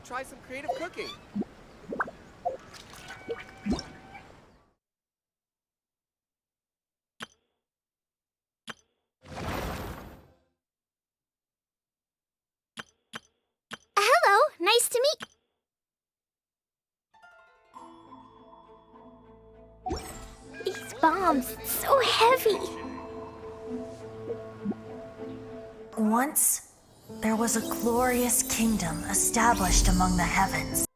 try some creative cooking. Hello, nice to meet. These bombs, so heavy. Once, there was a glorious kingdom established among the heavens.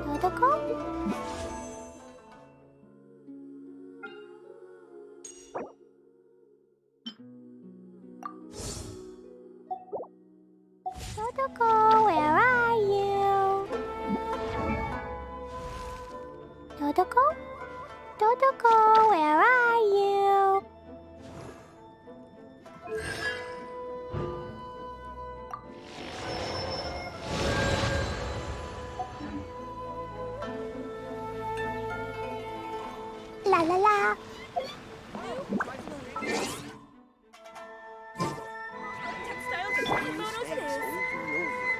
Dodoko? Dodoko, where are you? Dodoko? Dodoko, where are you? La la la. Try some creative cooking. Textiles and kimonos it is. Over and over again.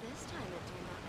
This time it turned out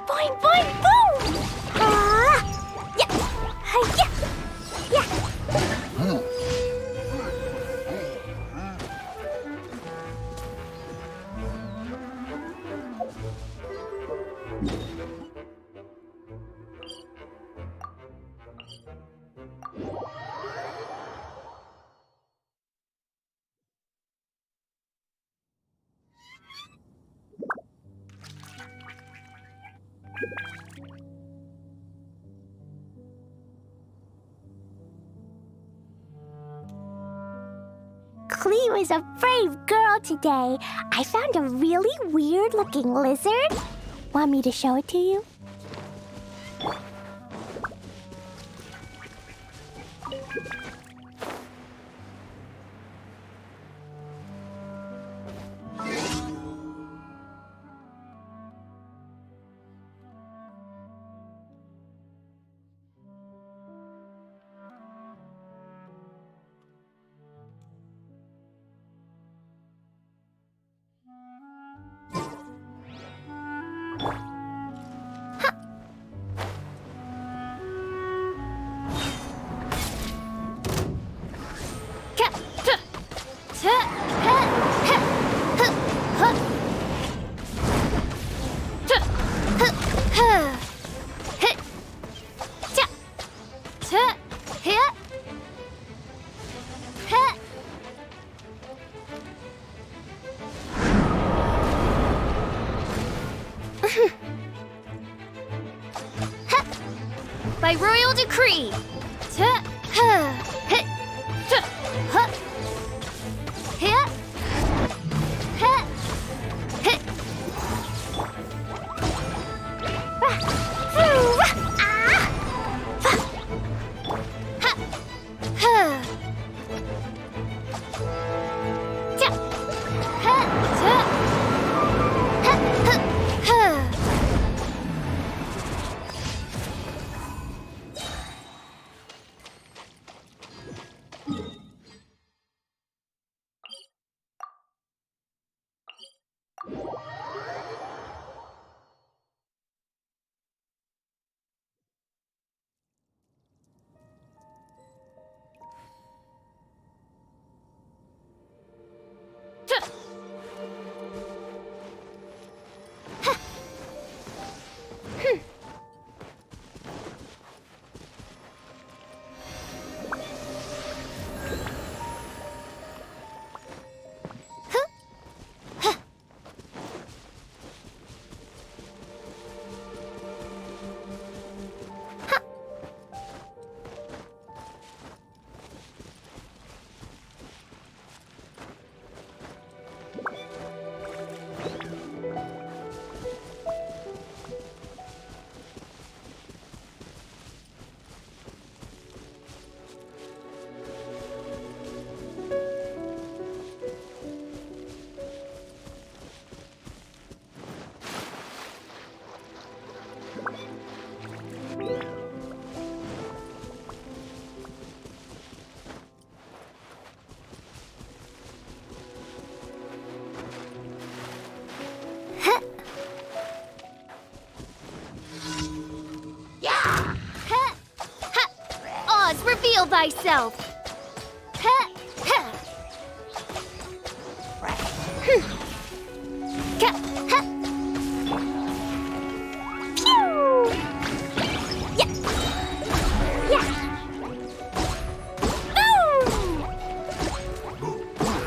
Boing, boing, boom! Yeah! Hi-ya! Yeah! Cleo is a brave girl today. I found a really weird-looking lizard. Want me to show it to you? By royal decree. thyself. Ha, ha. Ka, ha. Pew! Yeah. Yeah. Boom!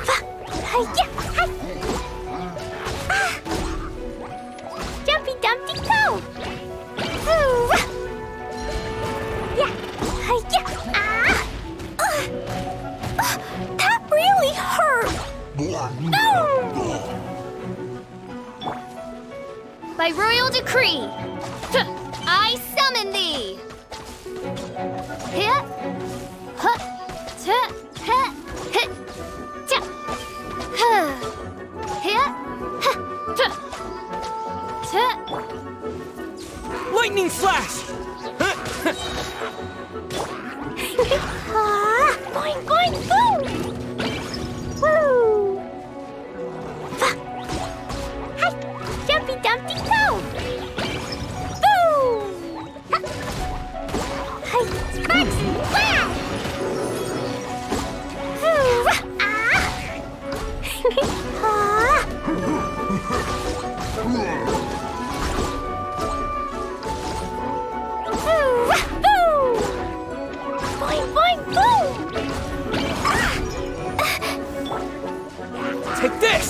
Fa, ha, yeah, ha. Ah. Jumpy Dumpty go! Ooh. Yeah. Ha, yeah. Ah. That really hurt. No! By royal decree, I summon thee! Hit, hut, ta, ha, hit, ta, ha, hit, ha, ta, ta. Lightning flash! Ah, boing, boing, boom! Woo! Fa, hi, Jumpy Dumpty go! Boom! Ha, hi, Sparks, wow! Woo, ah! Ah! Woo, boom! Boing, boing, boom! Take this!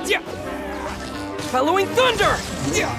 Yeah. Following thunder! Yeah.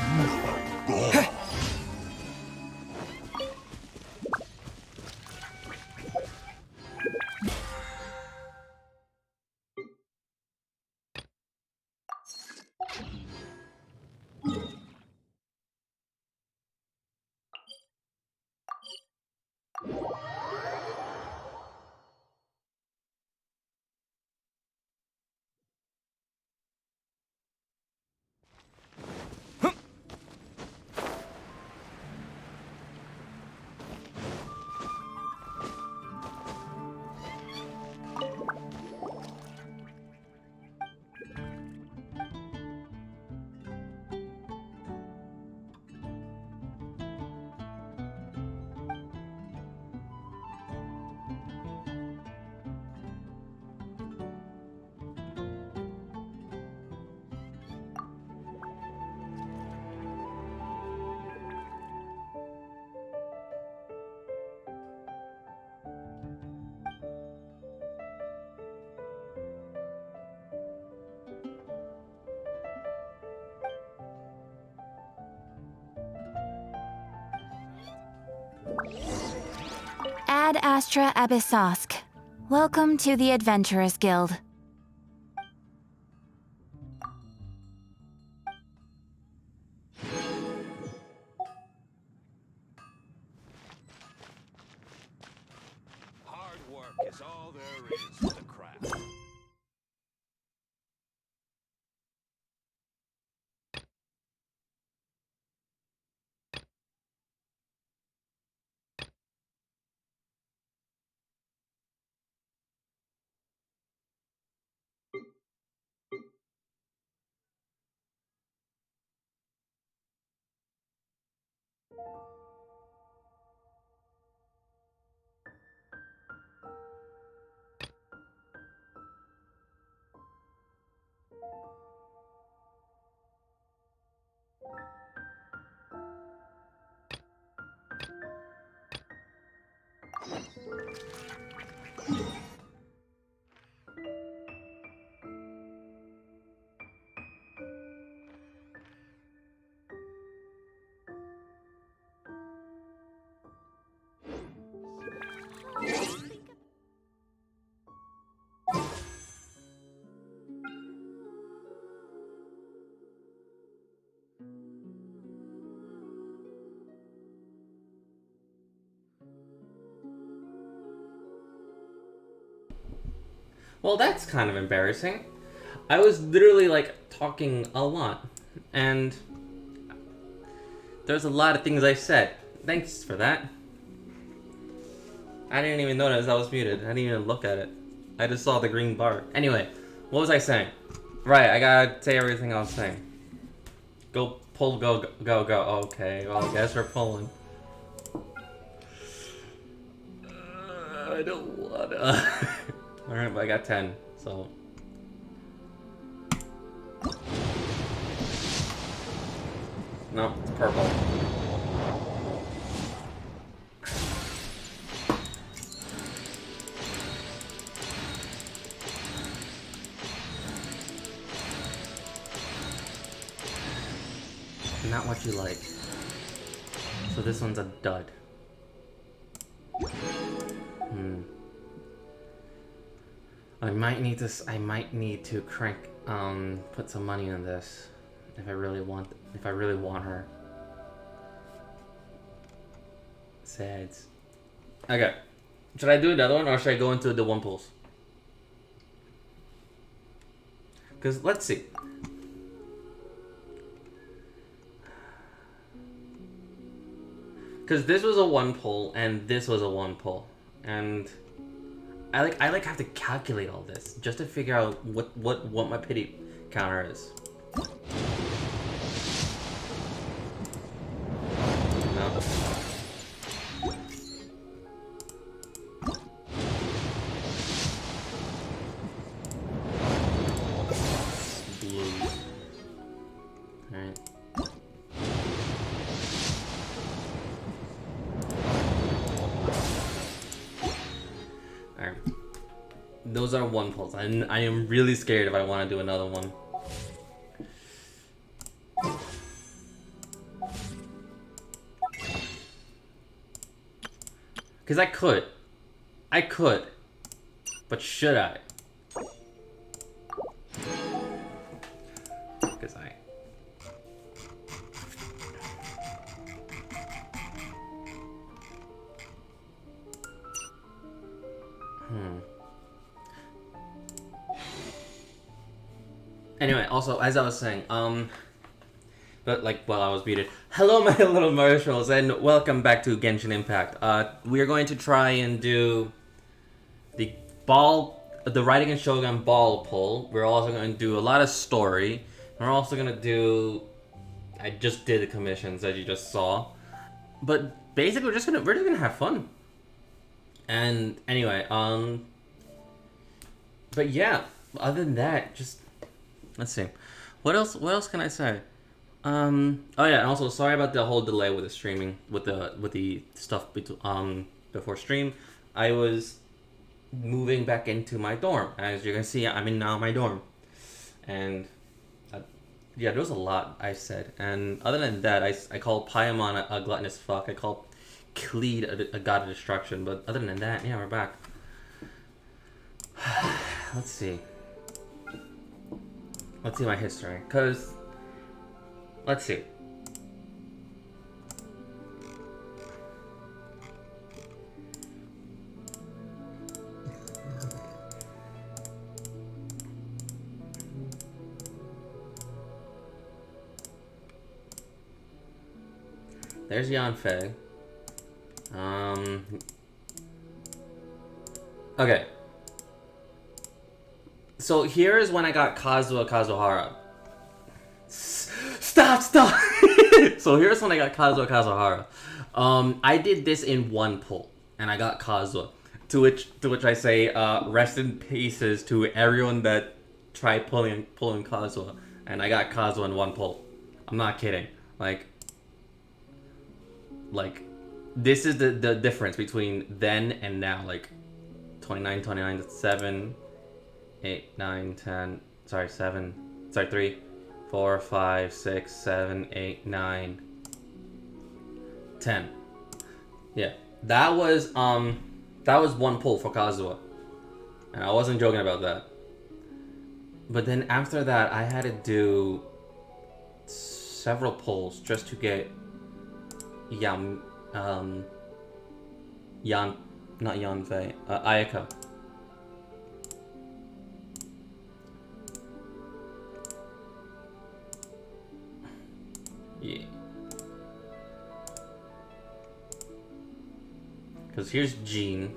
Ad Astra Abyssosk. Welcome to the Adventurers Guild. Hard work is all there is to the craft. Well, that's kind of embarrassing. I was literally, like, talking a lot, and there's a lot of things I said. Thanks for that. I didn't even notice I was muted. I didn't even look at it. I just saw the green bar. Anyway, what was I saying? Right, I gotta say everything I was saying. Go pull, go, go, go. Okay, well, I guess we're pulling. I don't wanna. Alright, but I got 10, so. No, it's purple. Not what you like. So this one's a dud. I might need to crank put some money on this if I really want her. Sads. Okay. Should I do another one or should I go into the one pulls? Cause let's see. Cause this was a one pull and this was a one pull. And I like have to calculate all this just to figure out what my pity counter is. No. Blue. Alright. Alright. Those are one pulls. I am really scared if I want to do another one. Because I could. But should I? Because I... Anyway, also, as I was saying, but like while I was muted, hello my little marshals, and welcome back to Genshin Impact. We are going to try and do the Raiden Shogun ball pull. We're also going to do a lot of story. We're also going to do, I just did the commissions as you just saw, but basically we're just gonna have fun. And anyway, but yeah, other than that, just let's see. What else can I say? Oh yeah, and also sorry about the whole delay with the streaming, with the stuff before stream. I was moving back into my dorm. As you can see, I'm in now my dorm. And yeah, there was a lot I said. And other than that, I called Paimon a gluttonous fuck. I called Kleed a god of destruction. But other than that, yeah, we're back. Let's see. Let's see my history. Cause let's see. There's Yanfei. Okay. So here is when I got Kazuhara. Stop! So here's when I got Kazuhara. I did this in one pull, and I got Kazuha. To which I say, rest in pieces to everyone that tried pulling Kazuha, and I got Kazuha in one pull. I'm not kidding. Like this is the difference between then and now. Like 29, 7, 8, 9, 10. Sorry, 7. Sorry, 3, 4, 5, 6, 7, 8, 9, 10. Yeah, that was one pull for Kazuha, and I wasn't joking about that. But then after that, I had to do several pulls just to get Ayaka. Yeah. Because here's Jean.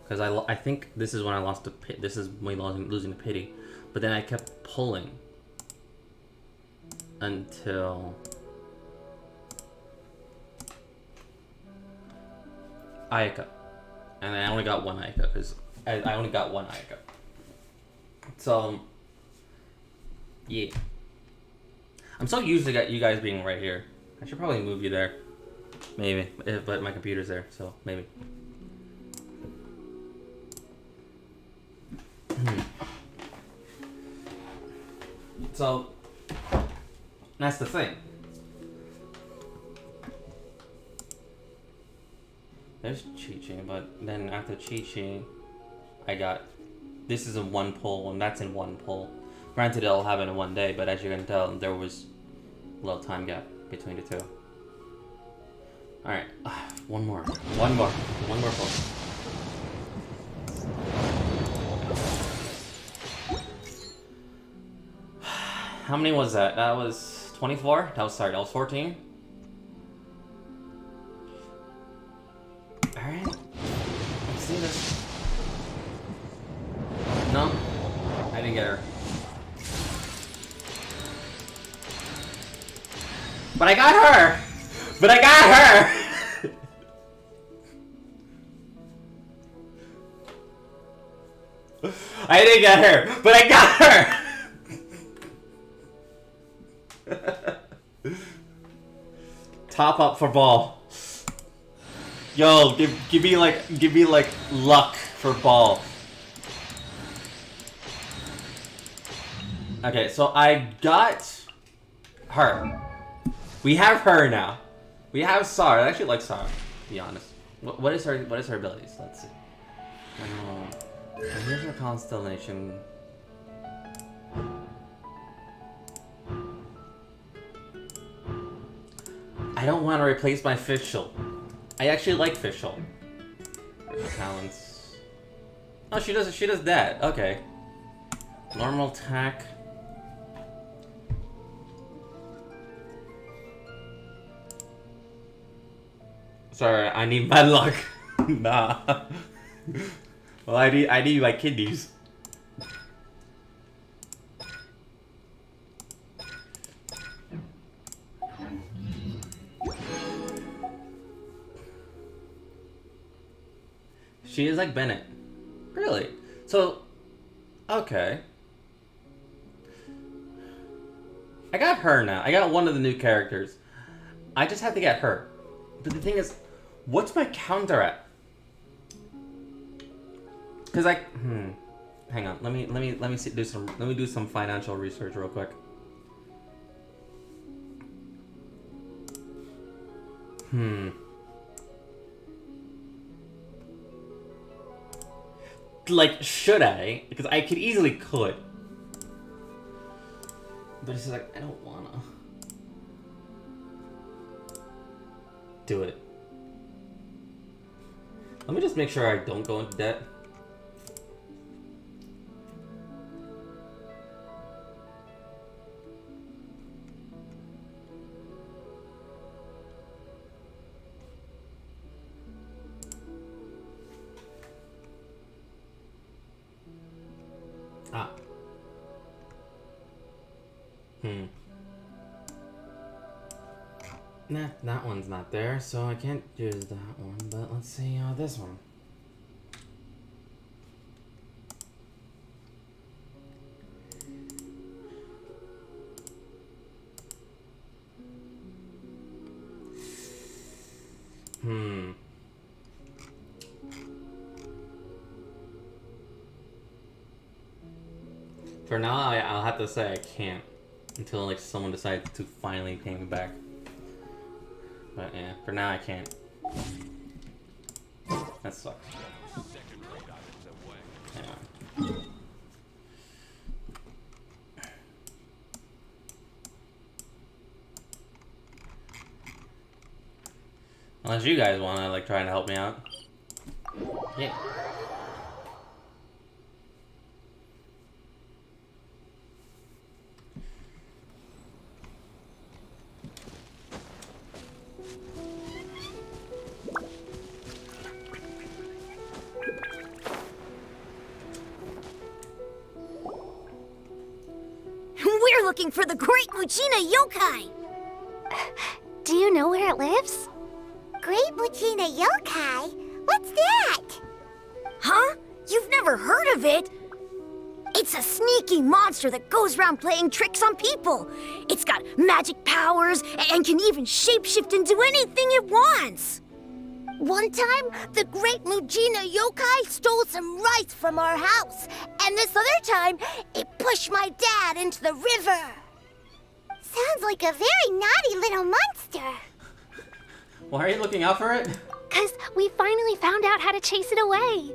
Because I think this is when I lost the pit. This is me losing the pity. But then I kept pulling until Ayaka. and I only got one Aika because I only got one Aika. So yeah, I'm so used to you guys being right here. I should probably move you there, maybe. But my computer's there, so maybe. So that's the thing. There's Chi-Chi, but then after Chi-Chi, I got... This is in one pull, and that's in one pull. Granted, it'll happen in one day, but as you can tell, there was a little time gap between the two. Alright, one more pull. How many was that? That was 24? That was 14? Alright. Let's see this. No? I didn't get her. But I got her! But I got her! I didn't get her, but I got her! Top up for ball. Yo, give me like luck for ball. Okay, so I got her. We have her now. We have Sara. I actually like Sara, to be honest. What is her abilities? Let's see. Here's her constellation. I don't want to replace my Fischl. I actually like Fischl. Her talents. Oh, she does that. Okay. Normal attack. Sorry, I need bad luck. Nah. Well, I need my kidneys. She is like Bennett. Really? So, okay. I got her now. I got one of the new characters. I just have to get her. But the thing is, what's my counter at? Cause hang on. Let me do some financial research real quick. Like, should I? Because I could easily could. But it's like, I don't wanna do it. Let me just make sure I don't go into debt. Nah, that one's not there, so I can't use that one, but let's see this one. For now, I'll have to say I can't until like someone decides to finally pay me back. But yeah, for now I can't. That sucks. Anyway. Unless you guys want to like try and help me out. Yeah. We're looking for the Great Muchina Yokai! Do you know where it lives? Great Muchina Yokai? What's that? never heard of it. It's a sneaky monster that goes around playing tricks on people. It's got magic powers and can even shapeshift into anything it wants. One time, the great Mujina yokai stole some rice from our house. And this other time, it pushed my dad into the river. Sounds like a very naughty little monster. Why are you looking out for it? 'Cause we finally found out how to chase it away.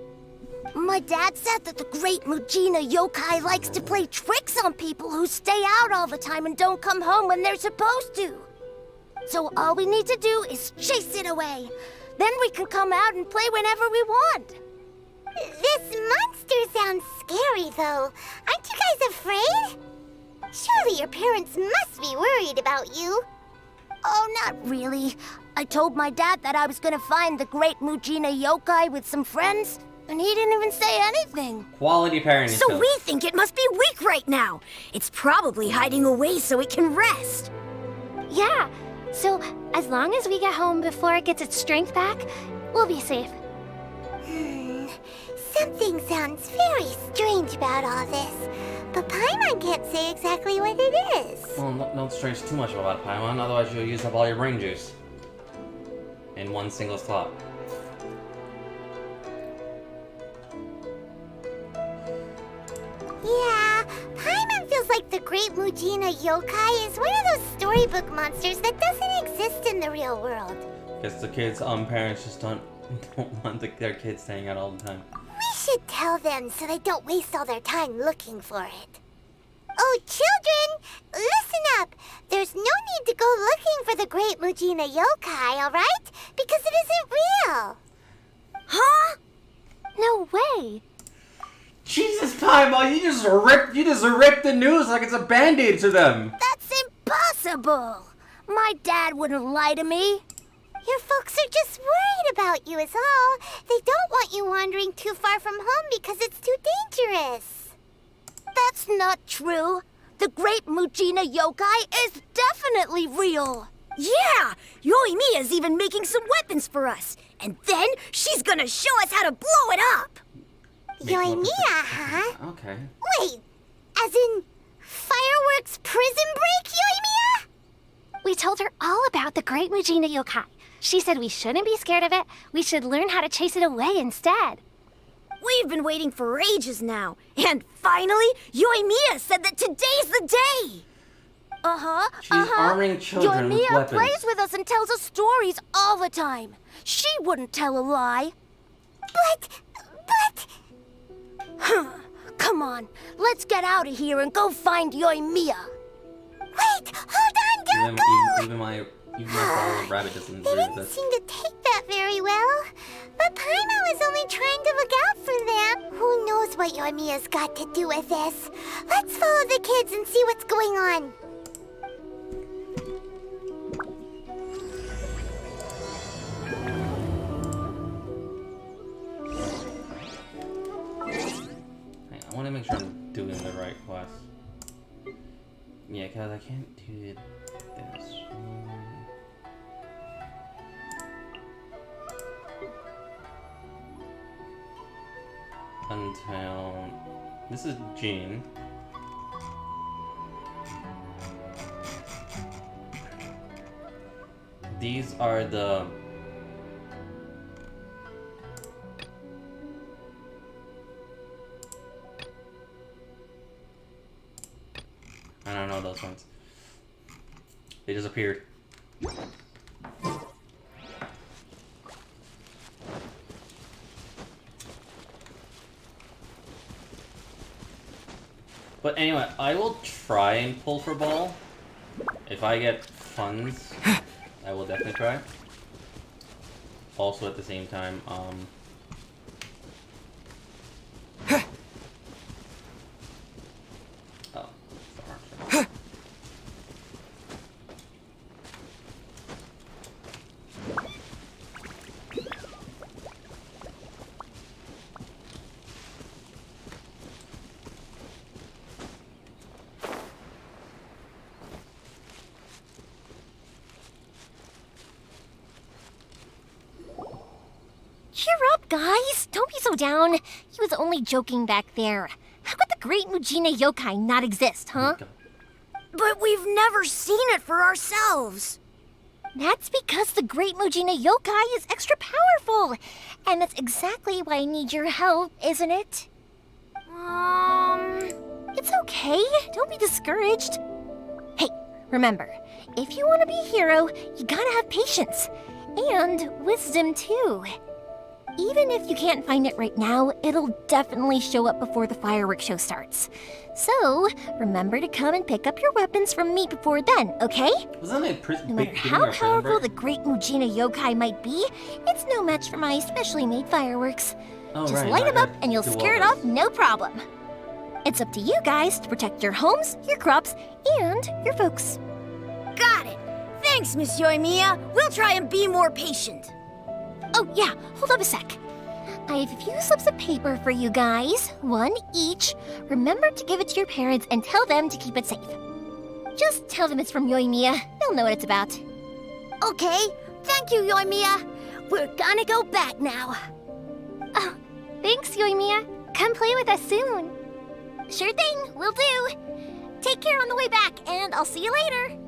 My dad said that the great Mujina yokai likes to play tricks on people who stay out all the time and don't come home when they're supposed to. So all we need to do is chase it away. Then we can come out and play whenever we want. This monster sounds scary, though. Aren't you guys afraid? Surely your parents must be worried about you. Oh, not really. I told my dad that I was gonna find the great Mujina yokai with some friends, and he didn't even say anything. Quality parenting. So we think it must be weak right now. It's probably hiding away so it can rest. Yeah, so as long as we get home before it gets its strength back, we'll be safe. Something sounds very strange about all this, but Paimon can't say exactly what it is. Well, don't stress too much about Paimon, otherwise you'll use up all your brain juice. In one single slot. Yeah, Paimon feels like the great Mujina yokai is one of those storybook monsters that doesn't exist in the real world. Guess the kids' parents just don't want their kids staying out all the time. We should tell them so they don't waste all their time looking for it. Oh, children, listen up. There's no need to go looking for the great Mujina yokai, all right? Because it isn't real. Huh? No way. Jesus, Paimon, you just ripped the news like it's a band-aid to them. That's impossible. My dad wouldn't lie to me. Your folks are just worried about you is all. They don't want you wandering too far from home because it's too dangerous. That's not true. The great Mujina yokai is definitely real. Yeah! Yoimiya's even making some weapons for us. And then she's gonna show us how to blow it up. Yoimiya, huh? Okay. Wait, as in fireworks prison break, Yoimiya? We told her all about the great Mujina yokai. She said we shouldn't be scared of it. We should learn how to chase it away instead. We've been waiting for ages now. And finally, Yoimiya said that today's the day. She's arming children with Yoimiya weapons. plays with us and tells us stories all the time. She wouldn't tell a lie. But... Come on, let's get out of here and go find Yoimiya. Wait, hold on, don't go! Even my ball of rabbit doesn't They agree with didn't this. seem to take that very well. But Paimon was only trying to look out for them. Who knows what Yoimiya's got to do with this? Let's follow the kids and see what's going on. I want to make sure I'm doing the right quest. Yeah, because I can't do this one. Until... This is Jean. These are the... I don't know those ones. They disappeared. But anyway, I will try and pull for ball. If I get funds, I will definitely try. Also at the same time, oh, sorry. Cheer up, so down. He was only joking back there. How could the great Mujina yokai not exist, huh? But we've never seen it for ourselves. That's because the great Mujina yokai is extra powerful. And that's exactly why I need your help, isn't it? It's okay. Don't be discouraged. Hey, remember, if you want to be a hero, you gotta have patience. And wisdom, too. Even if you can't find it right now, it'll definitely show up before the fireworks show starts. So, remember to come and pick up your weapons from me before then, okay? Wasn't it No matter how powerful the great Mujina yokai might be, it's no match for my specially made fireworks. Oh, Just right, light them right, up and you'll do all scare it this. off no problem. It's up to you guys to protect your homes, your crops, and your folks. Got it. Thanks, Miss Yoimiya. We'll try and be more patient. Oh, yeah. Hold up a sec. I have a few slips of paper for you guys, one each. Remember to give it to your parents and tell them to keep it safe. Just tell them it's from Yoimiya. They'll know what it's about. Okay. Thank you, Yoimiya. We're gonna go back now. Oh, thanks, Yoimiya. Come play with us soon. Sure thing. Will do. Take care on the way back, and I'll see you later.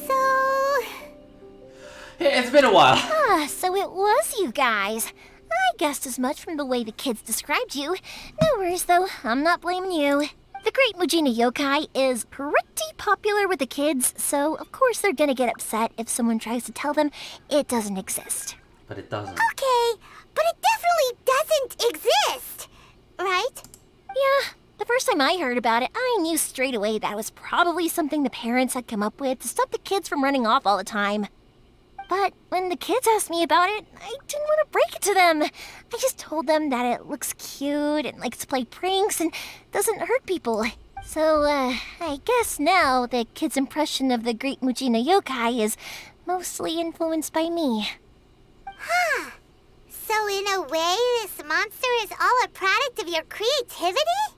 So... Hey, it's been a while. So it was you guys. I guessed as much from the way the kids described you. No worries, though. I'm not blaming you. The great Mujina yokai is pretty popular with the kids, so of course they're gonna get upset if someone tries to tell them it doesn't exist. But it doesn't. Okay, but it definitely doesn't exist, right? Yeah, the first time I heard about it, I knew straight away that was probably something the parents had come up with to stop the kids from running off all the time. But when the kids asked me about it, I didn't want to break it to them. I just told them that it looks cute and likes to play pranks and doesn't hurt people. So, I guess now the kids' impression of the great Mujina yokai is mostly influenced by me. Huh. So in a way, this monster is all a product of your creativity?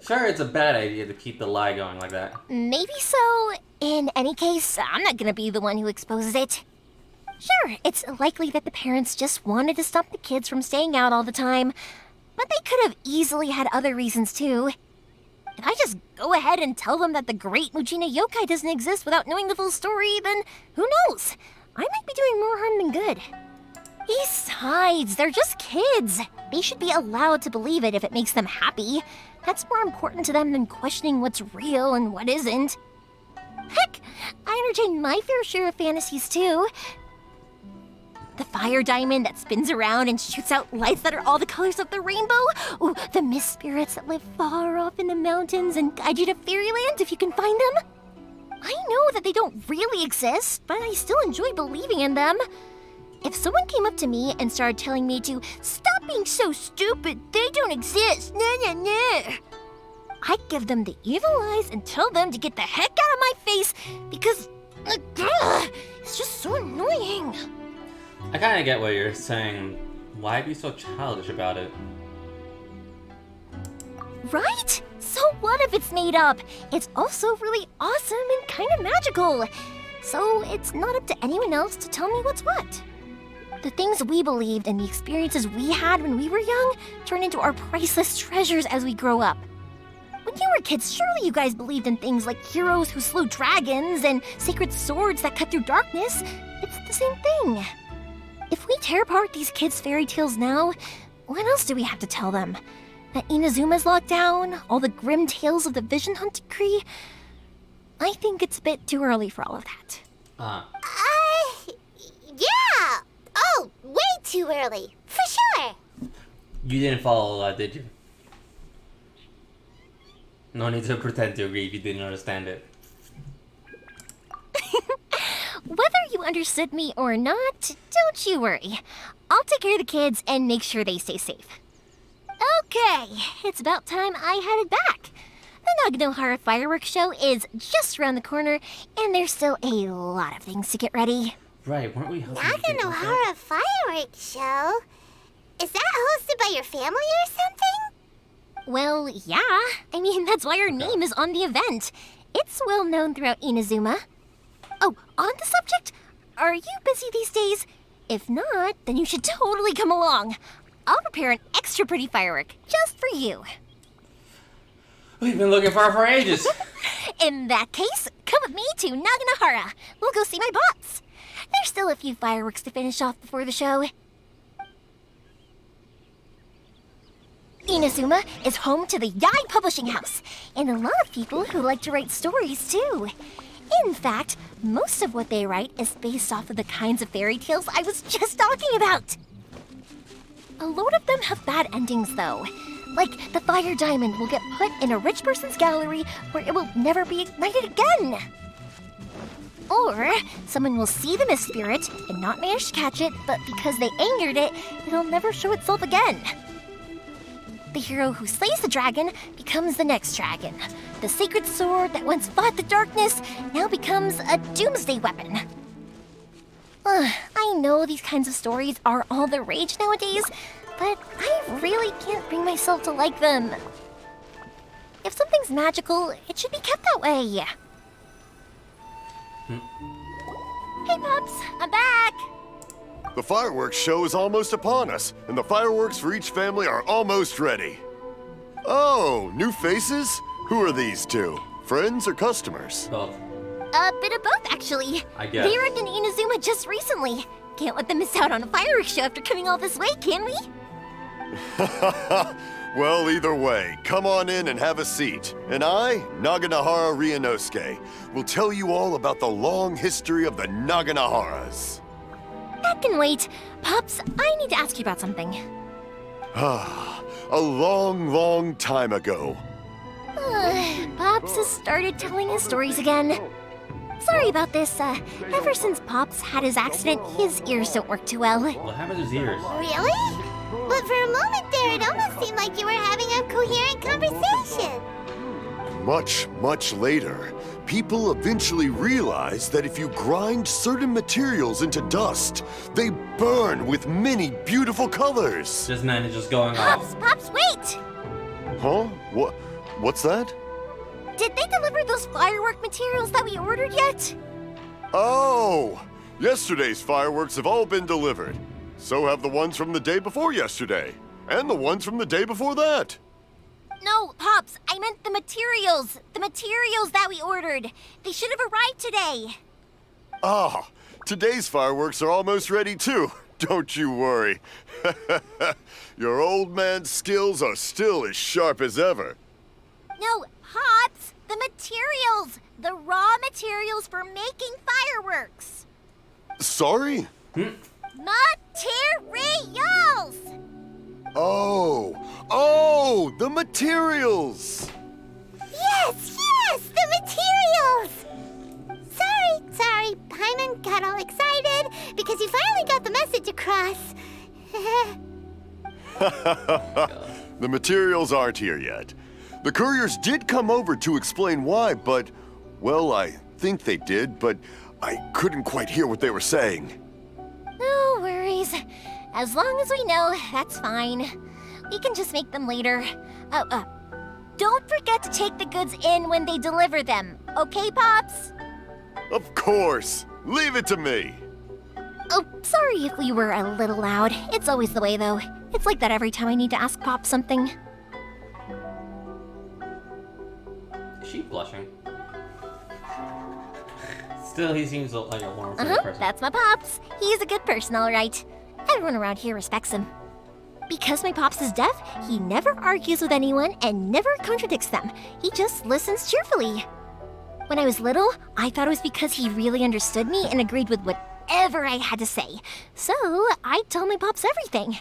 Sure, it's a bad idea to keep the lie going like that. Maybe so. In any case, I'm not gonna be the one who exposes it. Sure, it's likely that the parents just wanted to stop the kids from staying out all the time, but they could have easily had other reasons too. If I just go ahead and tell them that the great Mujina yokai doesn't exist without knowing the full story, then who knows? I might be doing more harm than good. Besides, they're just kids. They should be allowed to believe it if it makes them happy. That's more important to them than questioning what's real and what isn't. Heck, I entertain my fair share of fantasies too. The fire diamond that spins around and shoots out lights that are all the colors of the rainbow. Ooh, the mist spirits that live far off in the mountains and guide you to fairyland if you can find them. I know that they don't really exist, but I still enjoy believing in them. If someone came up to me and started telling me to stop being so stupid, they don't exist, I'd give them the evil eyes and tell them to get the heck out of my face because it's just so annoying. I kind of get what you're saying. Why be so childish about it? Right? So what if it's made up? It's also really awesome and kind of magical. So it's not up to anyone else to tell me what's what. The things we believed and the experiences we had when we were young turn into our priceless treasures as we grow up. When you were kids, surely you guys believed in things like heroes who slew dragons and sacred swords that cut through darkness. It's the same thing. If we tear apart these kids' fairy tales now, what else do we have to tell them? That Inazuma's locked down? All the grim tales of the Vision Hunt decree? I think it's a bit too early for all of that. Yeah! Oh, way too early, for sure! You didn't follow that, did you? No need to pretend to agree if you didn't understand it. Whether you understood me or not, don't you worry. I'll take care of the kids and make sure they stay safe. Okay, it's about time I headed back. The Naganohara fireworks show is just around the corner, and there's still a lot of things to get ready. Right, weren't we helping you get Naganohara fireworks show? Is that hosted by your family or something? Well, yeah. I mean, that's why our name is on the event. It's well known throughout Inazuma. Oh, on the subject, are you busy these days? If not, then you should totally come along. I'll prepare an extra pretty firework just for you. We've been looking for ages. In that case, come with me to Naganahara. We'll go see my boss. There's still a few fireworks to finish off before the show. Inazuma is home to the Yai Publishing House, and a lot of people who like to write stories too. In fact, most of what they write is based off of the kinds of fairy tales I was just talking about. A lot of them have bad endings though. Like the fire diamond will get put in a rich person's gallery where it will never be ignited again. Or someone will see the mist spirit and not manage to catch it, but because they angered it, it'll never show itself again. The hero who slays the dragon becomes the next dragon. The sacred sword that once fought the darkness now becomes a doomsday weapon. I know these kinds of stories are all the rage nowadays, but I really can't bring myself to like them. If something's magical, it should be kept that way. Hey, Pops, I'm back! The fireworks show is almost upon us, and the fireworks for each family are almost ready. Oh, new faces? Who are these two? Friends or customers? Both. A bit of both, actually. I guess. They arrived in Inazuma just recently. Can't let them miss out on a fireworks show after coming all this way, can we? Well, either way, come on in and have a seat. And I, Naganahara Ryunosuke, will tell you all about the long history of the Naganaharas. That can wait. Pops, I need to ask you about something. A long, long time ago. Pops has started telling his stories again. Sorry about this. Ever since Pops had his accident, his ears don't work too well. What happened to his ears? Really? But for a moment there, it almost seemed like you were having a coherent conversation. Much, much later, people eventually realized that if you grind certain materials into dust, they burn with many beautiful colors. This man is just going Pops, off. Pops, wait! Huh? What's that? Did they deliver those firework materials that we ordered yet? Oh! Yesterday's fireworks have all been delivered. So have the ones from the day before yesterday. And the ones from the day before that. No, Pops, I meant the materials. The materials that we ordered. They should have arrived today. Ah, today's fireworks are almost ready too. Don't you worry. Your old man's skills are still as sharp as ever. No, Pops, the materials. The raw materials for making fireworks. Sorry? Materials! Oh, the materials! Yes, the materials! Sorry, Paimon got all excited because you finally got the message across. The materials aren't here yet. The couriers did come over to explain why, but, well, I think they did, but I couldn't quite hear what they were saying. No worries. As long as we know, that's fine. We can just make them later. Don't forget to take the goods in when they deliver them. Okay, Pops? Of course. Leave it to me. Oh, sorry if we were a little loud. It's always the way, though. It's like that every time I need to ask Pop something. Is she blushing? Still, he seems like a warm person. That's my Pops. He's a good person, all right. Everyone around here respects him. Because my Pops is deaf, he never argues with anyone and never contradicts them. He just listens cheerfully. When I was little, I thought it was because he really understood me and agreed with whatever I had to say. So I'd tell my Pops everything.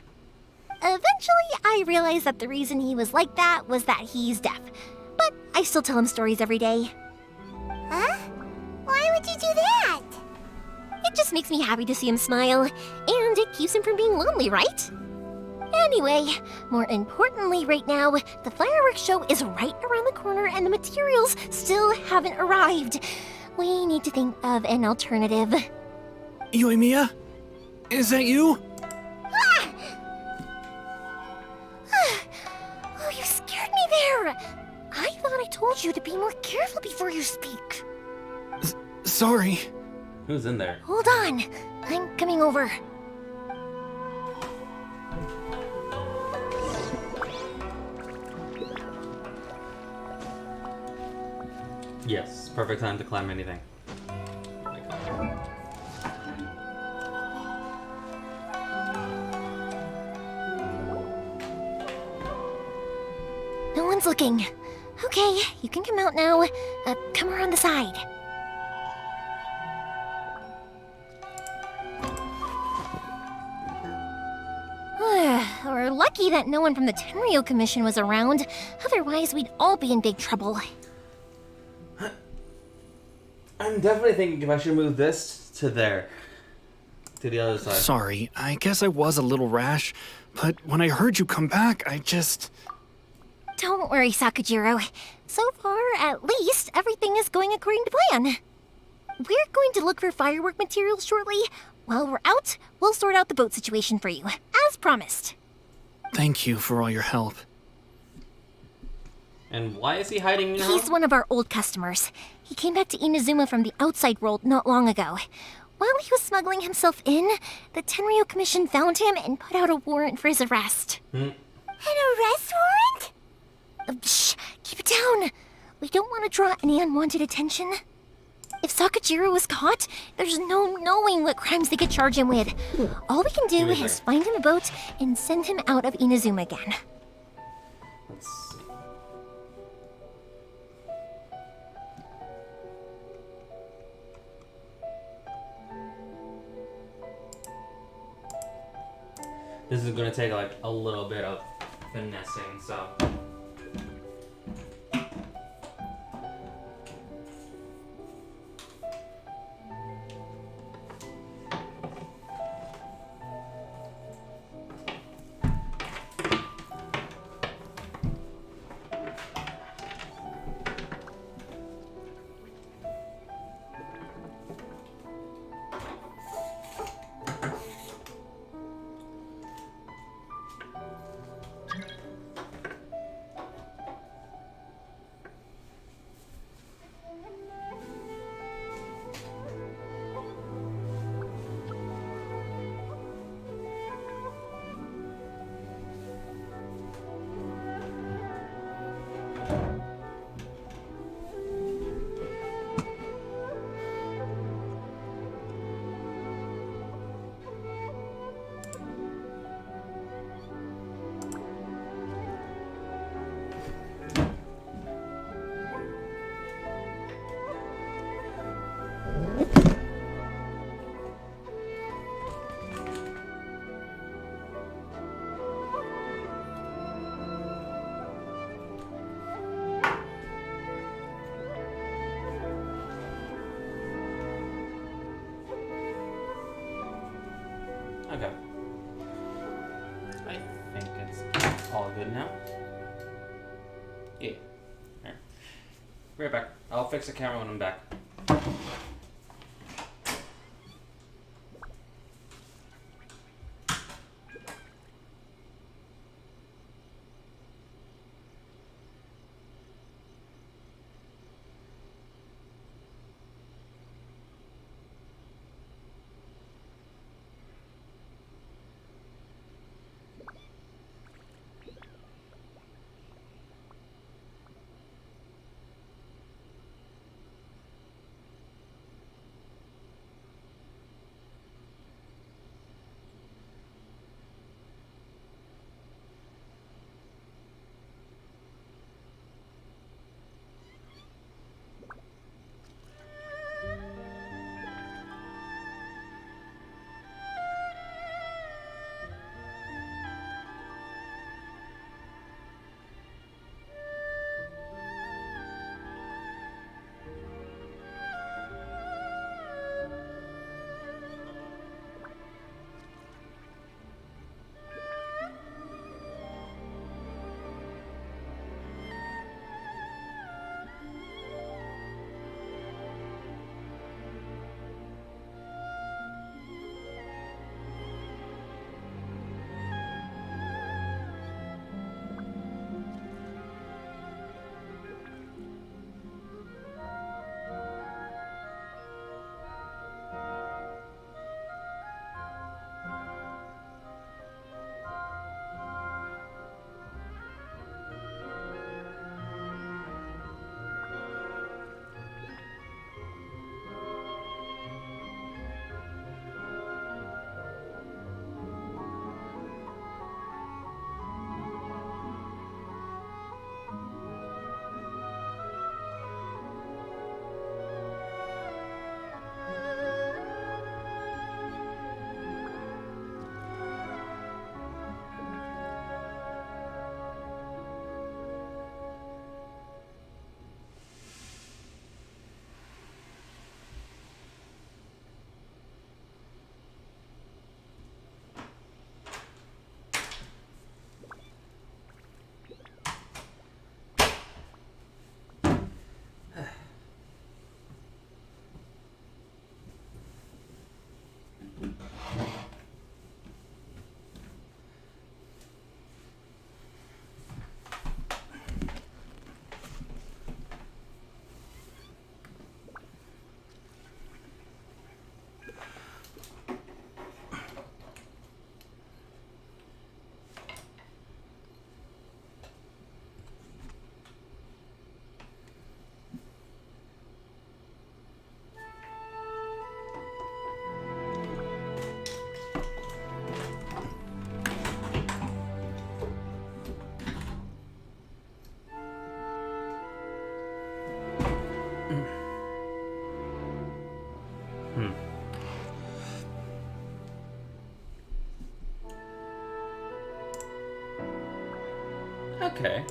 Eventually, I realized that the reason he was like that was that he's deaf. But I still tell him stories every day. Huh? Why would you do that? It just makes me happy to see him smile, and it keeps him from being lonely, right? Anyway, more importantly right now, the fireworks show is right around the corner and the materials still haven't arrived. We need to think of an alternative. Yoimiya? Is that you? Oh, you scared me there! I thought I told you to be more careful before you speak. Sorry. Who's in there? Hold on. I'm coming over. Yes, perfect time to climb anything. No one's looking. Okay, you can come out now. Come around the side. We're lucky that no one from the Tenryo Commission was around. Otherwise, we'd all be in big trouble. I'm definitely thinking if I should move this to there. To the other side. Sorry, I guess I was a little rash, but when I heard you come back, I just... Don't worry, Sakujiro. So far, at least, everything is going according to plan. We're going to look for firework materials shortly. While we're out, we'll sort out the boat situation for you, as promised. Thank you for all your help. And why is he hiding now? He's one of our old customers. He came back to Inazuma from the outside world not long ago. While he was smuggling himself in, the Tenryo Commission found him and put out a warrant for his arrest. An arrest warrant? Shh, keep it down. We don't want to draw any unwanted attention. If Sakujiro was caught, there's no knowing what crimes they could charge him with. All we can do is find him a boat and send him out of Inazuma again. Let's see. This is gonna take like a little bit of finessing, so. Okay. I think it's all good now. Yeah. Alright. Be right back. I'll fix the camera when I'm back. Okay.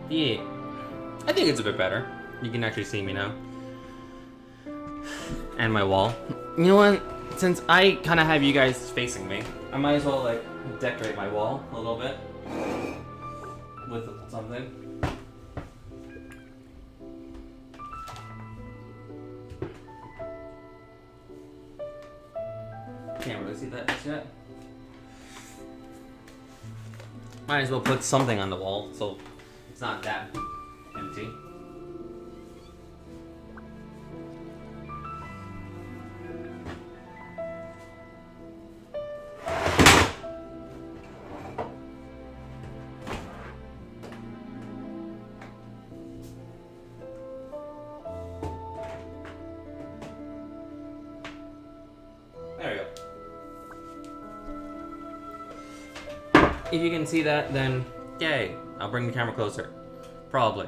Yeah. I think it's a bit better. You can actually see me now. And my wall. You know what? Since I kind of have you guys facing me, I might as well, like, decorate my wall a little bit. With something. Can't really see that just yet. Might as well put something on the wall so it's not that empty. There we go. If you can see that, then yay. I'll bring the camera closer. Probably.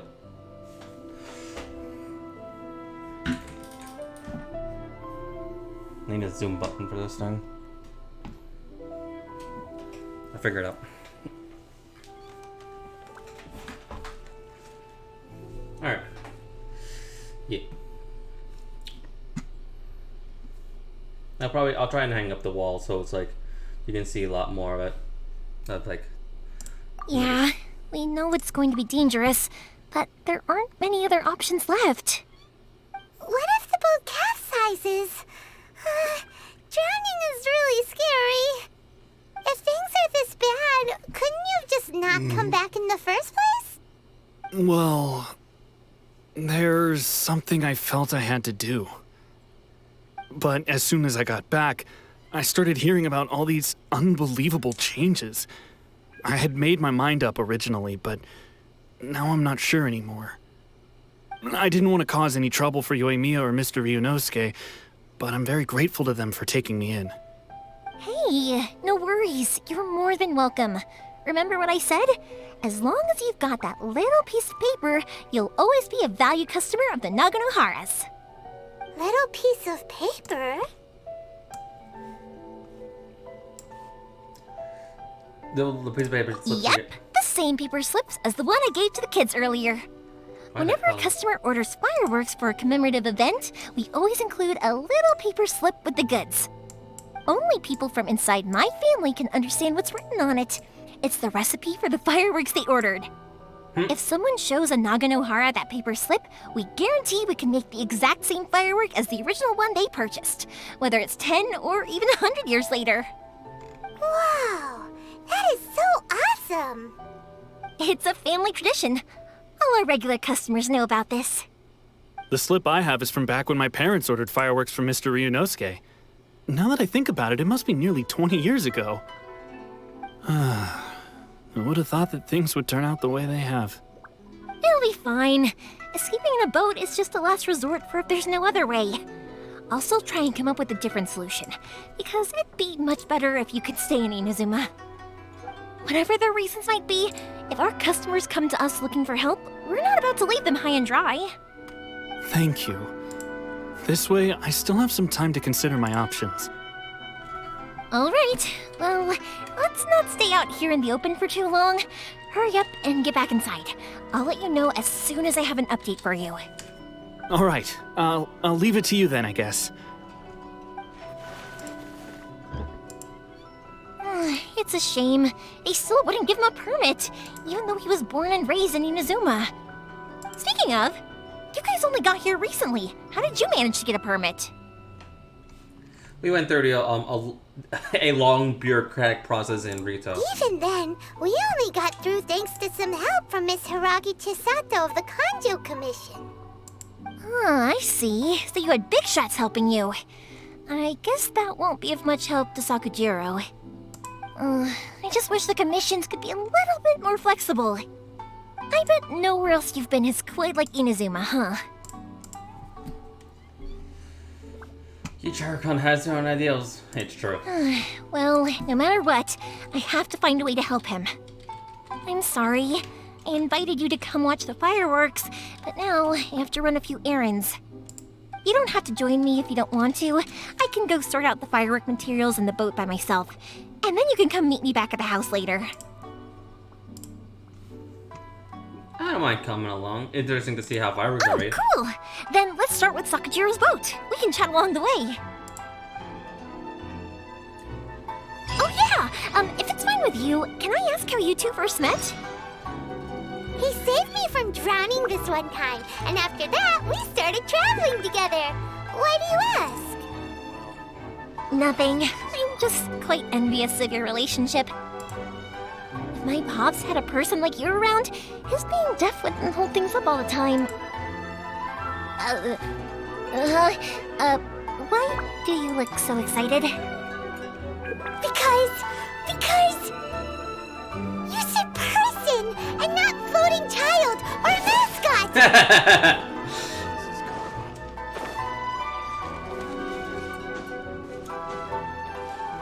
Need a zoom button for this thing. I figured it out. Alright. Yeah. I'll try and hang up the wall so it's like you can see a lot more of it. That's like. Yeah, we know it's going to be dangerous, but there aren't many other options left. What if the boat capsizes? Drowning is really scary. If things are this bad, couldn't you just not come back in the first place? Well, there's something I felt I had to do. But as soon as I got back, I started hearing about all these unbelievable changes. I had made my mind up originally, but now I'm not sure anymore. I didn't want to cause any trouble for Yoimiya or Mr. Ryunosuke, but I'm very grateful to them for taking me in. Hey, no worries. You're more than welcome. Remember what I said? As long as you've got that little piece of paper, you'll always be a valued customer of the Naganoharas. Little piece of paper? The piece of paper slips. Yep, the same paper slips as the one I gave to the kids earlier. Whenever a customer orders fireworks for a commemorative event, we always include a little paper slip with the goods. Only people from inside my family can understand what's written on it. It's the recipe for the fireworks they ordered. If someone shows a Naganohara that paper slip, we guarantee we can make the exact same firework as the original one they purchased, whether it's 10 or even 100 years later. Wow, that is so awesome! It's a family tradition. All our regular customers know about this. The slip I have is from back when my parents ordered fireworks from Mr. Ryunosuke. Now that I think about it, it must be nearly 20 years ago. I would have thought that things would turn out the way they have. It'll be fine. Escaping in a boat is just a last resort for if there's no other way. I'll still try and come up with a different solution, because it'd be much better if you could stay in Inazuma. Whatever their reasons might be, if our customers come to us looking for help, we're not about to leave them high and dry. Thank you. This way, I still have some time to consider my options. All right, well, let's not stay out here in the open for too long. Hurry up and get back inside. I'll let you know as soon as I have an update for you. All right, I'll leave it to you then, I guess. It's a shame. They still wouldn't give him a permit, even though he was born and raised in Inazuma. Speaking of, you guys only got here recently. How did you manage to get a permit? We went through a long bureaucratic process in Rito. Even then, we only got through thanks to some help from Miss Hiragi Chisato of the Kanjo Commission. I see. So you had big shots helping you. I guess that won't be of much help to Sakujiro. I just wish the commissions could be a little bit more flexible. I bet nowhere else you've been is quite like Inazuma, huh? Ichiro-kun has their own ideals. It's true. Well, no matter what, I have to find a way to help him. I'm sorry. I invited you to come watch the fireworks, but now I have to run a few errands. You don't have to join me if you don't want to. I can go sort out the firework materials in the boat by myself. And then you can come meet me back at the house later. I don't mind coming along. Interesting to see how fireworks are made. Cool! Then let's start with Sakajiro's boat. We can chat along the way. Oh yeah! If it's fine with you, can I ask how you two first met? He saved me from drowning this one time, and after that, we started traveling together. Why do you ask? Nothing. I'm just quite envious of your relationship. If my pops had a person like you around, his being deaf wouldn't hold things up all the time. Why do you look so excited? Because you said person and not floating child or mascot.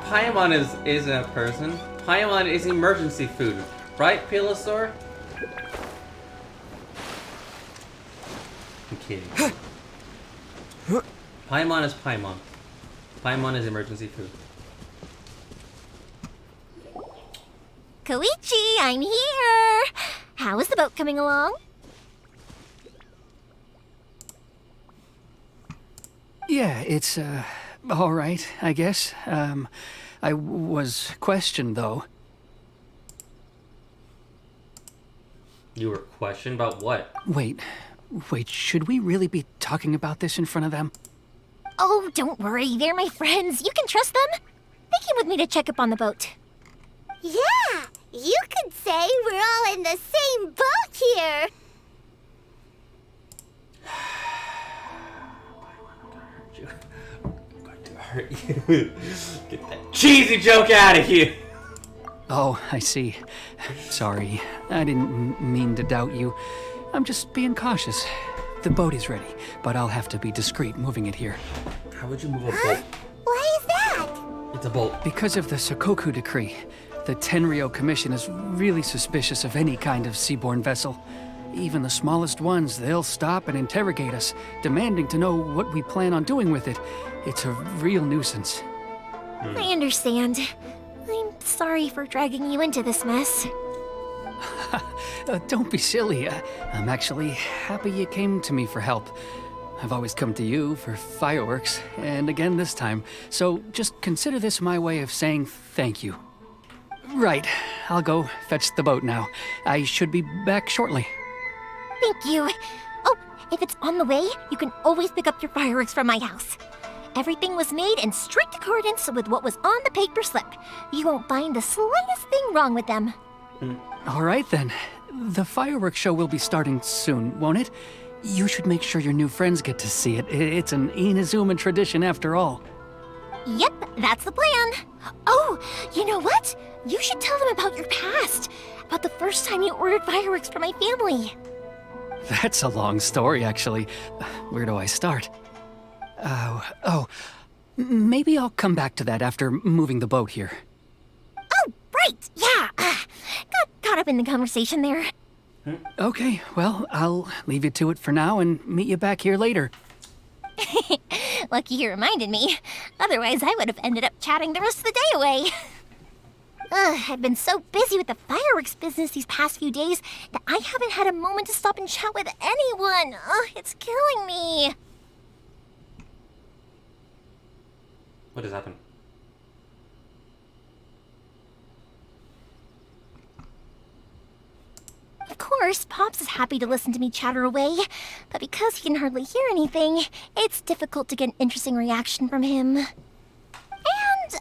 Paimon isn't a person. Paimon is emergency food, right, Pilosaur? I'm kidding. Paimon is Paimon. Paimon is emergency food. Koichi, I'm here! How is the boat coming along? Yeah, it's, all right, I guess. I was questioned, though. You were questioned about what? Wait, should we really be talking about this in front of them? Oh, don't worry, they're my friends. You can trust them. They came with me to check up on the boat. Yeah, you could say we're all in the same boat here. I'm going to hurt you. Get that cheesy joke out of here. Oh, I see. Sorry, I didn't mean to doubt you. I'm just being cautious. The boat is ready, but I'll have to be discreet moving it here. How would you move a boat? Why is that? It's a boat. Because of the Sokoku decree, the Tenryou Commission is really suspicious of any kind of seaborne vessel. Even the smallest ones, they'll stop and interrogate us, demanding to know what we plan on doing with it. It's a real nuisance. I understand. I'm sorry for dragging you into this mess. Don't be silly. I'm actually happy you came to me for help. I've always come to you for fireworks, and again this time. So just consider this my way of saying thank you. Right, I'll go fetch the boat now. I should be back shortly. Thank you. Oh, if it's on the way, you can always pick up your fireworks from my house. Everything was made in strict accordance with what was on the paper slip. You won't find the slightest thing wrong with them. All right then. The fireworks show will be starting soon, won't it? You should make sure your new friends get to see it. It's an Inazuma tradition after all. Yep, that's the plan. Oh, you know what? You should tell them about your past. About the first time you ordered fireworks for my family. That's a long story, actually. Where do I start? Maybe I'll come back to that after moving the boat here. Oh, right, yeah. Got caught up in the conversation there. Okay, well, I'll leave you to it for now and meet you back here later. Lucky you reminded me. Otherwise, I would have ended up chatting the rest of the day away. I've been so busy with the fireworks business these past few days that I haven't had a moment to stop and chat with anyone. It's killing me. What has happened? Of course, Pops is happy to listen to me chatter away, but because he can hardly hear anything, it's difficult to get an interesting reaction from him. And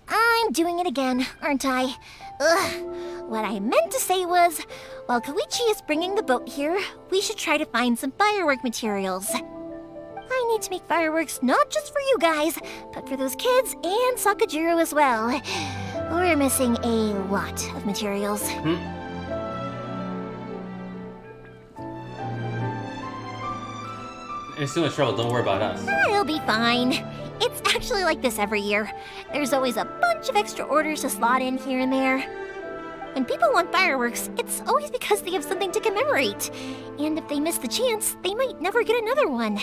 I'm doing it again, aren't I? What I meant to say was, while Koichi is bringing the boat here, we should try to find some firework materials. I need to make fireworks not just for you guys, but for those kids and Sakajiro as well. We're missing a lot of materials. It's too much trouble, don't worry about us. It'll be fine. It's actually like this every year. There's always a bunch of extra orders to slot in here and there. When people want fireworks, it's always because they have something to commemorate. And if they miss the chance, they might never get another one.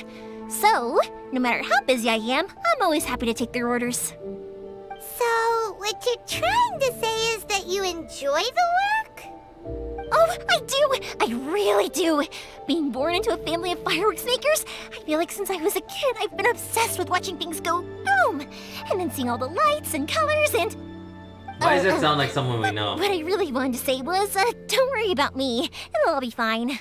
So, no matter how busy I am, I'm always happy to take their orders. So, what you're trying to say is that you enjoy the work? Oh, I do! I really do! Being born into a family of fireworks makers, I feel like since I was a kid, I've been obsessed with watching things go boom! And then seeing all the lights and colors and... Why does it sound like someone we know? What I really wanted to say was, don't worry about me. It'll all be fine.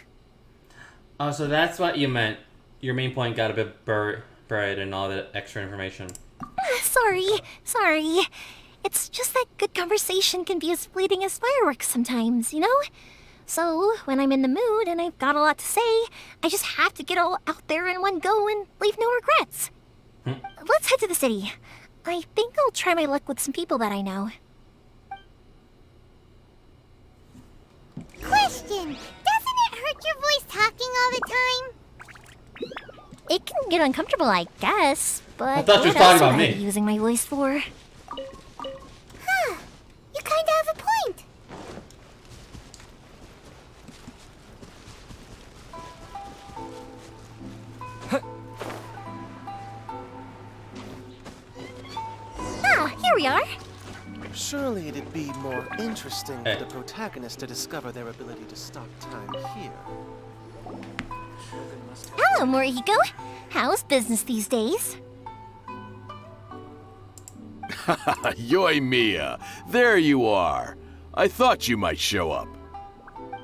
Oh, so that's what you meant. Your main point got a bit buried in all the extra information. Sorry. It's just that good conversation can be as fleeting as fireworks sometimes, you know? So, when I'm in the mood and I've got a lot to say, I just have to get all out there in one go and leave no regrets. Let's head to the city. I think I'll try my luck with some people that I know. Question! Doesn't it hurt your voice talking all the time? It can get uncomfortable, I guess, but I thought you what were talking else about would I me. be using my voice for? Huh. You kinda have a point. Ah, here we are. Surely it'd be more interesting for the protagonist to discover their ability to stop time here. Hello, Morihiko. How's business these days? Yoimiya, there you are. I thought you might show up.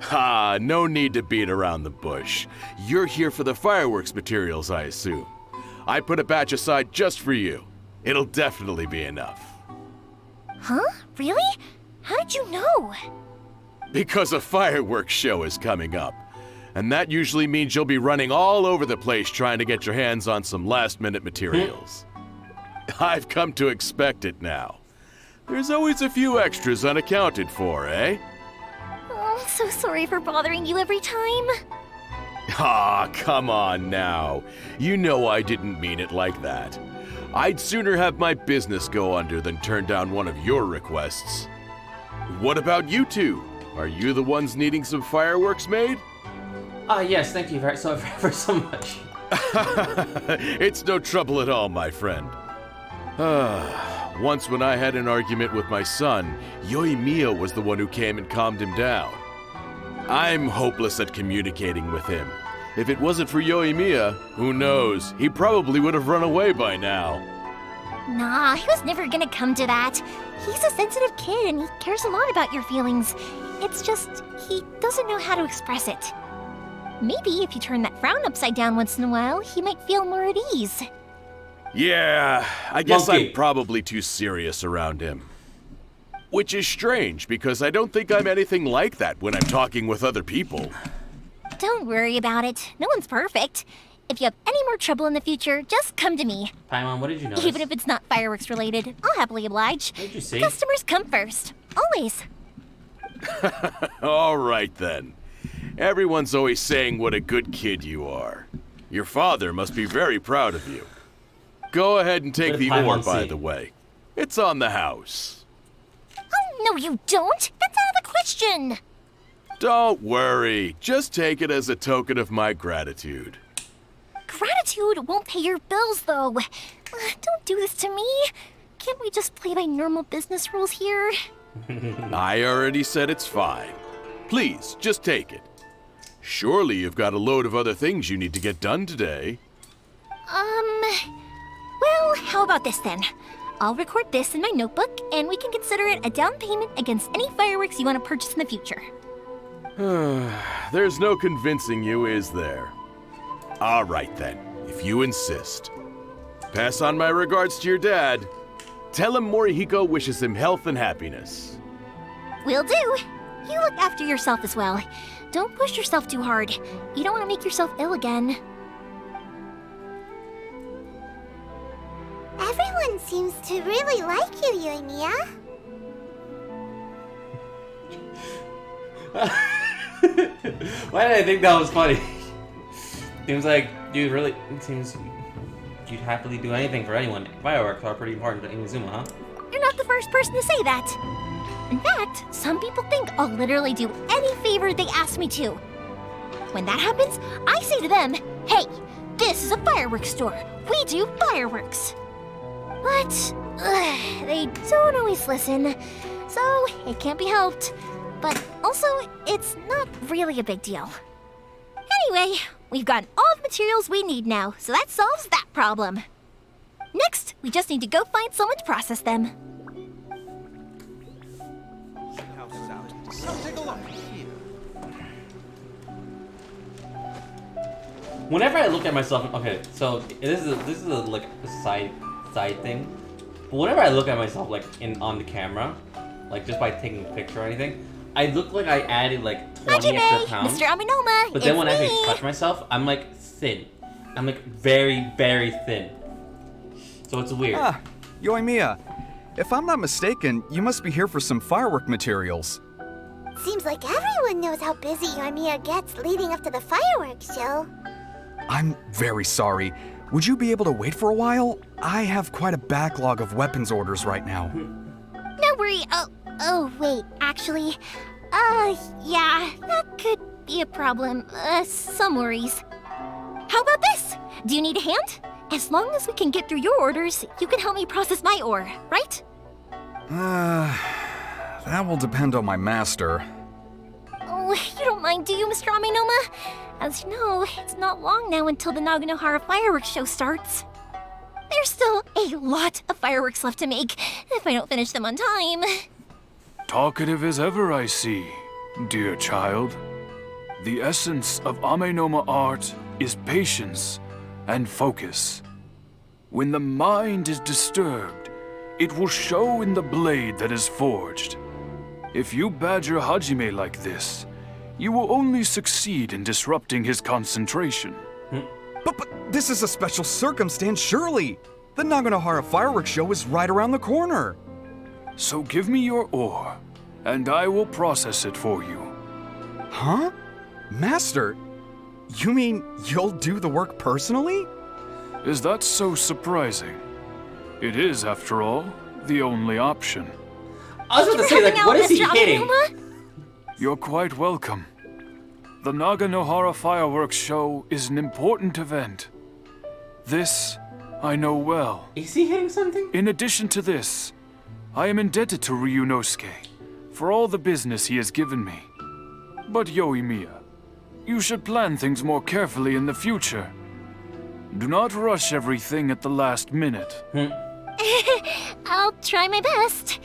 Ha, no need to beat around the bush. You're here for the fireworks materials, I assume. I put a batch aside just for you. It'll definitely be enough. Huh? Really? How did you know? Because a fireworks show is coming up. And that usually means you'll be running all over the place trying to get your hands on some last-minute materials. I've come to expect it now. There's always a few extras unaccounted for, eh? Oh, I'm so sorry for bothering you every time. Ah, come on now. You know I didn't mean it like that. I'd sooner have my business go under than turn down one of your requests. What about you two? Are you the ones needing some fireworks made? Yes, thank you for so much. It's no trouble at all, my friend. Once when I had an argument with my son, Yoimiya was the one who came and calmed him down. I'm hopeless at communicating with him. If it wasn't for Yoimiya, who knows, he probably would have run away by now. Nah, he was never gonna come to that. He's a sensitive kid and he cares a lot about your feelings. It's just, he doesn't know how to express it. Maybe if you turn that frown upside down once in a while, he might feel more at ease. Yeah, I guess Monkey. I'm probably too serious around him. Which is strange, because I don't think I'm anything like that when I'm talking with other people. Don't worry about it. No one's perfect. If you have any more trouble in the future, just come to me. Paimon, what did you notice? Even if it's not fireworks related, I'll happily oblige. What did you see? Customers come first. Always. All right then. Everyone's always saying what a good kid you are. Your father must be very proud of you. Go ahead and take What the did ore, Paimon by see? the way. It's on the house. Oh, no you don't. That's out of the question. Don't worry. Just take it as a token of my gratitude. Gratitude won't pay your bills, though. Don't do this to me. Can't we just play by normal business rules here? I already said it's fine. Please, just take it. Surely you've got a load of other things you need to get done today. Well, how about this then? I'll record this in my notebook, and we can consider it a down payment against any fireworks you want to purchase in the future. There's no convincing you, is there? All right then, if you insist. Pass on my regards to your dad. Tell him Morihiko wishes him health and happiness. Will do. You look after yourself as well. Don't push yourself too hard. You don't want to make yourself ill again. Everyone seems to really like you, Yoimiya. Why did I think that was funny? Seems like you really. It seems you'd happily do anything for anyone. Fireworks are pretty important to Inazuma, huh? You're not the first person to say that. In fact, some people think I'll literally do any favor they ask me to. When that happens, I say to them, hey, This is a fireworks store. We do fireworks. But they don't always listen, so it can't be helped. But also, it's not really a big deal. Anyway, we've gotten all the materials we need now, so that solves that problem. Next, we just need to go find someone to process them. Take a look here. Whenever I look at myself, okay, so this is like a side thing. But whenever I look at myself like on the camera, like just by taking a picture or anything, I look like I added like 20 extra pounds. Mr. Aminoma, But then it's when I me. actually touch myself, I'm like thin. I'm like very, very thin. So it's weird. Ah, Yoimiya. If I'm not mistaken, you must be here for some firework materials. Seems like everyone knows how busy Yoimiya gets leading up to the fireworks show. I'm very sorry. Would you be able to wait for a while? I have quite a backlog of weapons orders right now. No worry. Oh, wait, actually. Yeah, that could be a problem. Some worries. How about this? Do you need a hand? As long as we can get through your orders, you can help me process my ore, right? That will depend on my master. Oh, you don't mind, do you, Mr. Aminoma? As you know, it's not long now until the Naganohara fireworks show starts. There's still a lot of fireworks left to make, if I don't finish them on time. Talkative as ever, I see, dear child. The essence of Amenoma art is patience and focus. When the mind is disturbed, it will show in the blade that is forged. If you badger Hajime like this, you will only succeed in disrupting his concentration. But this is a special circumstance, surely. The Naganohara fireworks show is right around the corner. So give me your ore, and I will process it for you. Huh? Master, you mean you'll do the work personally? Is that so surprising? It is, after all, the only option. I was about to say, like, what is he hitting? You're quite welcome. The Naganohara fireworks show is an important event. This, I know well. Is he hitting something? In addition to this, I am indebted to Ryunosuke for all the business he has given me. But Yoimiya, you should plan things more carefully in the future. Do not rush everything at the last minute. I'll try my best.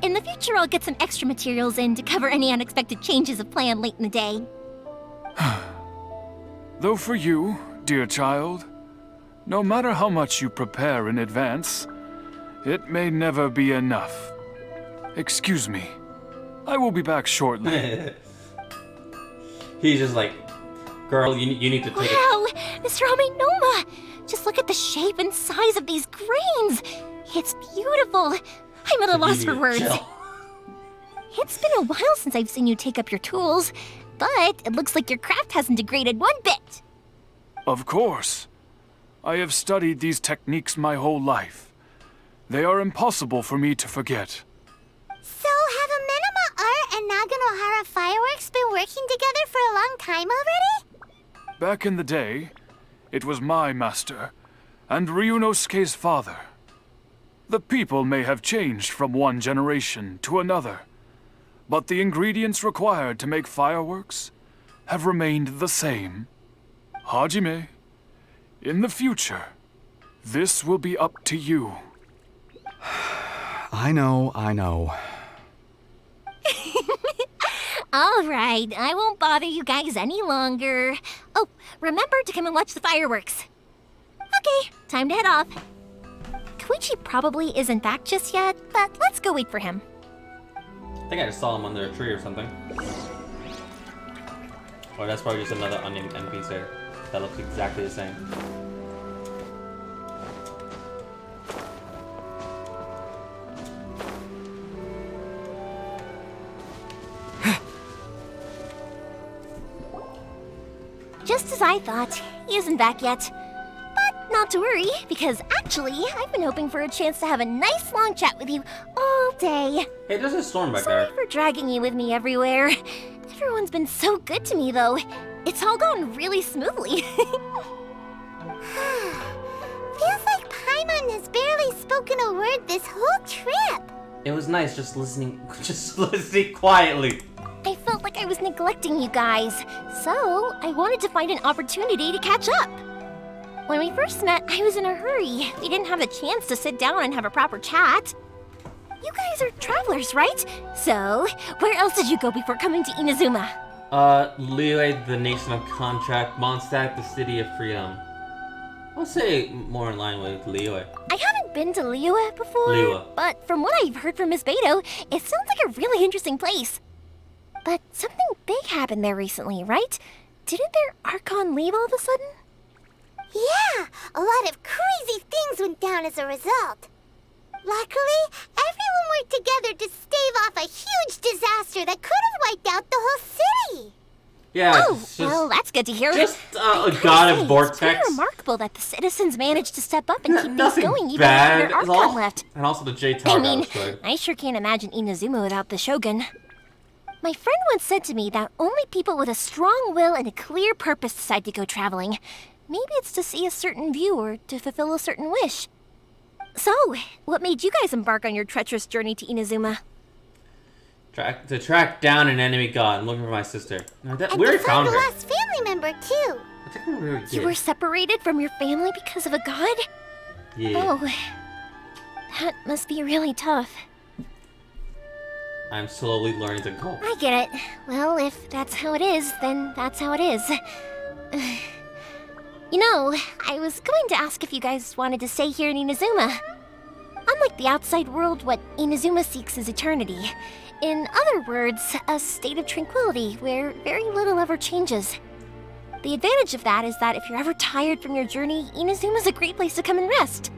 In the future, I'll get some extra materials in to cover any unexpected changes of plan late in the day. Though for you, dear child, no matter how much you prepare in advance, it may never be enough. Excuse me. I will be back shortly. He's just like, girl, you need to take it. Wow, Mr. Aminoma! Just look at the shape and size of these grains. It's beautiful. I'm at a loss for words. It's been a while since I've seen you take up your tools, but it looks like your craft hasn't degraded one bit. Of course. I have studied these techniques my whole life. They are impossible for me to forget. So have Amenoma Art and Naganohara Fireworks been working together for a long time already? Back in the day, it was my master and Ryunosuke's father. The people may have changed from one generation to another, but the ingredients required to make fireworks have remained the same. Hajime, in the future, this will be up to you. I know. All right, I won't bother you guys any longer. Oh, remember to come and watch the fireworks. Okay, time to head off. Koichi probably isn't back just yet, but let's go wait for him. I think I just saw him under a tree or something. Or that's probably just another unnamed NPC that looks exactly the same. Just as I thought, he isn't back yet. But not to worry, because actually, I've been hoping for a chance to have a nice long chat with you all day. Hey, there's a storm back Sorry there. for dragging you with me everywhere. Everyone's been so good to me, though. It's all gone really smoothly. spoken a word this whole trip. It was nice just listening quietly. I felt like I was neglecting you guys, so I wanted to find an opportunity to catch up. When we first met, I was in a hurry. We didn't have the chance to sit down and have a proper chat. You guys are travelers, right? So, where else did you go before coming to Inazuma? Liyue, the nation of contract. Mondstadt, the city of freedom. I'll say more in line with Liyue. I haven't been to Liyue before, Liyue. but from what I've heard from Miss Beto, it sounds like a really interesting place. But something big happened there recently, right? Didn't their Archon leave all of a sudden? Yeah, a lot of crazy things went down as a result. Luckily, everyone worked together to stave off a huge disaster that could have wiped out the whole city. Yeah, Oh, well, that's good to hear. Just I a gotta god say, of vortex. It's pretty remarkable that the citizens managed to step up and keep things Nothing going even bad. after It's Archon all- left. And also the J Tower I mean, was good. I sure can't imagine Inazuma without the Shogun. My friend once said to me that only people with a strong will and a clear purpose decide to go traveling. Maybe it's to see a certain view or to fulfill a certain wish. So, what made you guys embark on your treacherous journey to Inazuma? To track down an enemy god. I'm looking for my sister. No, And we already to found find her. a lost family member, too. I think we already You did. were separated from your family because of a god? Yeah. Oh, that must be really tough. I'm slowly learning to go. I get it. Well, if that's how it is, then that's how it is. You know, I was going to ask if you guys wanted to stay here in Inazuma. Unlike the outside world, what Inazuma seeks is eternity. In other words, a state of tranquility where very little ever changes. The advantage of that is that if you're ever tired from your journey, Inazuma's a great place to come and rest.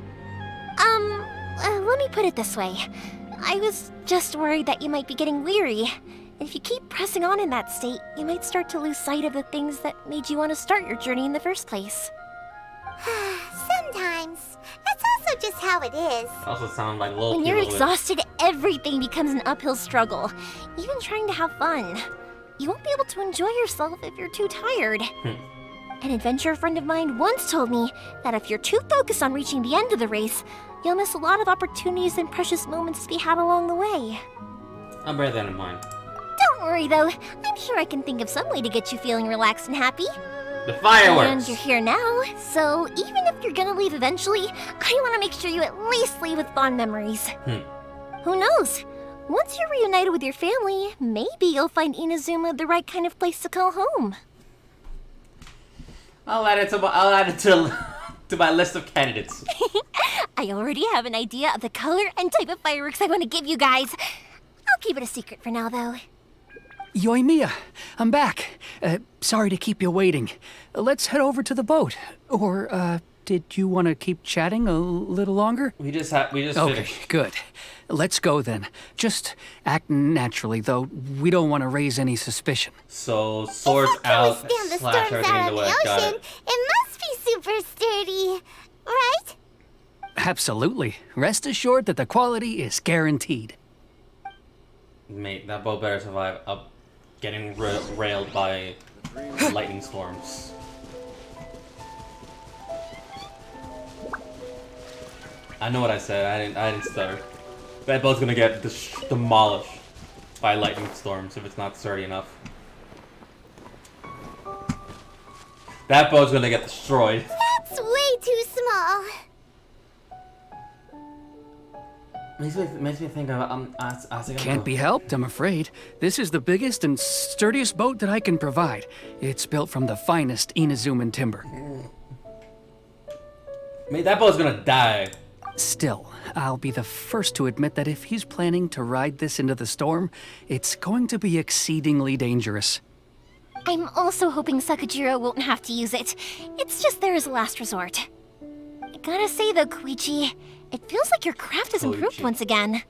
Let me put it this way. I was just worried that you might be getting weary. And if you keep pressing on in that state, you might start to lose sight of the things that made you want to start your journey in the first place. Sometimes. That's also just how it is. Also sound like little When you're people with- exhausted, everything becomes an uphill struggle. Even trying to have fun. You won't be able to enjoy yourself if you're too tired. An adventurer friend of mine once told me that if you're too focused on reaching the end of the race, you'll miss a lot of opportunities and precious moments to be had along the way. I'll bear that in mind. Don't worry though, I'm sure I can think of some way to get you feeling relaxed and happy. The fireworks! And you're here now, so even if you're gonna leave eventually, I want to make sure you at least leave with fond memories. Who knows? Once you're reunited with your family, maybe you'll find Inazuma the right kind of place to call home. I'll add it to my list of candidates. I already have an idea of the color and type of fireworks I want to give you guys. I'll keep it a secret for now, though. Yoimiya, I'm back. Sorry to keep you waiting. Let's head over to the boat. Or, did you want to keep chatting a little longer? We just Okay, finished. good. Let's go then. Just act naturally, though. We don't want to raise any suspicion. So, swords out, Stand the slash storms everything out into on the it. Got ocean. it. It must be super sturdy, right? Absolutely. Rest assured that the quality is guaranteed. Mate, that boat better survive up getting railed by lightning storms. I know what I said. I didn't stutter. That boat's gonna get demolished by lightning storms if it's not sturdy enough. That boat's gonna get destroyed. That's way too small. Makes me think of I think Can't be helped, I'm afraid. This is the biggest and sturdiest boat that I can provide. It's built from the finest Inazuman timber. Mate, that boat's gonna die. Still, I'll be the first to admit that if he's planning to ride this into the storm, it's going to be exceedingly dangerous. I'm also hoping Sakajiro won't have to use it. It's just there as a last resort. I gotta say though, Koichi, it feels like your craft has improved once again.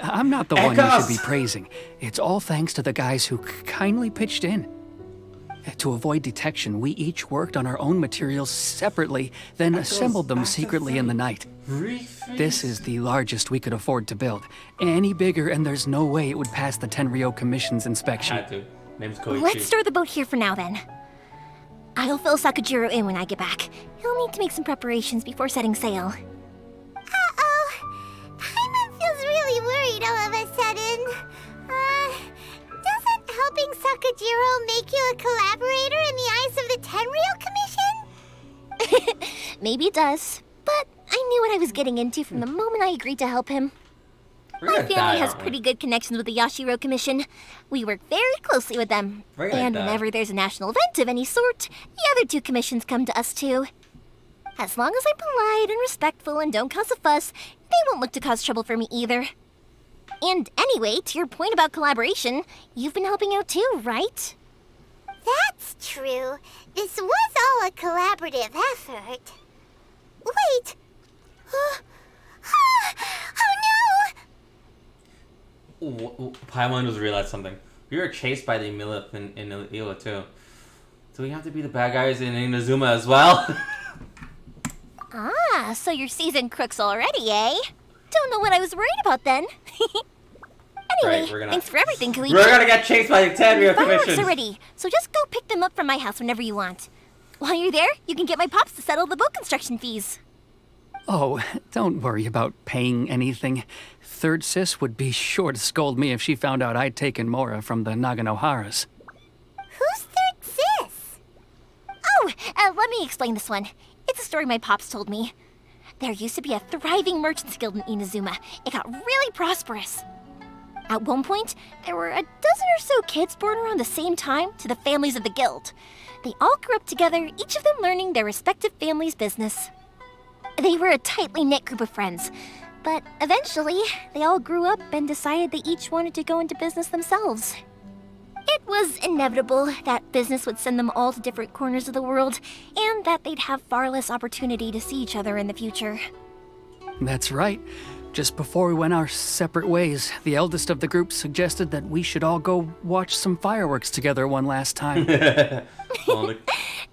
I'm not the one you Echoes! should be praising. It's all thanks to the guys who kindly pitched in. To avoid detection, we each worked on our own materials separately, then assembled them secretly in the night. This is the largest we could afford to build. Any bigger and there's no way it would pass the Tenryo Commission's inspection. Had to. Name's Koichi. Let's store the boat here for now then. I'll fill Sakajiro in when I get back. He'll need to make some preparations before setting sail. tired all of a sudden. Doesn't helping Sakajiro make you a collaborator in the eyes of the Tenryou Commission? Maybe it does, but I knew what I was getting into from the moment I agreed to help him. My family has pretty good connections with the Yashiro Commission. We work very closely with them. And whenever there's a national event of any sort, the other two commissions come to us too. As long as I'm polite and respectful and don't cause a fuss, they won't look to cause trouble for me either. And anyway, to your point about collaboration, you've been helping out too, right? That's true. This was all a collaborative effort. Wait! Oh no! Paimon just realized something. We were chased by the Millith in Iwa too. So we have to be the bad guys in Inazuma as well? Ah, so you're seasoned crooks already, eh? Don't know what I was worried about then. Anyway, thanks for everything, Koichi. We're gonna get chased by the Tenryou Fireworks Commission. already, so just go pick them up from my house whenever you want. While you're there, you can get my pops to settle the boat construction fees. Oh, don't worry about paying anything. Third Sis would be sure to scold me if she found out I'd taken Mora from the Naganoharas. Who's Third Sis? Oh, let me explain this one. It's a story my pops told me. There used to be a thriving merchants guild in Inazuma. It got really prosperous. At one point, there were a dozen or so kids born around the same time to the families of the guild. They all grew up together, each of them learning their respective family's business. They were a tightly knit group of friends, but eventually, they all grew up and decided they each wanted to go into business themselves. It was inevitable that business would send them all to different corners of the world, and that they'd have far less opportunity to see each other in the future. That's right. Just before we went our separate ways, the eldest of the group suggested that we should all go watch some fireworks together one last time.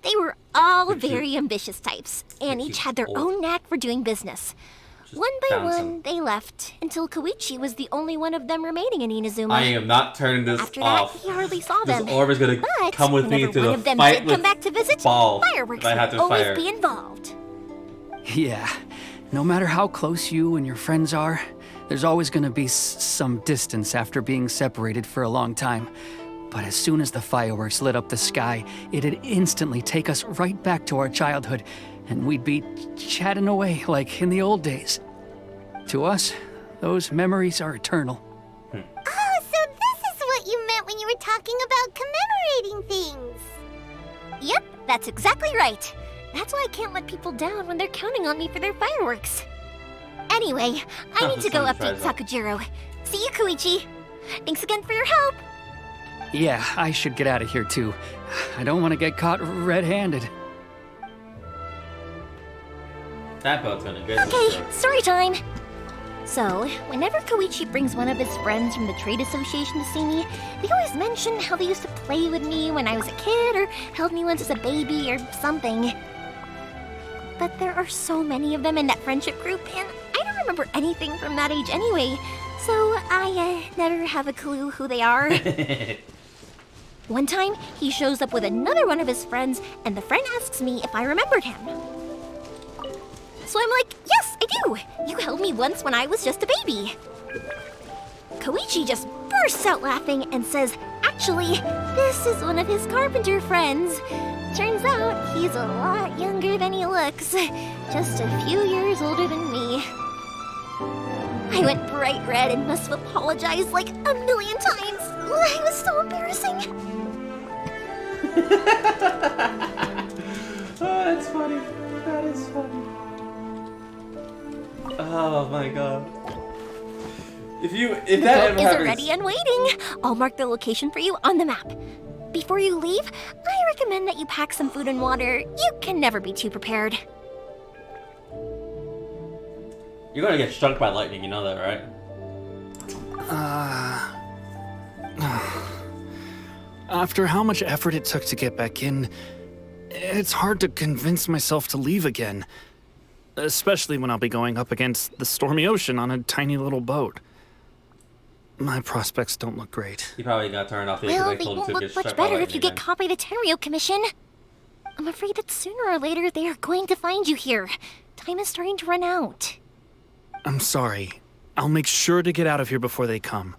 They were all very ambitious types, and each had their own knack for doing business. One by one, they left, until Koichi was the only one of them remaining in Inazuma. I am not turning this After off. that, he hardly saw them. This orb is gonna But come with me to whenever one the of them fight did with come back to visit, Baal. fireworks If I had would to always fire. be involved. Yeah, no matter how close you and your friends are, there's always gonna be some distance after being separated for a long time. But as soon as the fireworks lit up the sky, it'd instantly take us right back to our childhood, and we'd be chatting away like in the old days. To us, those memories are eternal. Oh, so this is what you meant when you were talking about commemorating things. Yep, that's exactly right. That's why I can't let people down when they're counting on me for their fireworks. Anyway, I need to go update Sakajiro. See you, Koichi. Thanks again for your help. Yeah, I should get out of here too. I don't want to get caught red-handed. That boat's gonna get Okay, story time. So, whenever Koichi brings one of his friends from the trade association to see me, they always mention how they used to play with me when I was a kid or held me once as a baby or something. But there are so many of them in that friendship group, and I don't remember anything from that age anyway, so I never have a clue who they are. One time, he shows up with another one of his friends, and the friend asks me if I remembered him. So I'm like, yes, I do! You held me once when I was just a baby. Koichi just bursts out laughing and says, actually, this is one of his carpenter friends. Turns out he's a lot younger than he looks. Just a few years older than me. I went bright red and must have apologized like a million times. It was so embarrassing. Oh, that's funny. That is funny. Oh my god. If The that boat ever is happens, already and waiting. I'll mark the location for you on the map. Before you leave, I recommend that you pack some food and water. You can never be too prepared. you're gonna get struck by lightning, you know that, right? After how much effort it took to get back in, it's hard to convince myself to leave again. Especially when I'll be going up against the stormy ocean on a tiny little boat. My prospects don't look great. You probably got turned off the Well, they they told won't you to look get much struck by better if lightning you get again. caught by the Tenryou Commission. I'm afraid that sooner or later they are going to find you here. Time is starting to run out. I'm sorry. I'll make sure to get out of here before they come.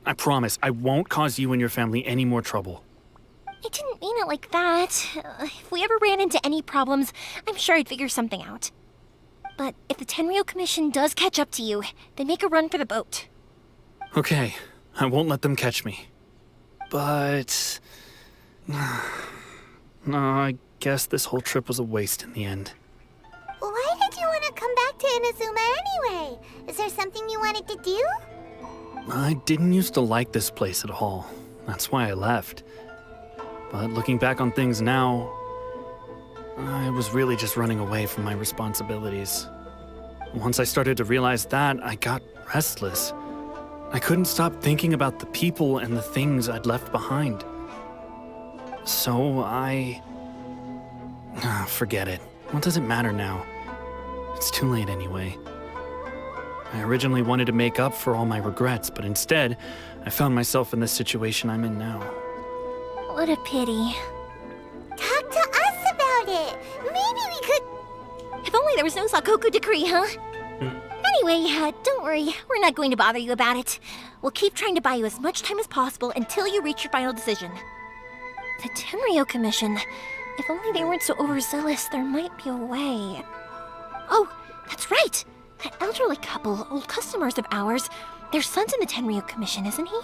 I promise, I won't cause you and your family any more trouble. I didn't mean it like that. If we ever ran into any problems, I'm sure I'd figure something out. But if the Tenryou Commission does catch up to you, then make a run for the boat. Okay, I won't let them catch me. But... no, I guess this whole trip was a waste in the end. Why did you want to come back to Inazuma anyway? Is there something you wanted to do? I didn't used to like this place at all. That's why I left. But looking back on things now, I was really just running away from my responsibilities. Once I started to realize that, I got restless. I couldn't stop thinking about the people and the things I'd left behind. So forget it. What does it matter now? It's too late anyway. I originally wanted to make up for all my regrets, but instead, I found myself in the situation I'm in now. What a pity. Talk to us about it. Maybe we could... If only there was no Sakoku decree, huh? Anyway, don't worry. We're not going to bother you about it. We'll keep trying to buy you as much time as possible until you reach your final decision. The Tenryou Commission. If only they weren't so overzealous, there might be a way. Oh, that's right! That elderly couple, old customers of ours, their son's in the Tenryou Commission, isn't he?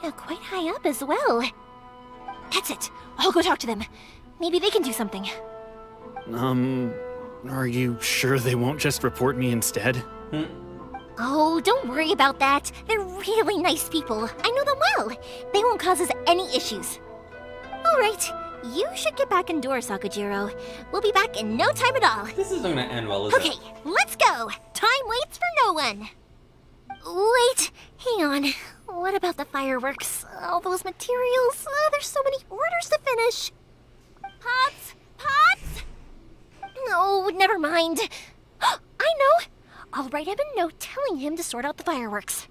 Yeah, quite high up as well. That's it. I'll go talk to them. Maybe they can do something. Are you sure they won't just report me instead? Oh, don't worry about that. They're really nice people. I know them well. They won't cause us any issues. All right. You should get back indoors, Sakujiro. We'll be back in no time at all. This isn't gonna end well, is it? Okay, let's go. Time waits for no one. Wait, hang on. What about the fireworks? All those materials? There's so many orders to finish. Pots! Pots! No, never mind. I know. I'll write him a note telling him to sort out the fireworks.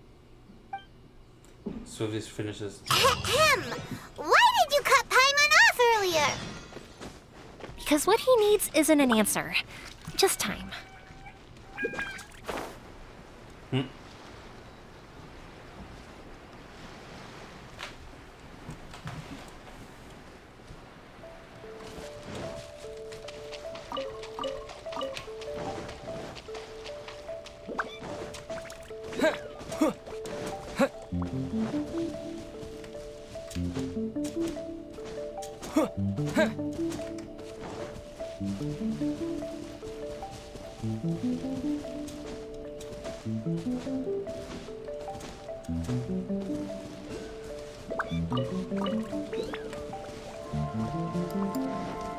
So if this finishes... Ahem! Why did you cut Paimon off earlier? Because what he needs isn't an answer, just time.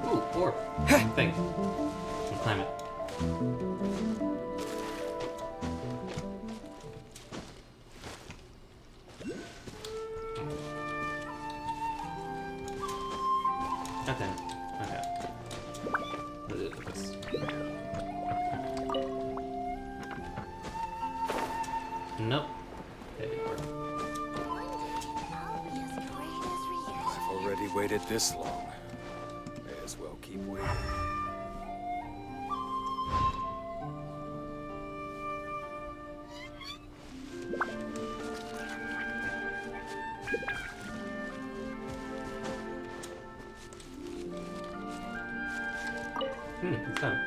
Ooh, orb. Thing. Can climb it. Okay. Okay. Let's do this. Nope. That didn't work. I've already waited this long. May as well keep waiting. It's done.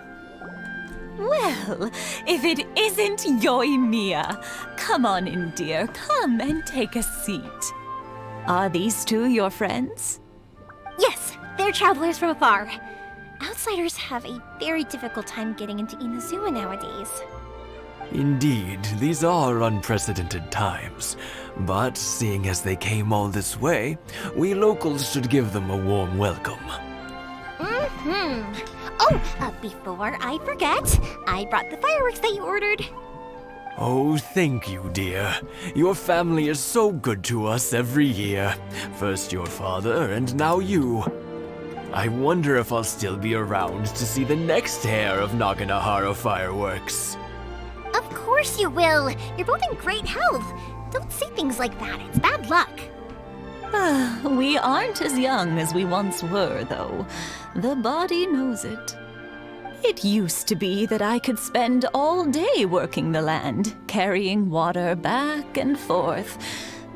Well, if it isn't Yoimiya. Come on in, dear. Come and take a seat. Are these two your friends? Yes, they're travelers from afar. Outsiders have a very difficult time getting into Inazuma nowadays. Indeed, these are unprecedented times. But seeing as they came all this way, we locals should give them a warm welcome. Oh, before I forget, I brought the fireworks that you ordered. Oh, thank you, dear. Your family is so good to us every year. First your father, and now you. I wonder if I'll still be around to see the next hair of Naganahara fireworks. Of course you will. You're both in great health. Don't say things like that. It's bad luck. We aren't as young as we once were, though. The body knows it. It used to be that I could spend all day working the land, carrying water back and forth.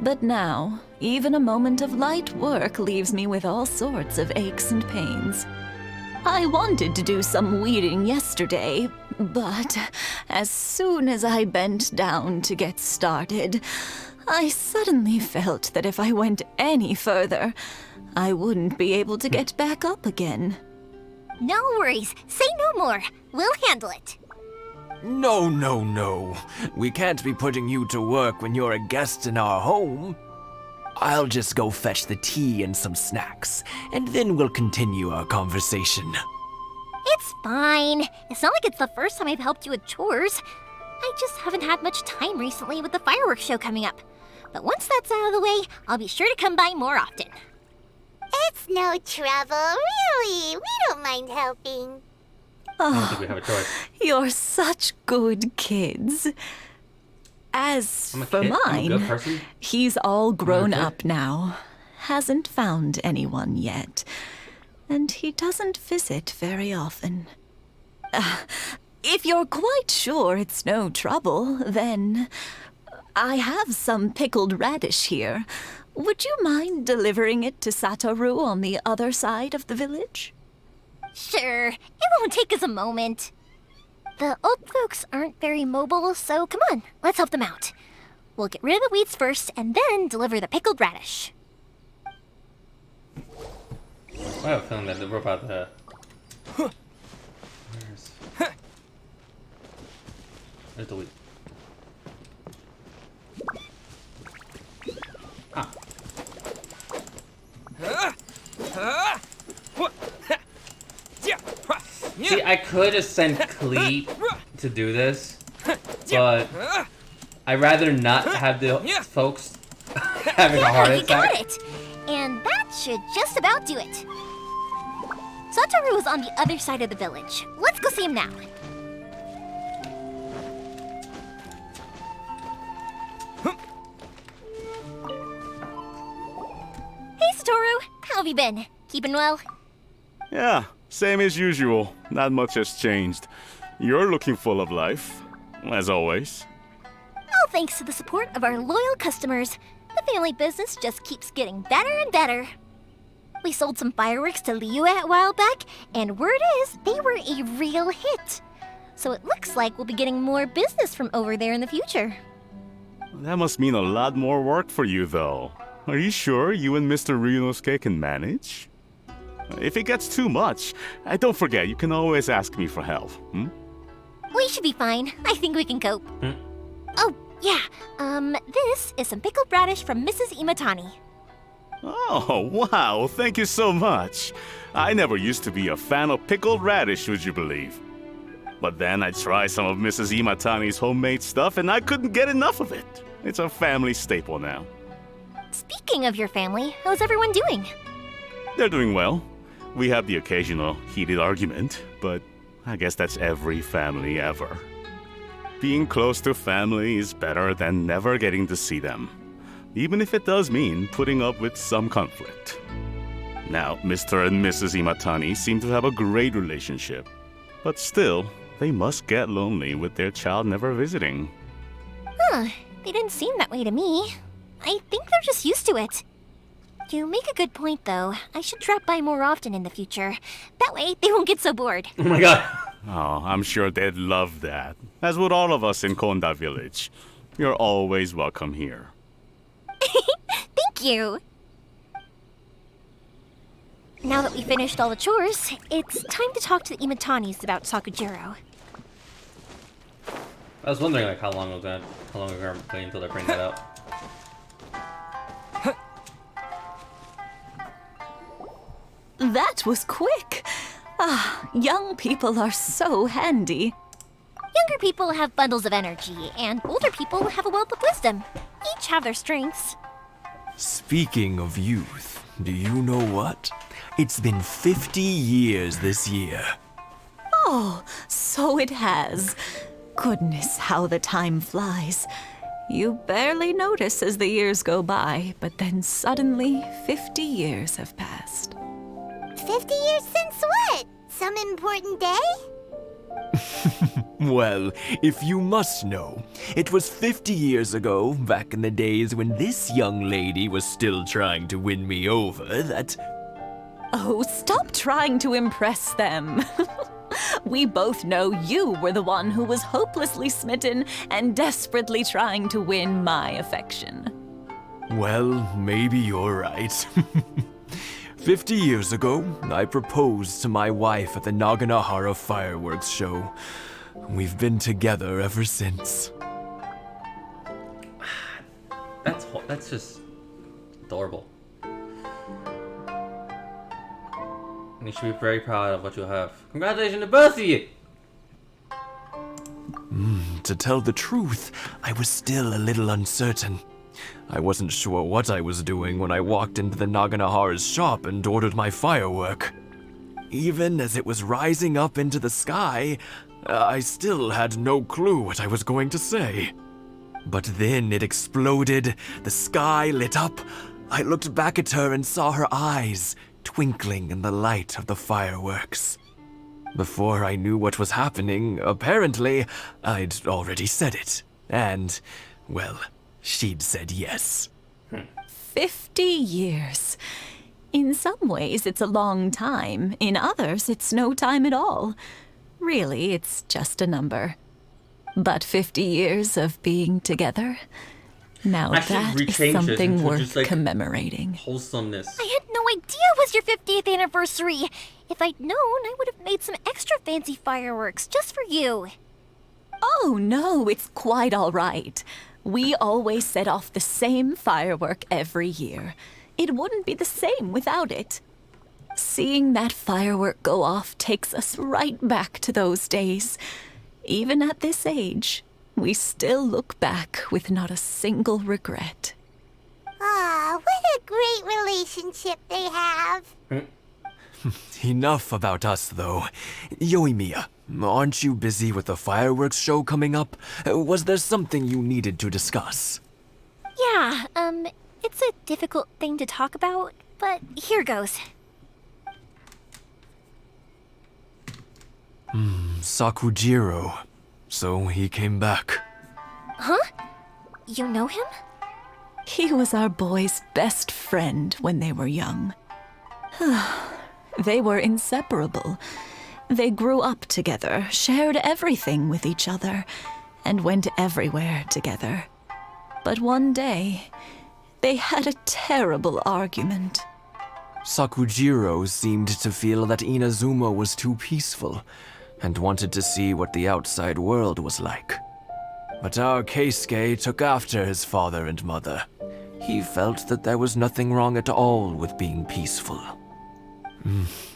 But now, even a moment of light work leaves me with all sorts of aches and pains. I wanted to do some weeding yesterday, but as soon as I bent down to get started, I suddenly felt that if I went any further, I wouldn't be able to get back up again. No worries. Say no more. We'll handle it. No, no, no. We can't be putting you to work when you're a guest in our home. I'll just go fetch the tea and some snacks, and then we'll continue our conversation. It's fine. It's not like it's the first time I've helped you with chores. I just haven't had much time recently with the fireworks show coming up. But once that's out of the way, I'll be sure to come by more often. It's no trouble, really. We don't mind helping. I don't think we have a choice. You're such good kids. As I'm a for kid? I'm a good mine, person? he's all grown Okay. up now. Hasn't found anyone yet. And he doesn't visit very often. If you're quite sure it's no trouble, then I have some pickled radish here. Would you mind delivering it to Satoru on the other side of the village? Sure. It won't take us a moment. The old folks aren't very mobile, so come on, let's help them out. We'll get rid of the weeds first and then deliver the pickled radish. I have a feeling that we're about to. There's the weed. Ah. See, I could have sent Cleet to do this, but I'd rather not have the folks having a heart You attack. got it! And that should just about do it. Satoru is on the other side of the village. Let's go see him now. Hey, Satoru. How have you been? Keeping well? Yeah, same as usual. Not much has changed. You're looking full of life, as always. All thanks to the support of our loyal customers, the family business just keeps getting better and better. We sold some fireworks to Liyue a while back, and word is they were a real hit. So it looks like we'll be getting more business from over there in the future. That must mean a lot more work for you, though. Are you sure you and Mr. Ryunosuke can manage? If it gets too much, don't forget, you can always ask me for help, hmm? We should be fine. I think we can cope. Oh, yeah. This is some pickled radish from Mrs. Imatani. Oh, wow, thank you so much. I never used to be a fan of pickled radish, would you believe? But then I tried some of Mrs. Imatani's homemade stuff and I couldn't get enough of it. It's a family staple now. Speaking of your family, how's everyone doing? They're doing well. We have the occasional heated argument, but I guess that's every family ever. Being close to family is better than never getting to see them, even if it does mean putting up with some conflict. Now, Mr. and Mrs. Imatani seem to have a great relationship, but still, they must get lonely with their child never visiting. Huh, they didn't seem that way to me. I think they're just used to it. You make a good point, though. I should drop by more often in the future. That way, they won't get so bored. Oh my god. Oh, I'm sure they'd love that, as would all of us in Konda Village. You're always welcome here. Thank you! Now that we finished all the chores, it's time to talk to the Imatanis about Sakujiro. I was wondering like how long we're gonna wait until they bring that up. That was quick. Ah, young people are so handy. Younger people have bundles of energy, and older people have a wealth of wisdom. Each have their strengths. Speaking of youth, do you know what? It's been 50 years this year. Oh, so it has. Goodness, how the time flies. You barely notice as the years go by, but then suddenly 50 years have passed. 50 years since what? Some important day? Well, if you must know, it was 50 years ago, back in the days when this young lady was still trying to win me over, that... Oh, stop trying to impress them. We both know you were the one who was hopelessly smitten and desperately trying to win my affection. Well, maybe you're right. 50 years ago, I proposed to my wife at the Naganahara fireworks show. We've been together ever since. That's just adorable. And you should be very proud of what you have. Congratulations to both of you! To tell the truth, I was still a little uncertain. I wasn't sure what I was doing when I walked into the Naganahara's shop and ordered my firework. Even as it was rising up into the sky, I still had no clue what I was going to say. But then it exploded, the sky lit up. I looked back at her and saw her eyes twinkling in the light of the fireworks. Before I knew what was happening, apparently, I'd already said it. And, well, she'd said yes. 50 years. In some ways, it's a long time. In others, it's no time at all. Really, it's just a number. But 50 years of being together? Now that is something worth just, like, commemorating. Wholesomeness. I had no idea it was your 50th anniversary. If I'd known, I would have made some extra fancy fireworks just for you. Oh, no, it's quite all right. We always set off the same firework every year. It wouldn't be the same without it. Seeing that firework go off takes us right back to those days. Even at this age, we still look back with not a single regret. Ah, what a great relationship they have. Enough about us, though. Yoimiya, aren't you busy with the fireworks show coming up? Was there something you needed to discuss? Yeah, it's a difficult thing to talk about, but here goes. Sakujiro. So he came back. Huh? You know him? He was our boys' best friend when they were young. They were inseparable. They grew up together, shared everything with each other, and went everywhere together. But one day, they had a terrible argument. Sakujiro seemed to feel that Inazuma was too peaceful, and wanted to see what the outside world was like. But our Keisuke took after his father and mother. He felt that there was nothing wrong at all with being peaceful.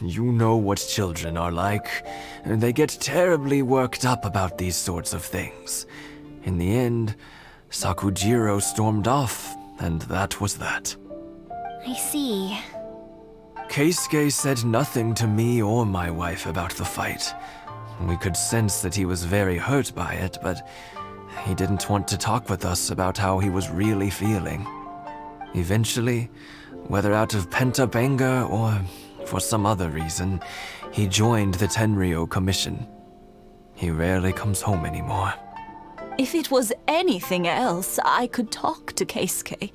You know what children are like. They get terribly worked up about these sorts of things. In the end, Sakujiro stormed off, and that was that. I see. Keisuke said nothing to me or my wife about the fight. We could sense that he was very hurt by it, but he didn't want to talk with us about how he was really feeling. Eventually, whether out of pent-up anger or for some other reason, he joined the Tenryou Commission. He rarely comes home anymore. If it was anything else, I could talk to Keisuke,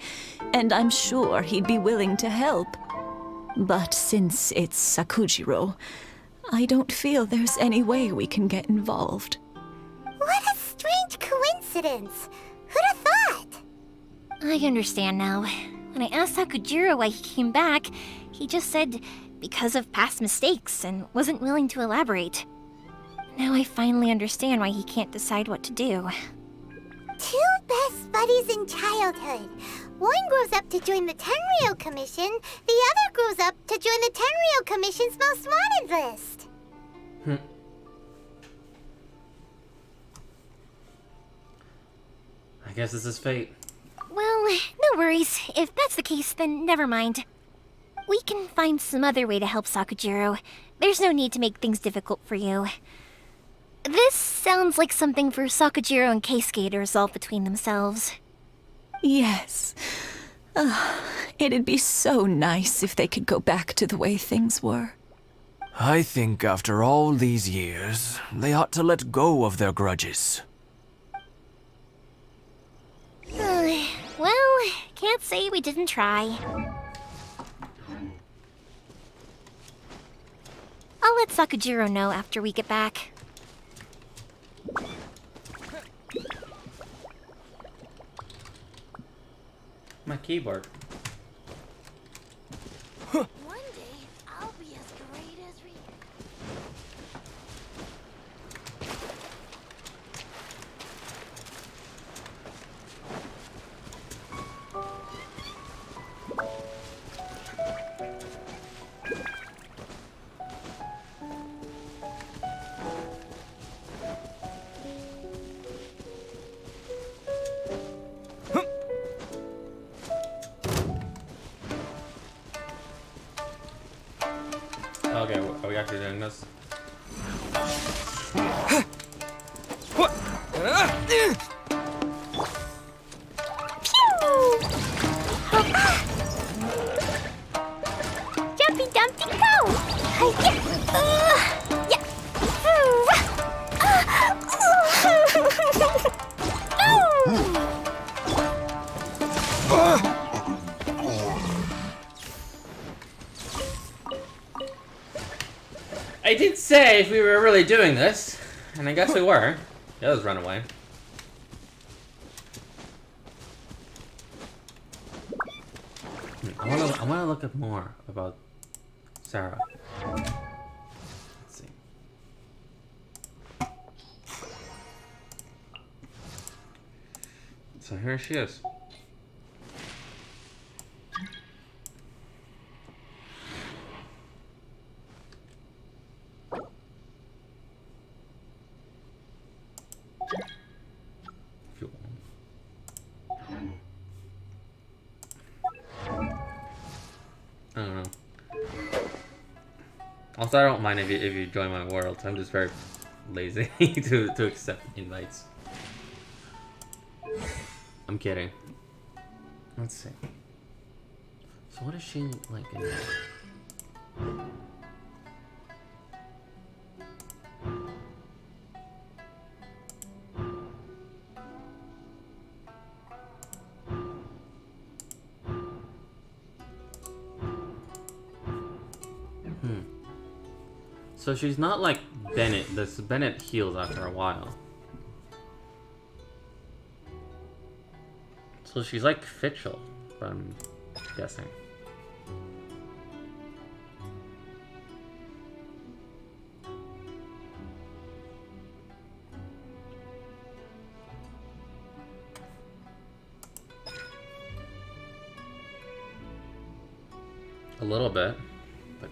and I'm sure he'd be willing to help. But since it's Sakujiro, I don't feel there's any way we can get involved. What a strange coincidence. Who'd have thought? I understand now. When I asked Sakujiro why he came back, he just said because of past mistakes and wasn't willing to elaborate. Now I finally understand why he can't decide what to do. Two best buddies in childhood. One grows up to join the Tenryou Commission, the other grows up to join the Tenryou Commission's most wanted list. I guess this is fate. Well, no worries. If that's the case, then never mind. We can find some other way to help Sakujiro. There's no need to make things difficult for you. This sounds like something for Sakujiro and Keisuke to resolve between themselves. Yes. It'd be so nice if they could go back to the way things were. I think after all these years, they ought to let go of their grudges. Well, can't say we didn't try. I'll let Sakujiro know after we get back. My keyboard. One day, I'll be as great as Rika. Okay, are we actually doing this? Jumpy Dumpty go! I did say if we were really doing this, and I guess we were. The others run away. I wanna look up more about Sarah. Let's see. So here she is. I don't know. Also, I don't mind if you join my world. I'm just very lazy to accept invites. I'm kidding. Let's see. So what is she like in So she's not like Bennett. This Bennett heals after a while. So she's like Fitchel, I'm guessing. A little bit. But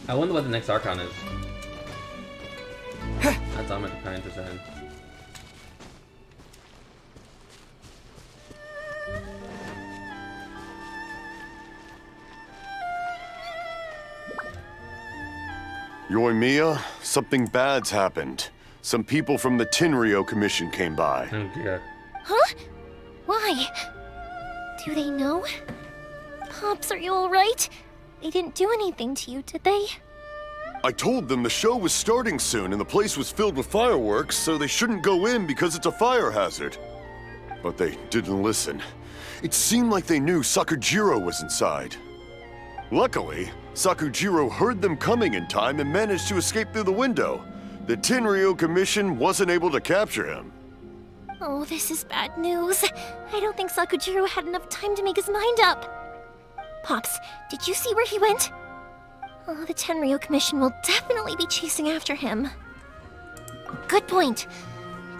I wonder what the next Archon is. That's I'm kind of interested in. Yoimiya, something bad's happened. Some people from the Tenryo Commission came by. Oh dear. Huh? Why? Do they know? Pops, are you alright? They didn't do anything to you, did they? I told them the show was starting soon and the place was filled with fireworks, so they shouldn't go in because it's a fire hazard. But they didn't listen. It seemed like they knew Sakujiro was inside. Luckily, Sakujiro heard them coming in time and managed to escape through the window. The Tenryo Commission wasn't able to capture him. Oh, this is bad news. I don't think Sakujiro had enough time to make his mind up. Pops, did you see where he went? Oh, the Tenryo Commission will definitely be chasing after him. Good point.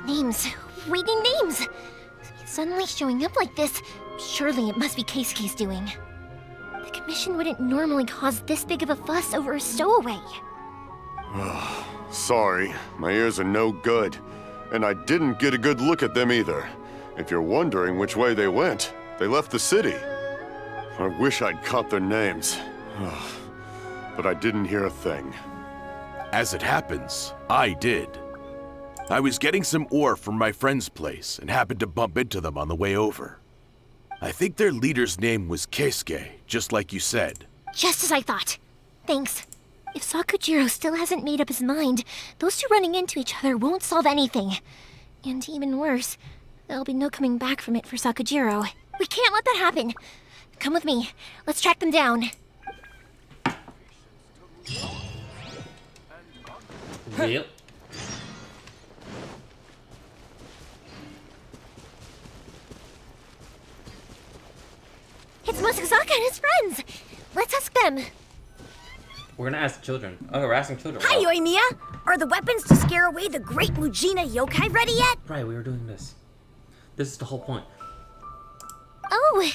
Names. Reading names. Suddenly showing up like this, surely it must be Keisuke's doing. The Commission wouldn't normally cause this big of a fuss over a stowaway. Sorry, my ears are no good. And I didn't get a good look at them either. If you're wondering which way they went, they left the city. I wish I'd caught their names. But I didn't hear a thing. As it happens, I did. I was getting some ore from my friend's place and happened to bump into them on the way over. I think their leader's name was Keisuke, just like you said. Just as I thought. Thanks. If Sakujiro still hasn't made up his mind, those two running into each other won't solve anything. And even worse, there'll be no coming back from it for Sakujiro. We can't let that happen. Come with me. Let's track them down. Yep. It's Mosazaka and his friends. Let's ask them. We're gonna ask children. Oh, we're asking children. Hi, Wow. Yoimiya! Are the weapons to scare away the great Mujina yokai ready yet? Right, we were doing this. This is the whole point. Oh,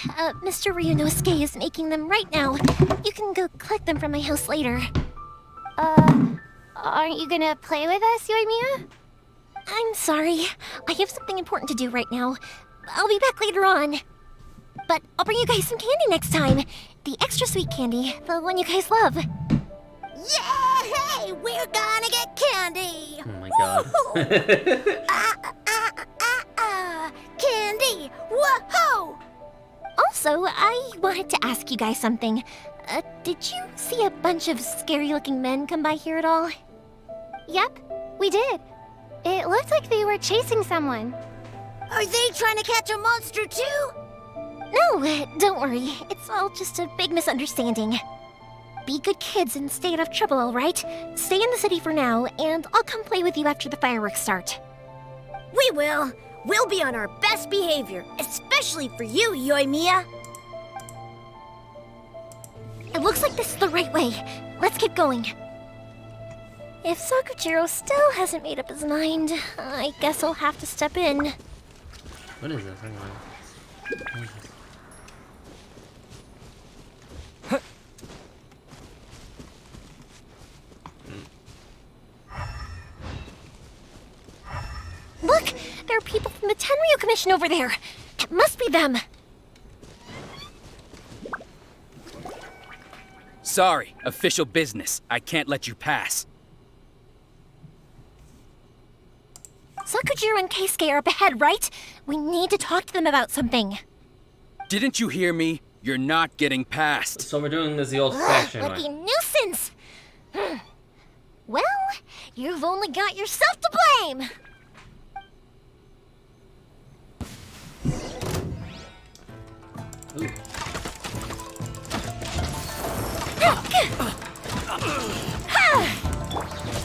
Mr. Ryunosuke is making them right now. You can go collect them from my house later. Aren't you gonna play with us, Yoimiya? I'm sorry. I have something important to do right now. I'll be back later on. But I'll bring you guys some candy next time. The extra sweet candy, the one you guys love. Yay! We're gonna get candy! Oh my god. Candy! Whoa! Also, I wanted to ask you guys something. Did you see a bunch of scary-looking men come by here at all? Yep, we did. It looked like they were chasing someone. Are they trying to catch a monster too? No, don't worry. It's all just a big misunderstanding. Be good kids and stay out of trouble, all right? Stay in the city for now, and I'll come play with you after the fireworks start. We will. We'll be on our best behavior, especially for you, Yoimiya. It looks like this is the right way. Let's keep going. If Sakujiro still hasn't made up his mind, I guess I'll have to step in. What is this? Hang on. Look! There are people from the Tenryu Commission over there! That must be them! Sorry, official business. I can't let you pass. Sakujiro and Keisuke are up ahead, right? We need to talk to them about something. Didn't you hear me? You're not getting past. So we're doing this the old-fashioned What way. a nuisance! Well, you've only got yourself to blame! Ooh.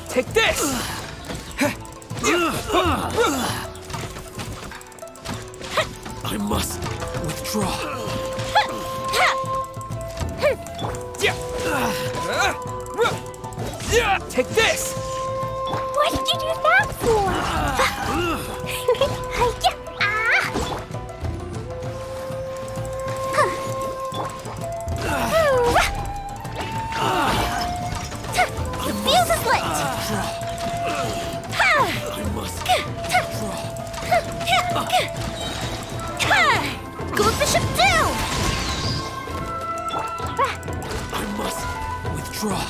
Take this! I must withdraw. Take this! What did you do that for? The fuse is lit! I must Go Bishop down! I must withdraw.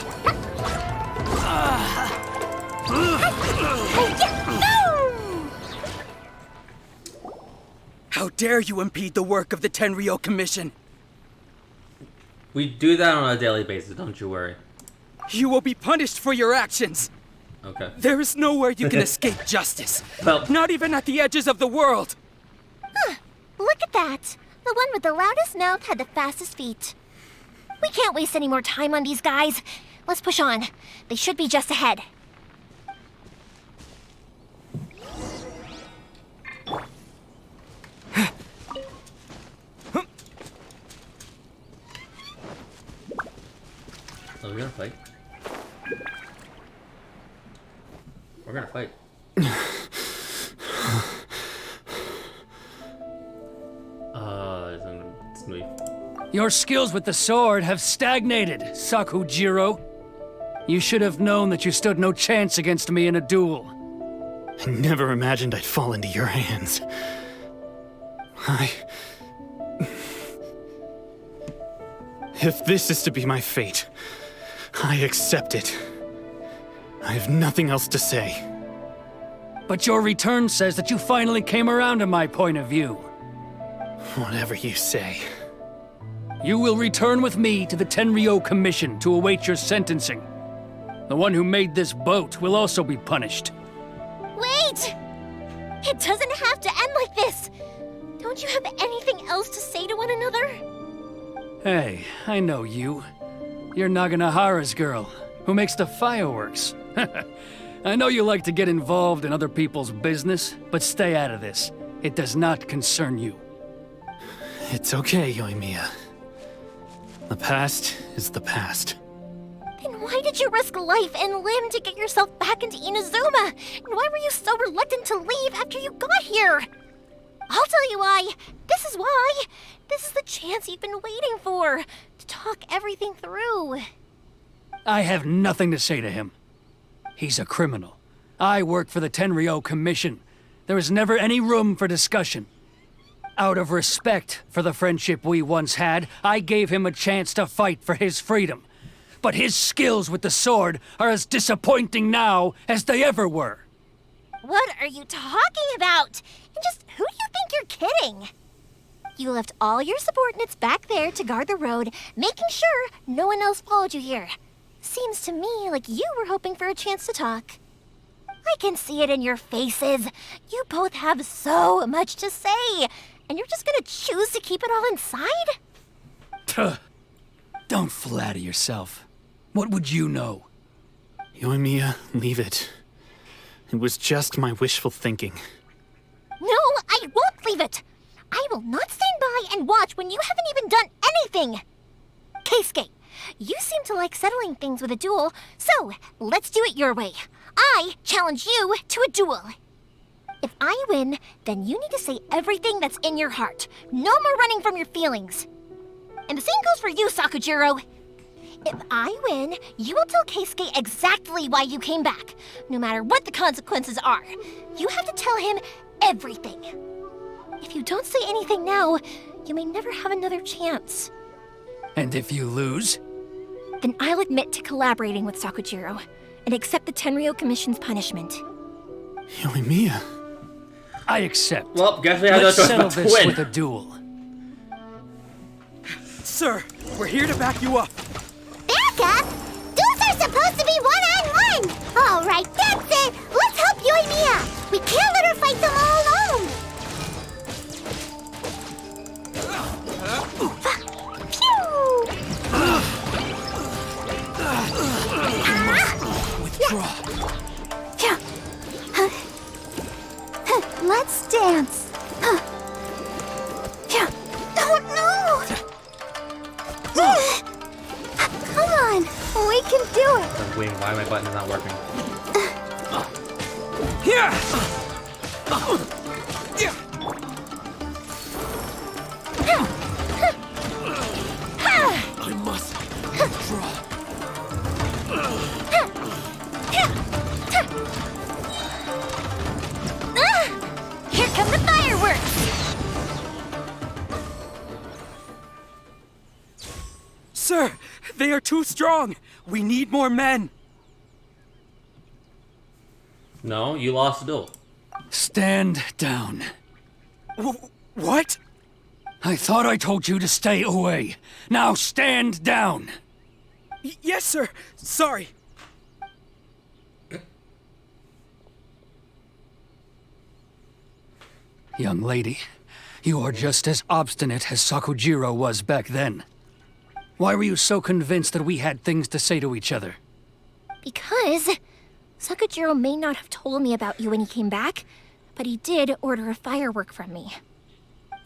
How dare you impede the work of the Tenryu Commission? We do that on a daily basis, don't you worry. You will be punished for your actions. Okay. There is nowhere you can escape justice. Well, not even at the edges of the world. Look at that! The one with the loudest mouth had the fastest feet. We can't waste any more time on these guys. Let's push on. They should be just ahead. So we're gonna fight. We're gonna fight. It's gonna be... Your skills with the sword have stagnated, Sakujiro. You should have known that you stood no chance against me in a duel. I never imagined I'd fall into your hands. If this is to be my fate, I accept it. I have nothing else to say. But your return says that you finally came around to my point of view. Whatever you say. You will return with me to the Tenryou Commission to await your sentencing. The one who made this boat will also be punished. Wait! It doesn't have to end like this! Don't you have anything else to say to one another? Hey, I know you. You're Naganahara's girl, who makes the fireworks. I know you like to get involved in other people's business, but stay out of this. It does not concern you. It's okay, Yoimiya. The past is the past. Then why did you risk life and limb to get yourself back into Inazuma? And why were you so reluctant to leave after you got here? I'll tell you why. This is why. This is the chance you've been waiting for, to talk everything through. I have nothing to say to him. He's a criminal. I work for the Tenryou Commission. There is never any room for discussion. Out of respect for the friendship we once had, I gave him a chance to fight for his freedom. But his skills with the sword are as disappointing now as they ever were. What are you talking about? And just who do you think you're kidding? You left all your subordinates back there to guard the road, making sure no one else followed you here. Seems to me like you were hoping for a chance to talk. I can see it in your faces. You both have so much to say, and you're just gonna choose to keep it all inside? Don't flatter yourself. What would you know? Yoimiya, leave it. It was just my wishful thinking. No, I won't leave it. I will not stand by and watch when you haven't even done anything. Keisuke, you seem to like settling things with a duel, so let's do it your way. I challenge you to a duel. If I win, then you need to say everything that's in your heart. No more running from your feelings. And the same goes for you, Sakujiro. If I win, you will tell Keisuke exactly why you came back, no matter what the consequences are. You have to tell him everything. If you don't say anything now, you may never have another chance. And if you lose? Then I'll admit to collaborating with Sakujiro and accept the Tenryou Commission's punishment. Yoimiya. I accept. Well, guess we have Let's no choice settle but to this win. with a duel. Sir, we're here to back you up. Back up? Duels are supposed to be one-on-one! All right, that's it! Let's help Yoimiya! We can't let her fight them all alone! Withdraw. Let's dance. Oh no! Come on, we can do it. I'm waiting. Why my button is not working? I must withdraw. Here come the fireworks! Sir, they are too strong. We need more men. No, you lost the duel. Stand down. What? I thought I told you to stay away. Now stand down. Yes, sir. Sorry. Young lady, you are just as obstinate as Sakujiro was back then. Why were you so convinced that we had things to say to each other? Because Sakujiro may not have told me about you when he came back, but he did order a firework from me.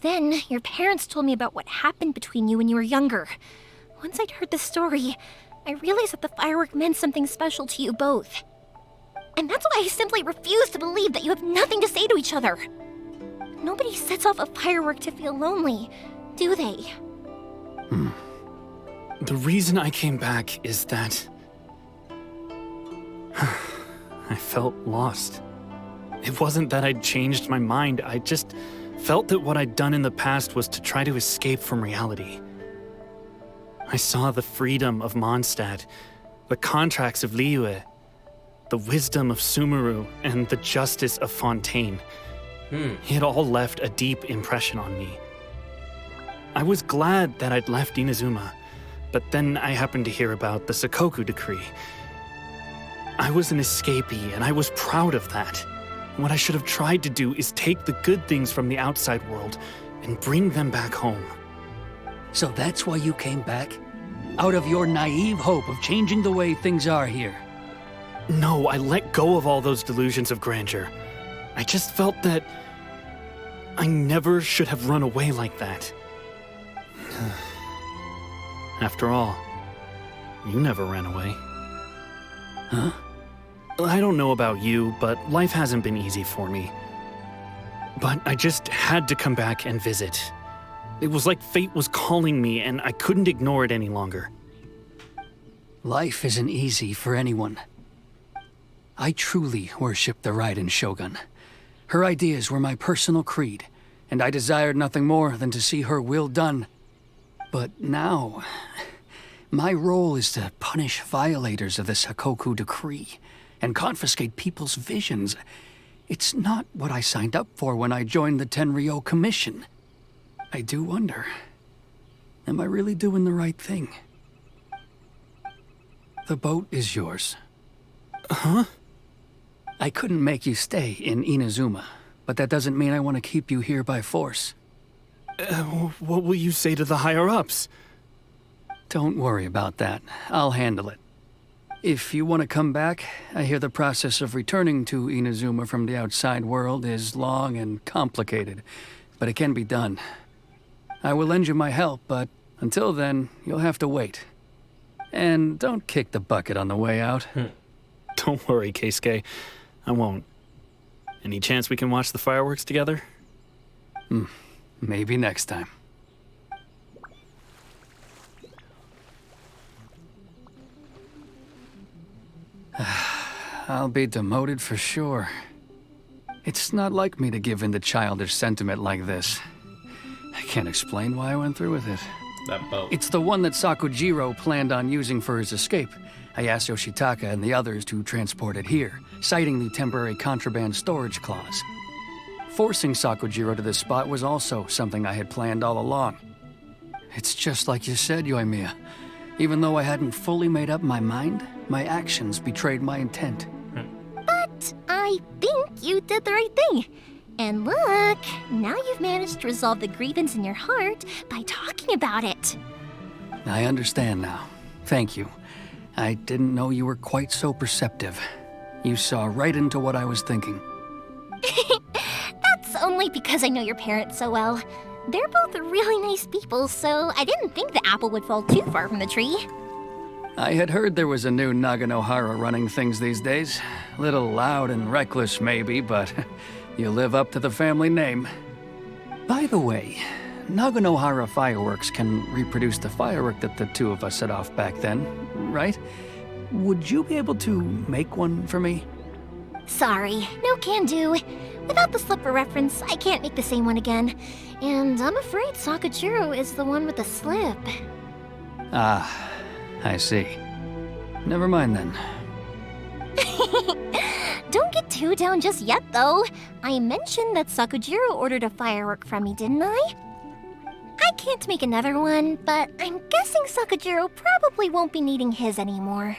Then your parents told me about what happened between you when you were younger. Once I'd heard the story, I realized that the firework meant something special to you both. And that's why I simply refuse to believe that you have nothing to say to each other. Nobody sets off a firework to feel lonely, do they? The reason I came back is that I felt lost. It wasn't that I'd changed my mind, I just felt that what I'd done in the past was to try to escape from reality. I saw the freedom of Mondstadt, the contracts of Liyue, the wisdom of Sumeru, and the justice of Fontaine. It all left a deep impression on me. I was glad that I'd left Inazuma, but then I happened to hear about the Sakoku decree. I was an escapee, and I was proud of that. What I should have tried to do is take the good things from the outside world and bring them back home. So that's why you came back? Out of your naive hope of changing the way things are here? No, I let go of all those delusions of grandeur. I just felt that I never should have run away like that. After all, you never ran away. Huh? I don't know about you, but life hasn't been easy for me. But I just had to come back and visit. It was like fate was calling me, and I couldn't ignore it any longer. Life isn't easy for anyone. I truly worship the Raiden Shogun. Her ideas were my personal creed, and I desired nothing more than to see her will done. But now, my role is to punish violators of the Sakoku decree and confiscate people's visions. It's not what I signed up for when I joined the Tenryo Commission. I do wonder, am I really doing the right thing? The boat is yours. Huh? I couldn't make you stay in Inazuma, but that doesn't mean I want to keep you here by force. What will you say to the higher-ups? Don't worry about that. I'll handle it. If you want to come back, I hear the process of returning to Inazuma from the outside world is long and complicated, but it can be done. I will lend you my help, but until then, you'll have to wait. And don't kick the bucket on the way out. Don't worry, Keisuke. I won't. Any chance we can watch the fireworks together? Maybe next time. I'll be demoted for sure. It's not like me to give in to childish sentiment like this. I can't explain why I went through with it. That boat. It's the one that Sakujiro planned on using for his escape. I asked Yoshitaka and the others to transport it here, citing the temporary contraband storage clause. Forcing Sakujiro to this spot was also something I had planned all along. It's just like you said, Yoimiya. Even though I hadn't fully made up my mind, my actions betrayed my intent. But I think you did the right thing. And look, now you've managed to resolve the grievance in your heart by talking about it. I understand now. Thank you. I didn't know you were quite so perceptive. You saw right into what I was thinking. That's only because I know your parents so well. They're both really nice people, so I didn't think the apple would fall too far from the tree. I had heard there was a new Naganohara running things these days. Little loud and reckless, maybe, but you live up to the family name. By the way, Naganohara fireworks can reproduce the firework that the two of us set off back then, right? Would you be able to make one for me? Sorry, no can do. Without the slipper reference, I can't make the same one again. And I'm afraid Sakujiro is the one with the slip. Ah, I see. Never mind then. Don't get too down just yet, though. I mentioned that Sakujiro ordered a firework from me, didn't I? I can't make another one, but I'm guessing Sakujiro probably won't be needing his anymore.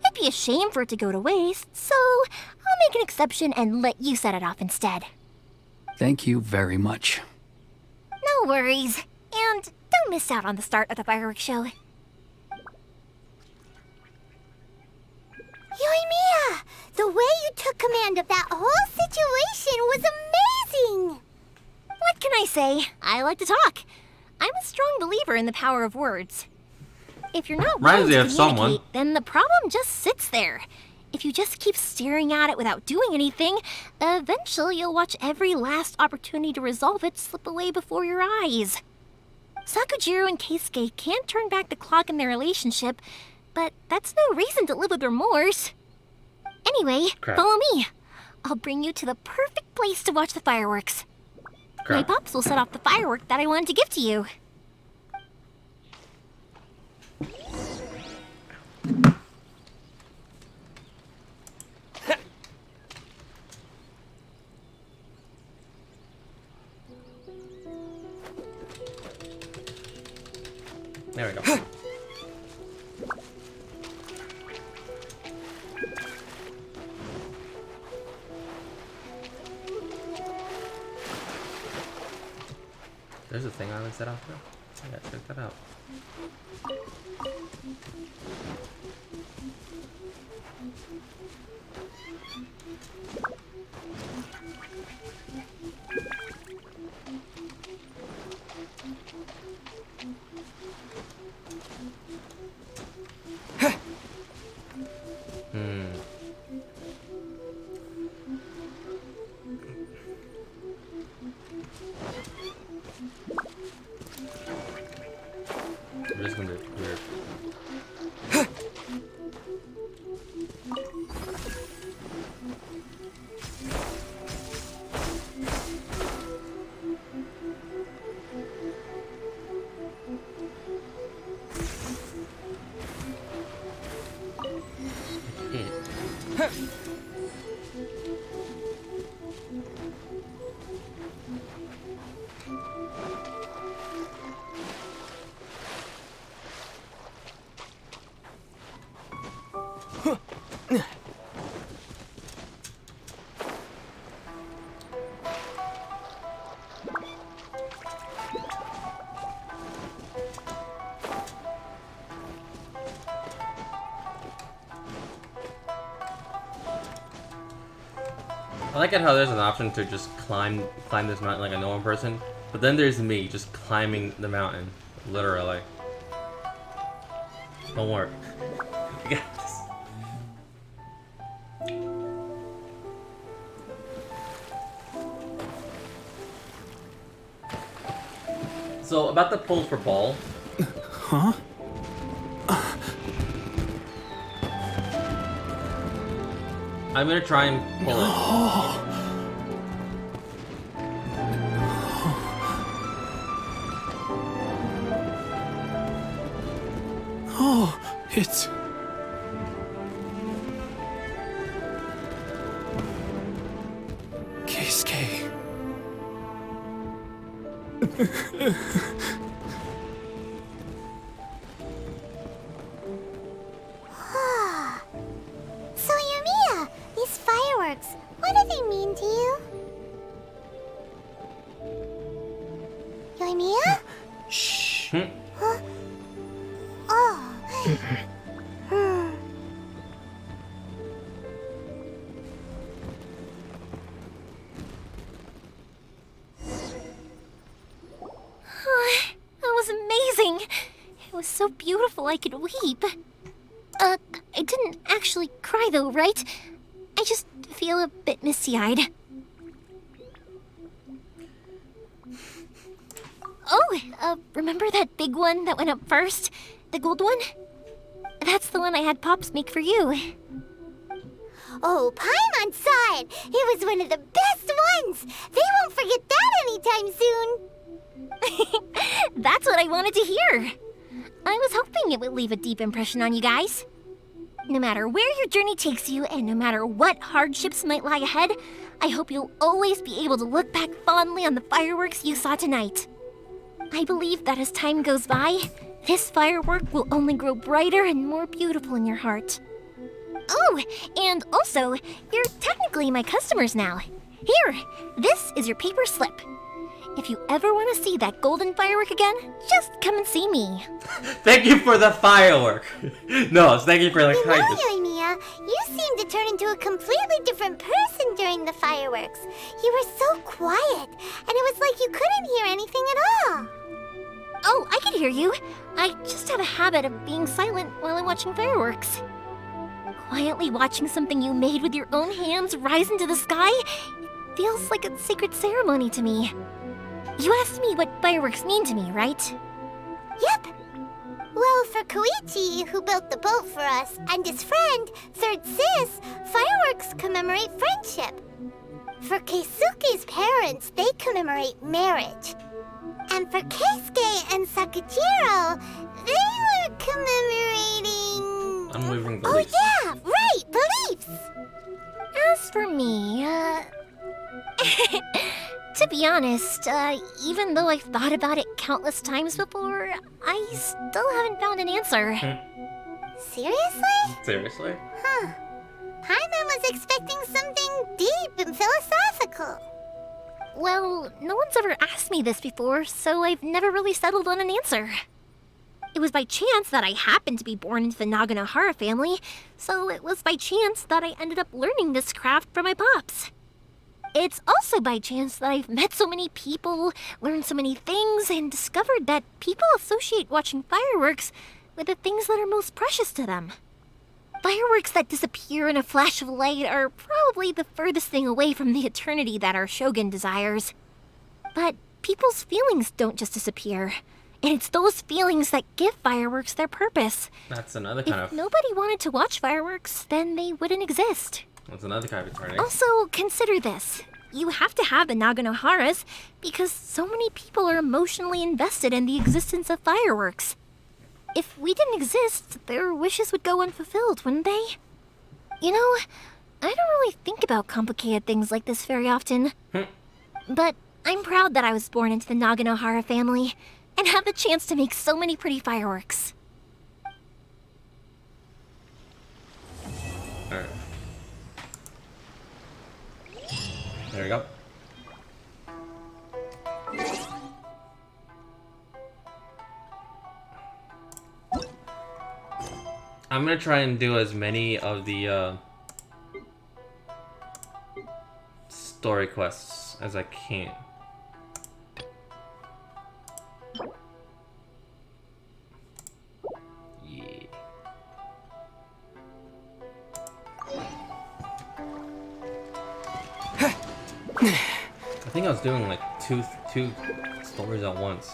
It'd be a shame for it to go to waste, so I'll make an exception and let you set it off instead. Thank you very much. No worries. And don't miss out on the start of the fireworks show. Yoimiya! The way you took command of that whole situation was amazing! What can I say? I like to talk. I'm a strong believer in the power of words. If you're not willing to communicate, then the problem just sits there. If you just keep staring at it without doing anything, eventually you'll watch every last opportunity to resolve it slip away before your eyes. Sakujiro and Keisuke can't turn back the clock in their relationship, but that's no reason to live with remorse. Anyway, follow me. I'll bring you to the perfect place to watch the fireworks. My pops will set off the firework that I wanted to give to you. There we go. There's a thing I haven't set out there. I gotta check that out. I'm just gonna do weird. I like it how there's an option to just climb this mountain like a normal person, but then there's me just climbing the mountain, literally. Don't worry. I got this. So about the pull for Paul. Huh? I'm gonna try and pull it. Oh, it's... Keisuke. So, Yumiya, these fireworks, what do they mean to you? Yumiya? Shh. Huh? Oh. That was amazing. It was so beautiful I could weep. I didn't actually cry though, right? I just feel a bit misty-eyed. Oh, remember that big one that went up first? The gold one? That's the one I had Pops make for you. Oh, Paimon saw it! It was one of the best ones! They won't forget that anytime soon! That's what I wanted to hear. I was hoping it would leave a deep impression on you guys. No matter where your journey takes you, and no matter what hardships might lie ahead, I hope you'll always be able to look back fondly on the fireworks you saw tonight. I believe that as time goes by, this firework will only grow brighter and more beautiful in your heart. Oh, and also, you're technically my customers now. Here, this is your paper slip. If you ever want to see that golden firework again, just come and see me. Thank you for the firework. No, thank you for the kindness. Yumiya, you seemed to turn into a completely different person during the fireworks. You were so quiet, and it was like you couldn't hear anything at all. Oh, I can hear you. I just have a habit of being silent while I'm watching fireworks. Quietly watching something you made with your own hands rise into the sky feels like a sacred ceremony to me. You asked me what fireworks mean to me, right? Yep. Well, for Koichi, who built the boat for us, and his friend, Third Sis, fireworks commemorate friendship. For Keisuke's parents, they commemorate marriage. And for Keisuke and Sakajiro, they were commemorating... Unwavering beliefs. Oh yeah, right, beliefs! As for me, to be honest, even though I've thought about it countless times before, I still haven't found an answer. Seriously? Seriously? Huh. Paimon was expecting something deep and philosophical. Well, no one's ever asked me this before, so I've never really settled on an answer. It was by chance that I happened to be born into the Naganohara family, so it was by chance that I ended up learning this craft from my pops. It's also by chance that I've met so many people, learned so many things, and discovered that people associate watching fireworks with the things that are most precious to them. Fireworks that disappear in a flash of light are probably the furthest thing away from the eternity that our shogun desires. But people's feelings don't just disappear. And it's those feelings that give fireworks their purpose. That's another kind If nobody wanted to watch fireworks, then they wouldn't exist. That's another kind of eternity. Also, consider this. You have to have the Naganoharas because so many people are emotionally invested in the existence of fireworks. If we didn't exist, their wishes would go unfulfilled, wouldn't they? You know, I don't really think about complicated things like this very often. But I'm proud that I was born into the Naganohara family and have the chance to make so many pretty fireworks. Alright. There we go. I'm gonna try and do as many of the story quests as I can. Yeah. I think I was doing like two stories at once.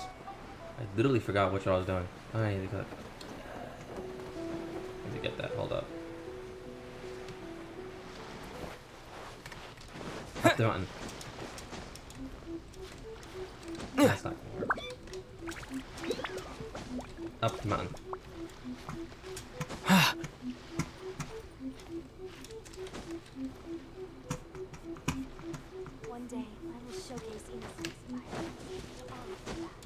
I literally forgot which one I was doing. I need to get that. Hold up. Up the mountain. That's not gonna work. Up the mountain. One day, I will showcase innocence by all of that.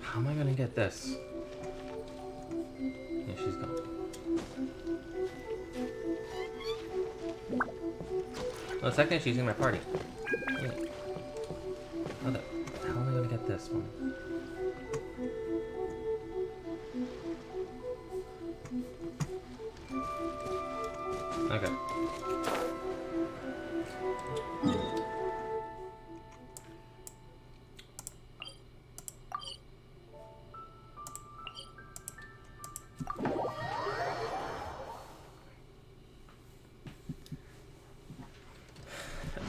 How am I gonna get this? Yeah, she's gone. Well, technically she's in my party. Yeah. How am I gonna get this one? Okay.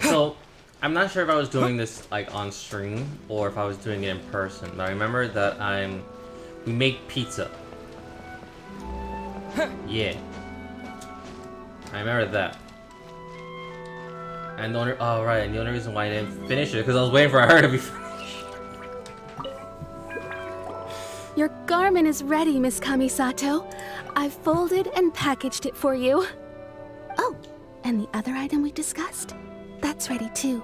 So, I'm not sure if I was doing this like on stream or if I was doing it in person, but I remember that we make pizza. Yeah. I remember that. And the only and the only reason why I didn't finish it because I was waiting for her to be finished. Your garment is ready, Miss Kamisato. I've folded and packaged it for you. Oh, and the other item we discussed? That's ready too.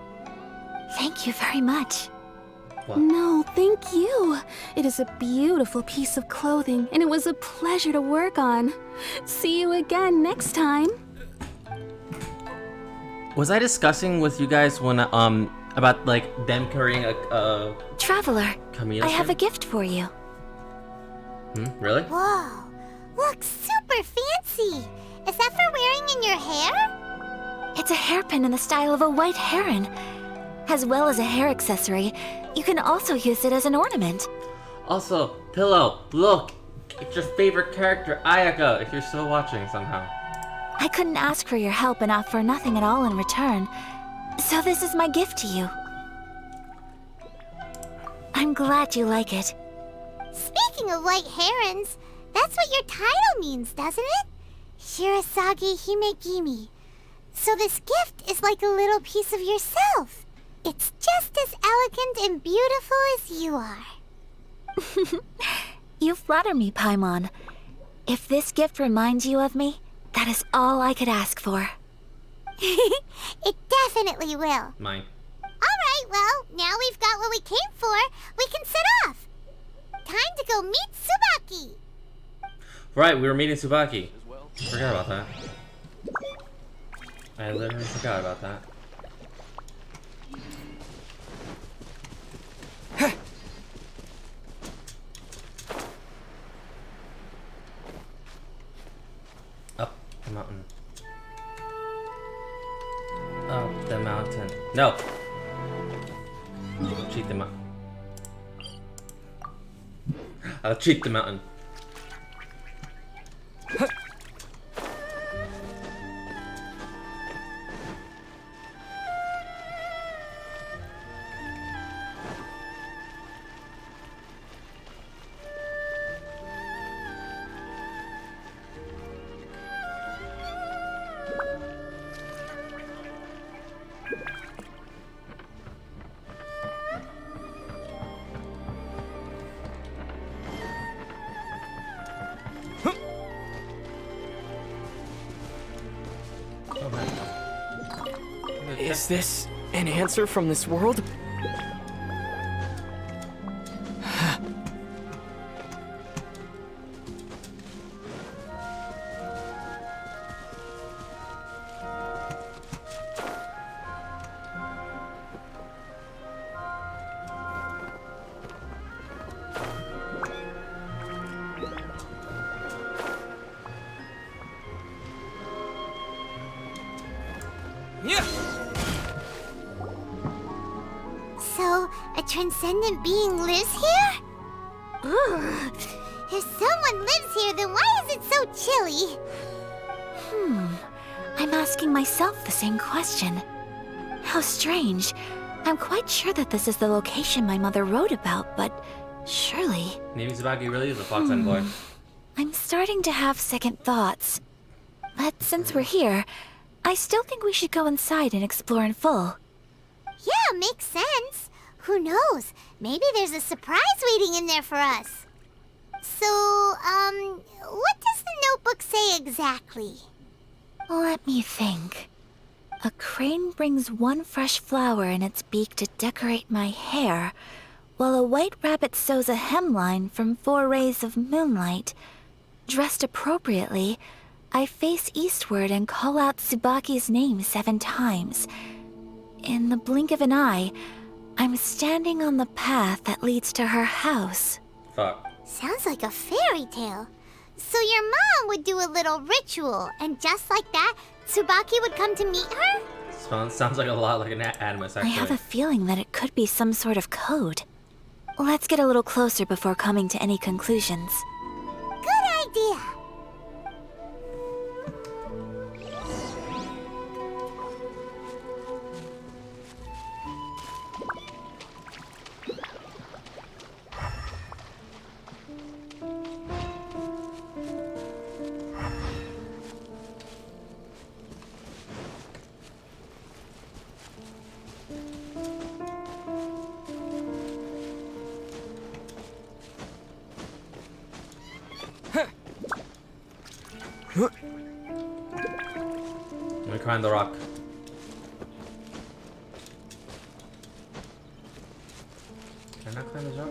Thank you very much. What? No, thank you. It is a beautiful piece of clothing, and it was a pleasure to work on. See you again next time. Was I discussing with you guys when about like them carrying a Traveler, Camille I have skin? a gift for you. Really? Whoa, looks super fancy. Is that for wearing in your hair? It's a hairpin in the style of a white heron. As well as a hair accessory, you can also use it as an ornament. Also, Pillow, look! It's your favorite character, Ayaka, if you're still watching somehow. I couldn't ask for your help and offer nothing at all in return. So this is my gift to you. I'm glad you like it. Speaking of white herons, that's what your title means, doesn't it? Shirasagi Himegimi. So this gift is like a little piece of yourself. It's just as elegant and beautiful as you are. You flatter me, Paimon. If this gift reminds you of me, that is all I could ask for. It definitely will. Mine. Alright, well, now we've got what we came for. We can set off. Time to go meet Tsubaki. Right, we were meeting Tsubaki. Forgot about that. I literally forgot about that. Up the mountain. Up the mountain. No! Cheat the mountain. I'll cheat the mountain. Is this an answer from this world? So, a transcendent being lives here? Ugh. If someone lives here, then why is it so chilly? I'm asking myself the same question. How strange. I'm quite sure that this is the location my mother wrote about, but surely... Maybe Tsubaki really is a fox envoy. I'm starting to have second thoughts. But since we're here, I still think we should go inside and explore in full. Yeah, makes sense. Who knows? Maybe there's a surprise waiting in there for us. So, what does the notebook say exactly? Let me think. A crane brings one fresh flower in its beak to decorate my hair, while a white rabbit sews a hemline from 4 rays of moonlight. Dressed appropriately, I face eastward and call out Tsubaki's name 7 times. In the blink of an eye, I'm standing on the path that leads to her house. Fuck. Sounds like a fairy tale. So your mom would do a little ritual, and just like that, Tsubaki would come to meet her? Sounds like a lot like an animus, I actually. have a feeling that it could be some sort of code. Let's get a little closer before coming to any conclusions. Good idea. Let me climb the rock. Can I not climb this rock?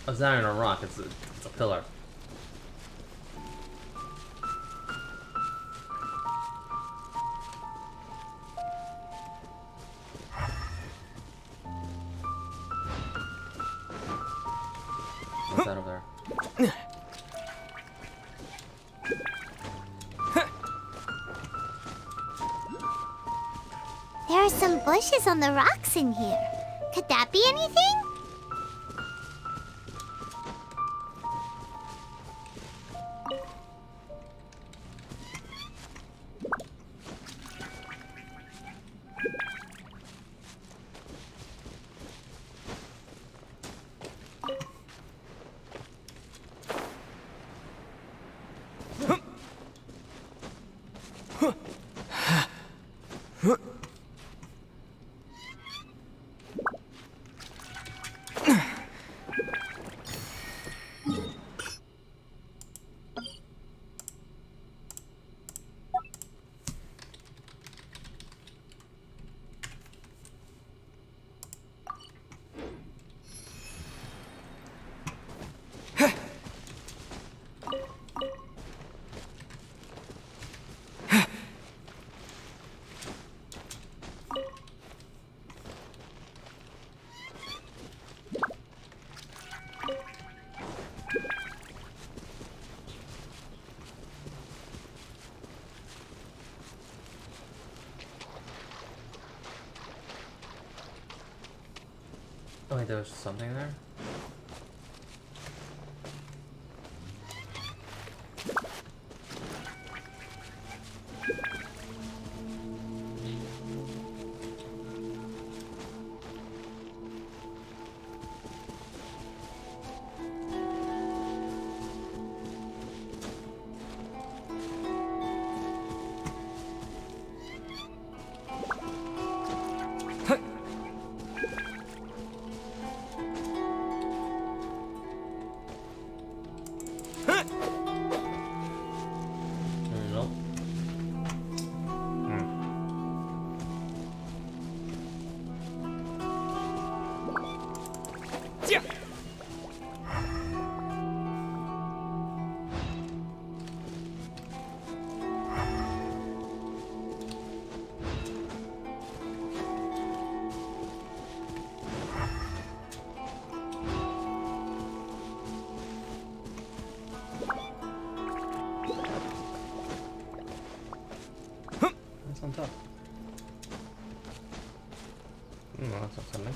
Oh, it's not even a rock, it's a pillar. What's that over there? There are some bushes on the rocks in here. Could that be anything? Oh wait, there was something there? Nope. What's on top? No, that's not something.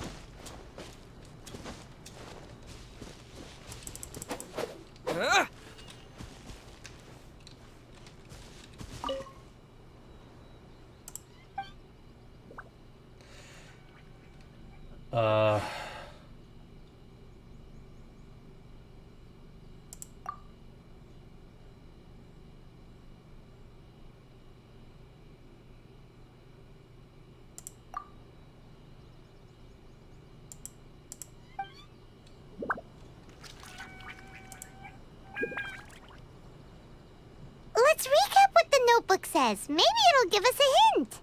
Let's recap what the notebook says. Maybe it'll give us a hint.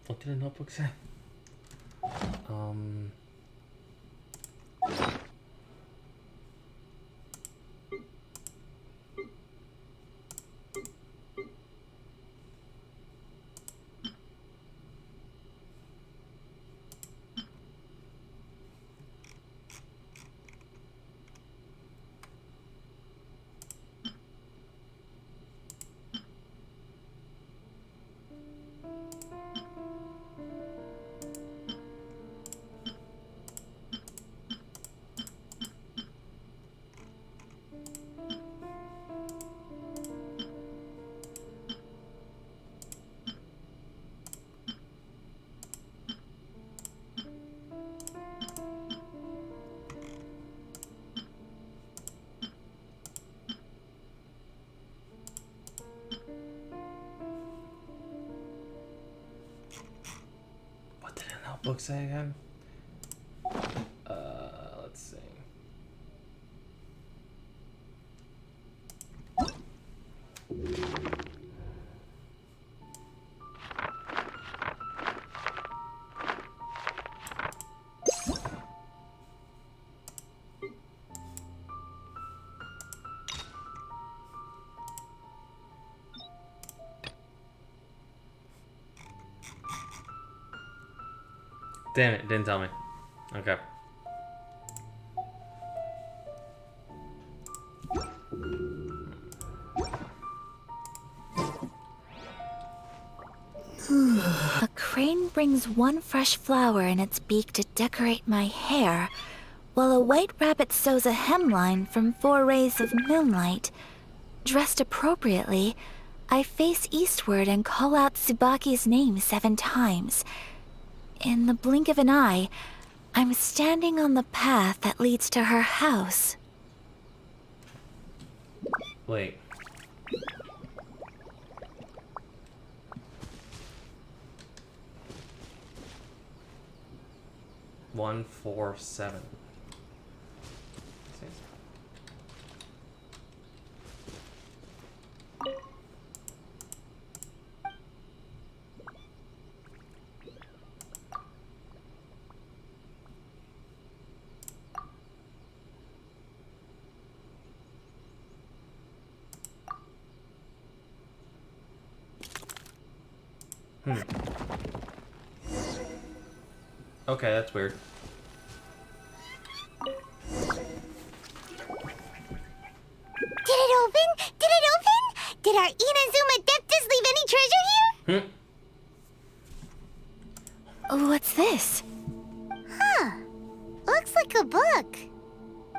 What did the notebook say? What did the notebook say again? Let's see. Damn it, didn't tell me. Okay. A crane brings one fresh flower in its beak to decorate my hair, while a white rabbit sews a hemline from 4 rays of moonlight. Dressed appropriately, I face eastward and call out Tsubaki's name 7 times. In the blink of an eye, I'm standing on the path that leads to her house. Wait. One, 4, 7. Okay, that's weird. Did it open? Did it open? Did our Inazuma Adeptus leave any treasure here? What's this? Huh. Looks like a book.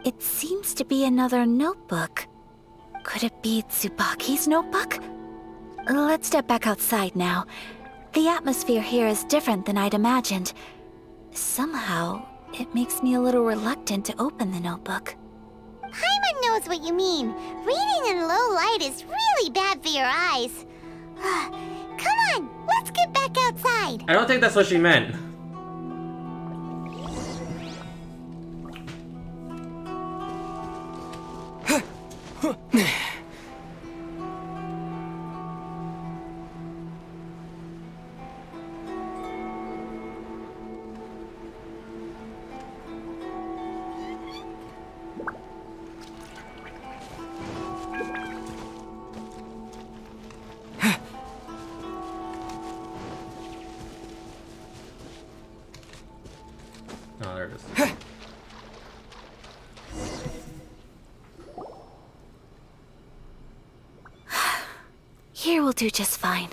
It seems to be another notebook. Could it be Tsubaki's notebook? Let's step back outside now. The atmosphere here is different than I'd imagined. Somehow, it makes me a little reluctant to open the notebook. Paimon knows what you mean. Reading in low light is really bad for your eyes. Come on, let's get back outside. I don't think that's what she meant. Oh, there it is. Here will do just fine.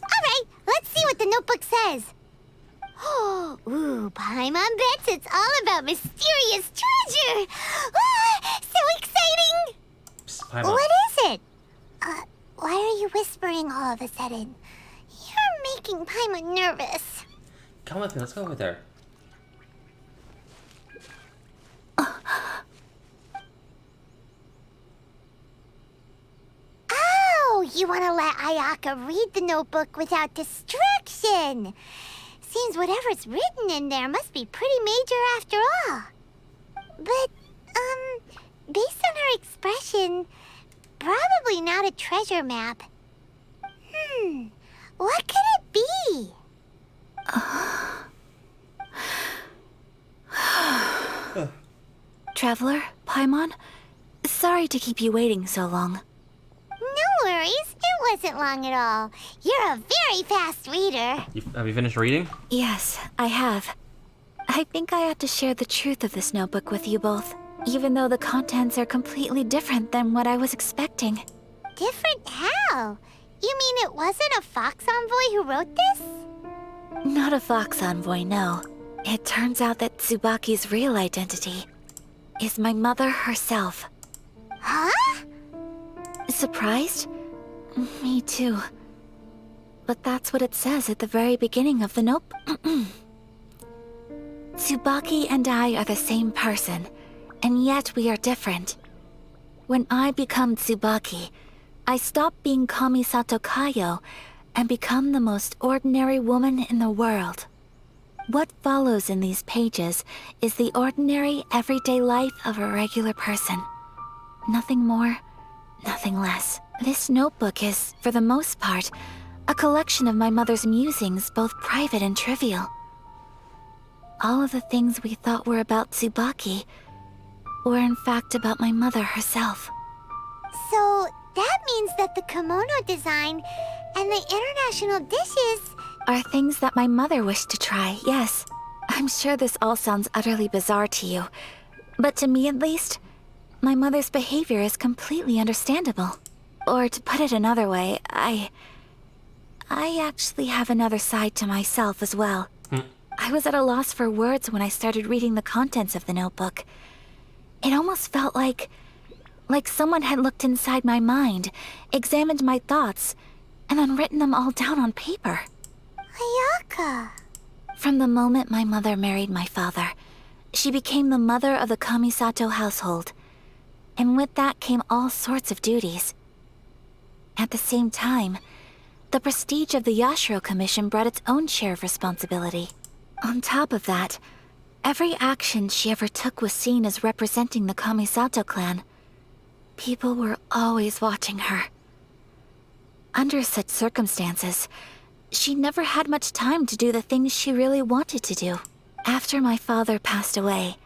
Alright, let's see what the notebook says. Oh, ooh, Paimon bets it's all about mysterious treasure. So exciting! Psst, Paimon. What is it? Why are you whispering all of a sudden? You're making Paimon nervous. Come with me, let's go over there. Oh, you want to let Ayaka read the notebook without distraction. Seems whatever's written in there must be pretty major after all. But, based on her expression, probably not a treasure map. What could it be? Traveler, Paimon, sorry to keep you waiting so long. No worries, it wasn't long at all. You're a very fast reader. Have you finished reading? Yes, I have. I think I ought to share the truth of this notebook with you both, even though the contents are completely different than what I was expecting. Different how? You mean it wasn't a Fox Envoy who wrote this? Not a Fox Envoy, no. It turns out that Tsubaki's real identity is my mother herself. Huh? Surprised? Me too. But that's what it says at the very beginning of the notebook. Tsubaki and I are the same person, and yet we are different. When I become Tsubaki, I stop being Kamisato Kayo and become the most ordinary woman in the world. What follows in these pages is the ordinary, everyday life of a regular person. Nothing more, nothing less. This notebook is, for the most part, a collection of my mother's musings, both private and trivial. All of the things we thought were about Tsubaki were in fact about my mother herself. So that means that the kimono design and the international dishes are things that my mother wished to try, yes. I'm sure this all sounds utterly bizarre to you, but to me at least, my mother's behavior is completely understandable. Or to put it another way, I actually have another side to myself as well. I was at a loss for words when I started reading the contents of the notebook. It almost felt like someone had looked inside my mind, examined my thoughts, and then written them all down on paper. Ayaka. From the moment my mother married my father, she became the mother of the Kamisato household. And with that came all sorts of duties. At the same time, the prestige of the Yashiro Commission brought its own share of responsibility. On top of that, every action she ever took was seen as representing the Kamisato clan. People were always watching her. Under such circumstances, she never had much time to do the things she really wanted to do. After my father passed away,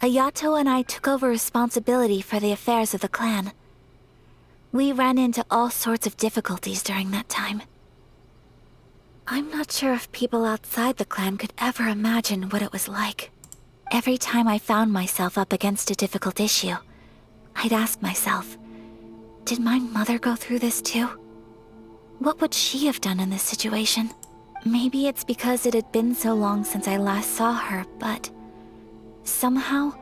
Ayato and I took over responsibility for the affairs of the clan. We ran into all sorts of difficulties during that time. I'm not sure if people outside the clan could ever imagine what it was like. Every time I found myself up against a difficult issue, I'd ask myself, did my mother go through this too? What would she have done in this situation? Maybe it's because it had been so long since I last saw her, but somehow,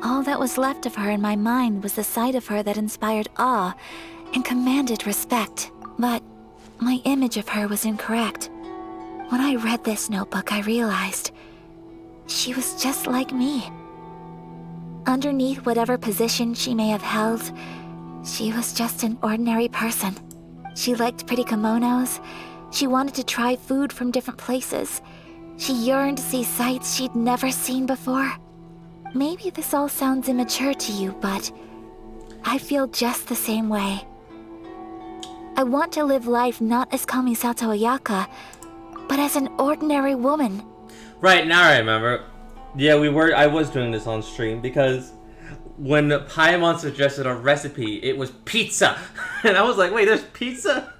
all that was left of her in my mind was the side of her that inspired awe and commanded respect. But my image of her was incorrect. When I read this notebook, I realized she was just like me. Underneath whatever position she may have held, she was just an ordinary person. She liked pretty kimonos. She wanted to try food from different places. She yearned to see sights she'd never seen before. Maybe this all sounds immature to you, but I feel just the same way. I want to live life not as Kamisato Ayaka, but as an ordinary woman. Right, now I remember. Yeah, I was doing this on stream because when Paimon suggested a recipe, it was pizza. And I was like, wait, there's pizza?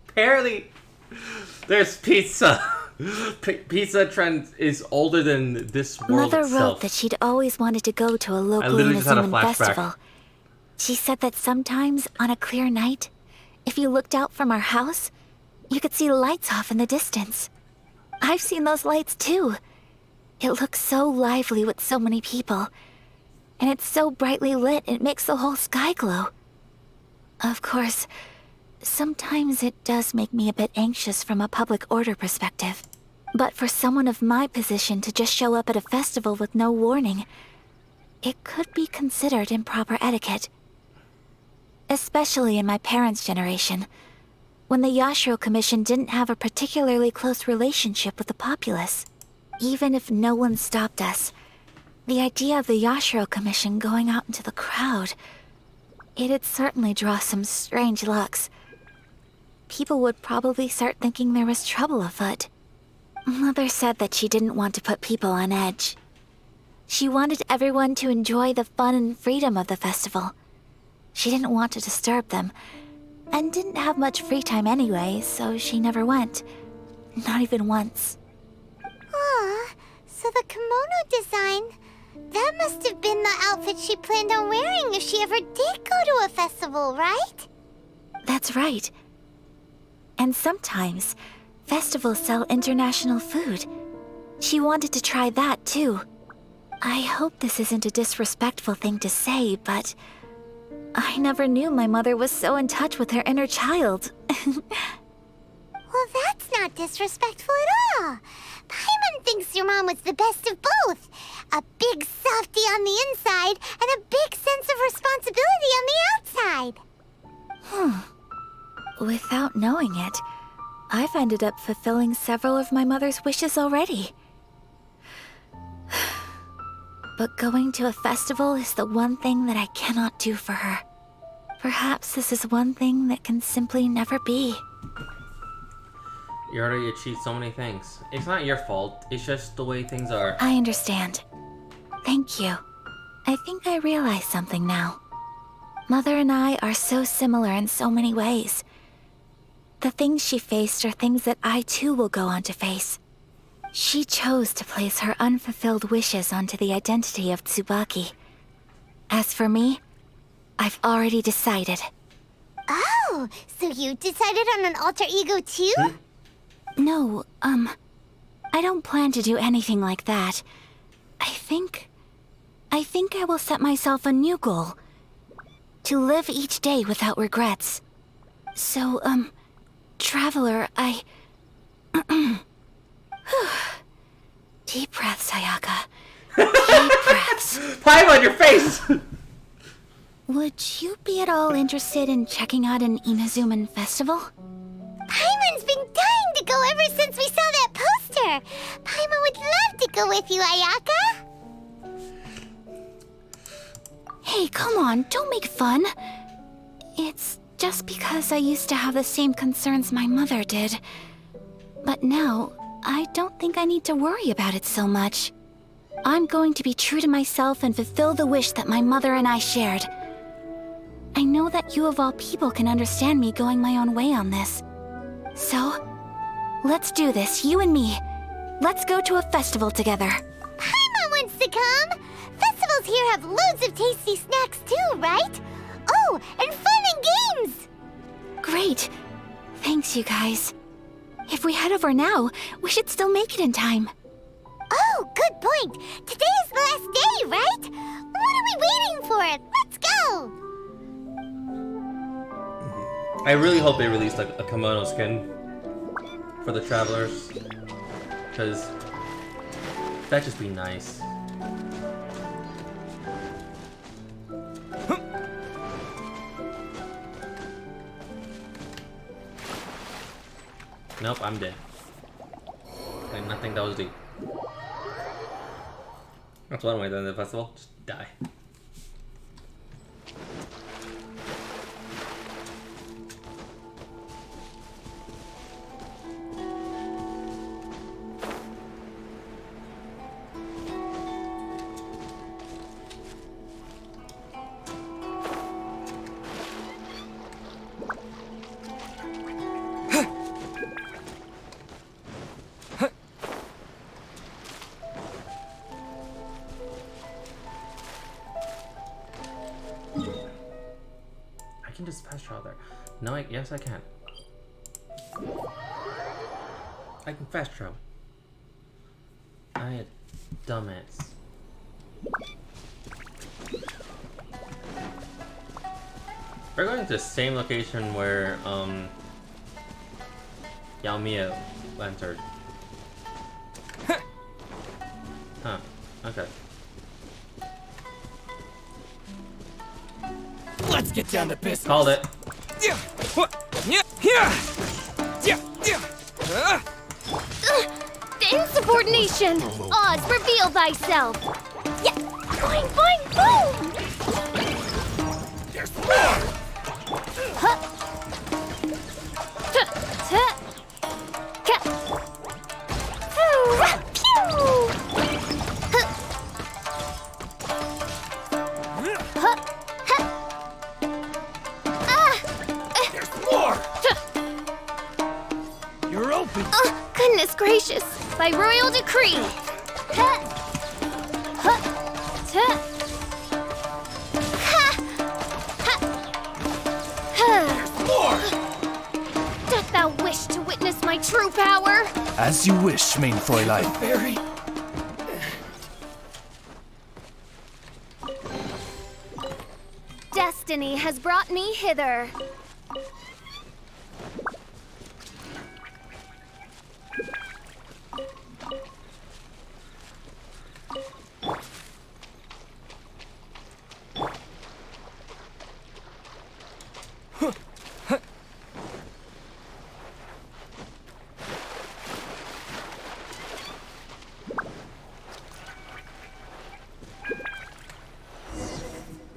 Apparently, there's pizza. Pizza trend is older than this world Mother itself. wrote that she'd always wanted to go to a local literally just had a Inazuman flashback. festival. She said that sometimes, on a clear night, if you looked out from our house, you could see lights off in the distance. I've seen those lights too. It looks so lively with so many people. And it's so brightly lit, it makes the whole sky glow. Of course, sometimes it does make me a bit anxious from a public order perspective. But for someone of my position to just show up at a festival with no warning, it could be considered improper etiquette. Especially in my parents' generation, when the Yashiro Commission didn't have a particularly close relationship with the populace. Even if no one stopped us, the idea of the Yashiro Commission going out into the crowd, it'd certainly draw some strange looks. People would probably start thinking there was trouble afoot. Mother said that she didn't want to put people on edge. She wanted everyone to enjoy the fun and freedom of the festival. She didn't want to disturb them, and didn't have much free time anyway, so she never went. Not even once. Aw, so the kimono design, that must have been the outfit she planned on wearing if she ever did go to a festival, right? That's right. And sometimes, festivals sell international food. She wanted to try that too. I hope this isn't a disrespectful thing to say, but I never knew my mother was so in touch with her inner child. Well, that's not disrespectful at all. Paimon thinks your mom was the best of both. A big softie on the inside and a big sense of responsibility on the outside. Without knowing it, I've ended up fulfilling several of my mother's wishes already. But going to a festival is the one thing that I cannot do for her. Perhaps this is one thing that can simply never be. You already achieved so many things. It's not your fault. It's just the way things are. I understand. Thank you. I think I realize something now. Mother and I are so similar in so many ways. The things she faced are things that I too will go on to face. She chose to place her unfulfilled wishes onto the identity of Tsubaki. As for me, I've already decided. Oh, so you decided on an alter ego too? No, I don't plan to do anything like that. I think I will set myself a new goal. To live each day without regrets. So, Traveler, Deep breaths, Ayaka. Deep breaths. Paimon, your face! Would you be at all interested in checking out an Inazuman festival? Paimon's been dying to go ever since we saw that poster. Paimon would love to go with you, Ayaka. Hey, come on, don't make fun. It's just because I used to have the same concerns my mother did. But now, I don't think I need to worry about it so much. I'm going to be true to myself and fulfill the wish that my mother and I shared. I know that you of all people can understand me going my own way on this. So, let's do this, you and me. Let's go to a festival together. Paimon wants to come. Festivals here have loads of tasty snacks too, right? Oh, and fun and games! Great. Thanks, you guys. If we head over now, we should still make it in time. Oh, good point. Today is the last day, right? What are we waiting for? Let's go! I really hope they release like a kimono skin for the travelers, because that'd just be nice. Nope, I'm dead. I did not think that was deep. That's one way to end the festival. Just die. I can just fast travel there. No, yes I can. I can fast travel. I a dumbass. We're going to the same location where Yaomiya entered. Huh. Okay. Let's get down to business. Called it. Insubordination! Oz, reveal thyself! Yeah! Boing, boing, boom! There's more! Huh! Tuh, tuh. Ka. Phew, pew! Huh. Huh, huh. Ah! There's more! Tuh. You're open! Goodness gracious! By royal decree! Huh. Huh. Tuh. Ha. Ha. There's more! Dost thou wish to witness my true power? As you wish, main Fräulein. Very. Destiny has brought me hither.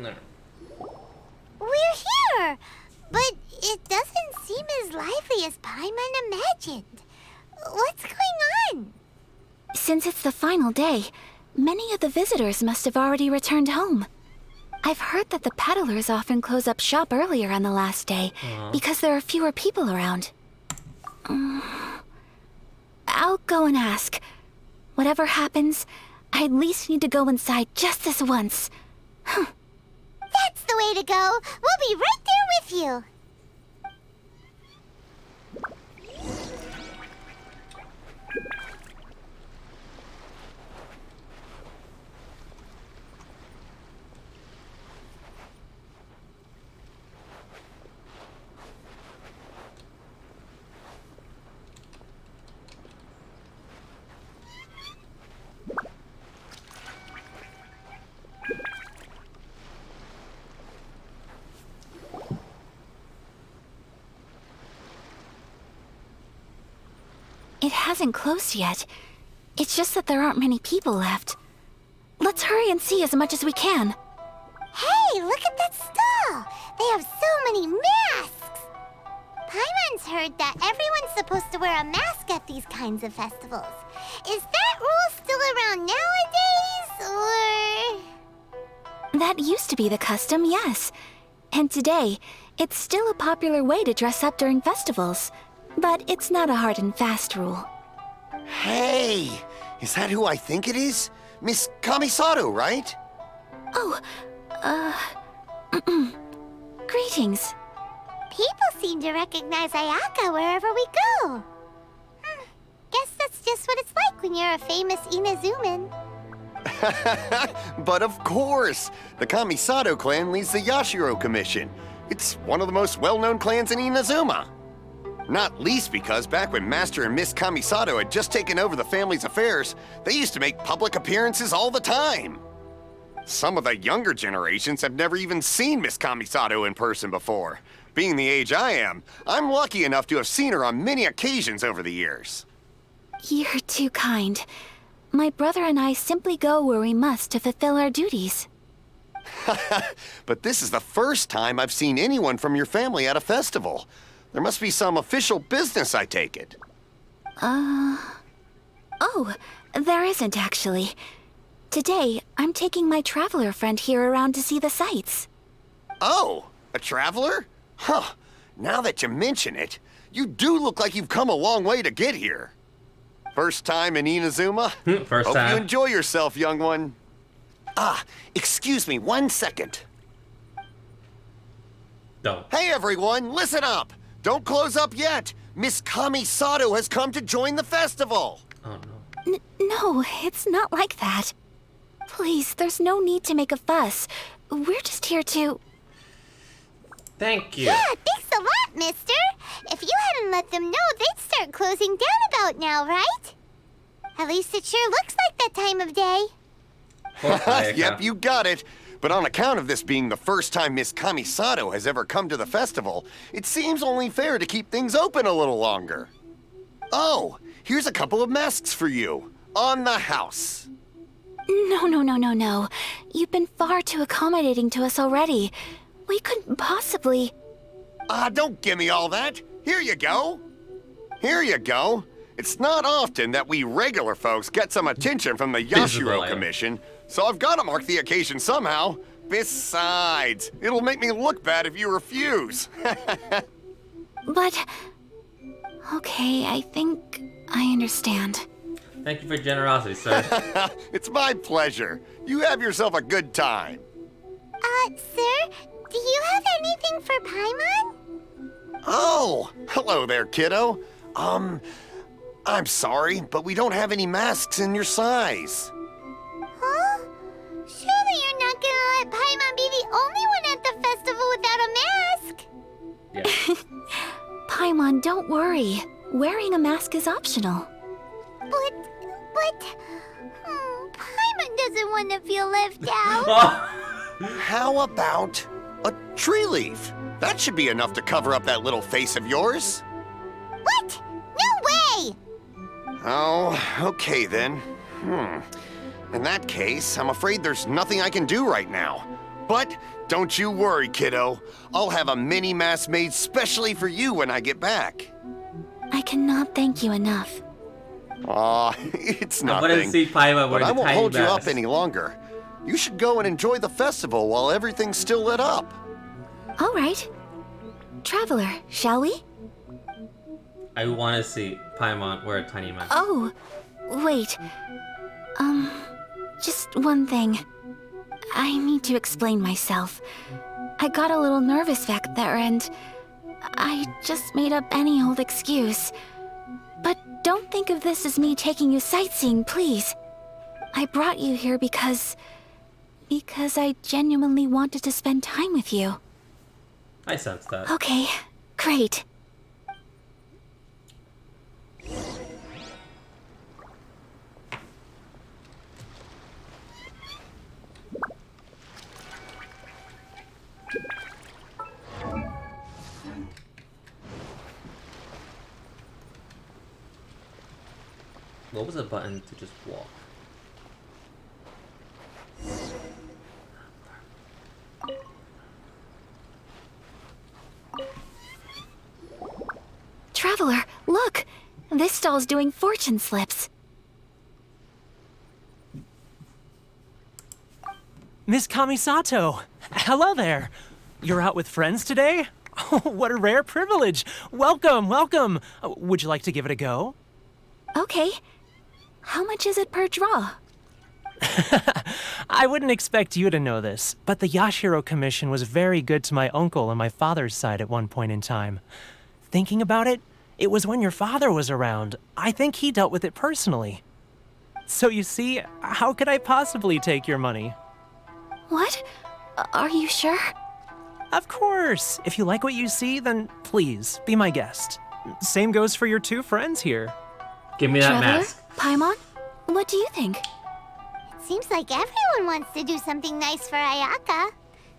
No. We're here! But it doesn't seem as lively as Paimon imagined. What's going on? Since it's the final day, many of the visitors must have already returned home. I've heard that the peddlers often close up shop earlier on the last day because there are fewer people around. I'll go and ask. Whatever happens, I at least need to go inside just this once. That's the way to go. We'll be right there with you. It hasn't closed yet. It's just that there aren't many people left. Let's hurry and see as much as we can. Hey, look at that stall! They have so many masks! Paimon's heard that everyone's supposed to wear a mask at these kinds of festivals. Is that rule still around nowadays, or...? That used to be the custom, yes. And today, it's still a popular way to dress up during festivals. But it's not a hard and fast rule. Hey! Is that who I think it is? Miss Kamisato, right? Oh, greetings. People seem to recognize Ayaka wherever we go. Guess that's just what it's like when you're a famous Inazuman. But of course! The Kamisato clan leads the Yashiro Commission. It's one of the most well-known clans in Inazuma. Not least because back when Master and Miss Kamisato had just taken over the family's affairs, they used to make public appearances all the time. Some of the younger generations have never even seen Miss Kamisato in person before. Being the age I am, I'm lucky enough to have seen her on many occasions over the years. You're too kind. My brother and I simply go where we must to fulfill our duties. But this is the first time I've seen anyone from your family at a festival. There must be some official business, I take it. Oh, there isn't actually. Today, I'm taking my traveler friend here around to see the sights. Oh, a traveler? Huh. Now that you mention it, you do look like you've come a long way to get here. First time in Inazuma? First Hope time. you enjoy yourself, young one. Ah, excuse me 1 second. Don't. Hey everyone, listen up! Don't close up yet! Miss Kamisato has come to join the festival! Oh no. No, it's not like that. Please, there's no need to make a fuss. We're just here to... Thank you. Yeah, thanks a lot, mister. If you hadn't let them know, they'd start closing down about now, right? At least it sure looks like that time of day. Yep, you got it. But on account of this being the first time Miss Kamisato has ever come to the festival, it seems only fair to keep things open a little longer. Oh, here's a couple of masks for you. On the house. No. You've been far too accommodating to us already. We couldn't possibly... Don't give me all that. Here you go. Here you go. It's not often that we regular folks get some attention from the Yashiro Commission, so I've got to mark the occasion somehow. Besides, it'll make me look bad if you refuse. But... Okay, I think I understand. Thank you for your generosity, sir. It's my pleasure. You have yourself a good time. Sir, do you have anything for Paimon? Oh, hello there, kiddo. I'm sorry, but we don't have any masks in your size. Huh? Surely you're not gonna let Paimon be the only one at the festival without a mask? Yeah. Paimon, don't worry. Wearing a mask is optional. But... Paimon doesn't want to feel left out. How about a tree leaf? That should be enough to cover up that little face of yours. What? No way! Oh, okay then. In that case, I'm afraid there's nothing I can do right now. But don't you worry, kiddo. I'll have a mini mask made specially for you when I get back. I cannot thank you enough. Aw, it's nothing. I want to see Paimon But wearing I the won't tiny hold you up mask. any longer. You should go and enjoy the festival while everything's still lit up. All right. Traveler, shall we? I want to see Paimon wear a tiny mask. Oh, wait. Just one thing. I need to explain myself. I got a little nervous back there and I just made up any old excuse. But don't think of this as me taking you sightseeing, please. I brought you here because I genuinely wanted to spend time with you. I sense that. Okay, great. What was the button to just walk? Traveler, look! This stall's doing fortune slips. Miss Kamisato! Hello there! You're out with friends today? Oh, what a rare privilege! Welcome, welcome! Would you like to give it a go? Okay. How much is it per draw? I wouldn't expect you to know this, but the Yashiro Commission was very good to my uncle on my father's side at one point in time. Thinking about it, it was when your father was around. I think he dealt with it personally. So you see, how could I possibly take your money? What? Are you sure? Of course! If you like what you see, then please, be my guest. Same goes for your two friends here. Give me that Traveler? mask. Paimon? What do you think? It seems like everyone wants to do something nice for Ayaka.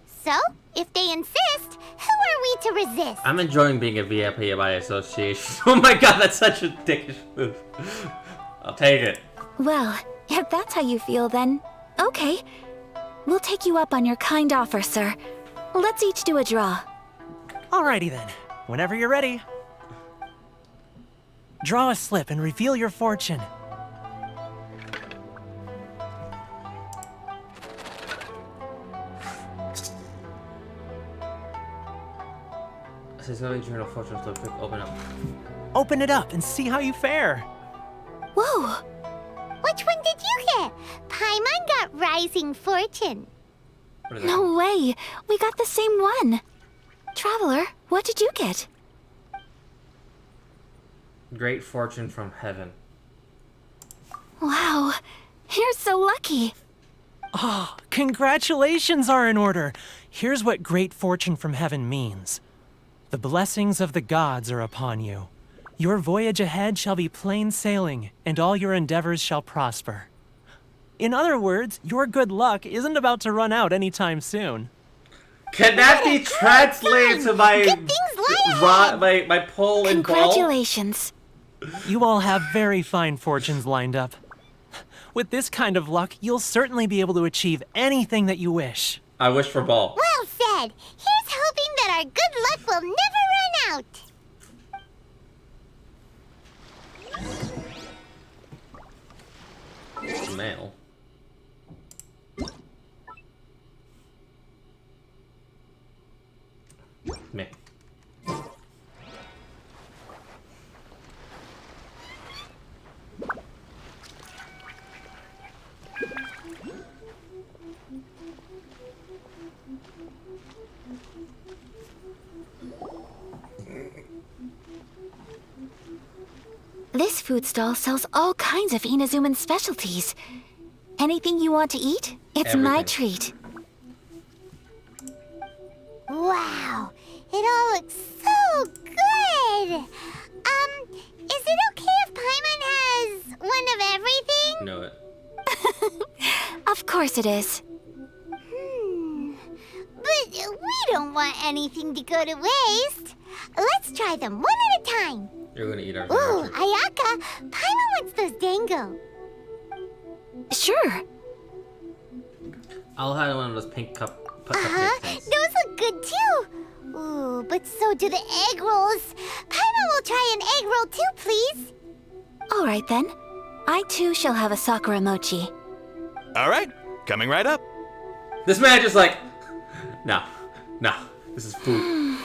So, if they insist, who are we to resist? I'm enjoying being a VIP by association. Oh my god, that's such a dickish move. I'll take it. Well, if that's how you feel, then okay. We'll take you up on your kind offer, sir. Let's each do a draw. Alrighty then, whenever you're ready. Draw a slip and reveal your fortune. Says no journal fortune slip. Quick, open up. Open it up and see how you fare. Whoa! Which one did you get? Paimon got Rising Fortune. No way! We got the same one! Traveler, what did you get? Great fortune from heaven. Wow, you're so lucky. Oh, congratulations are in order. Here's what great fortune from heaven means. The blessings of the gods are upon you. Your voyage ahead shall be plain sailing, and all your endeavors shall prosper. In other words, your good luck isn't about to run out anytime soon. Can that be translated to my my pole and ball? Congratulations. You all have very fine fortunes lined up. With this kind of luck, you'll certainly be able to achieve anything that you wish. I wish for ball. Well said. Here's hoping that our good luck will never run out. Mail. Me. This food stall sells all kinds of Inazuman specialties. Anything you want to eat? It's my treat. Wow, it all looks so good. Is it okay if Paimon has one of everything? Know it. Of course it is. But we don't want anything to go to waste. Let's try them one at a time. You're gonna eat our Ooh, Ayaka, Paimon wants those dango. Sure. I'll have one of those pink cup. Those look good too. Ooh, but so do the egg rolls. Paimon will try an egg roll too, please. All right then. I too shall have a sakura mochi. All right, coming right up. This man just like, no, this is food.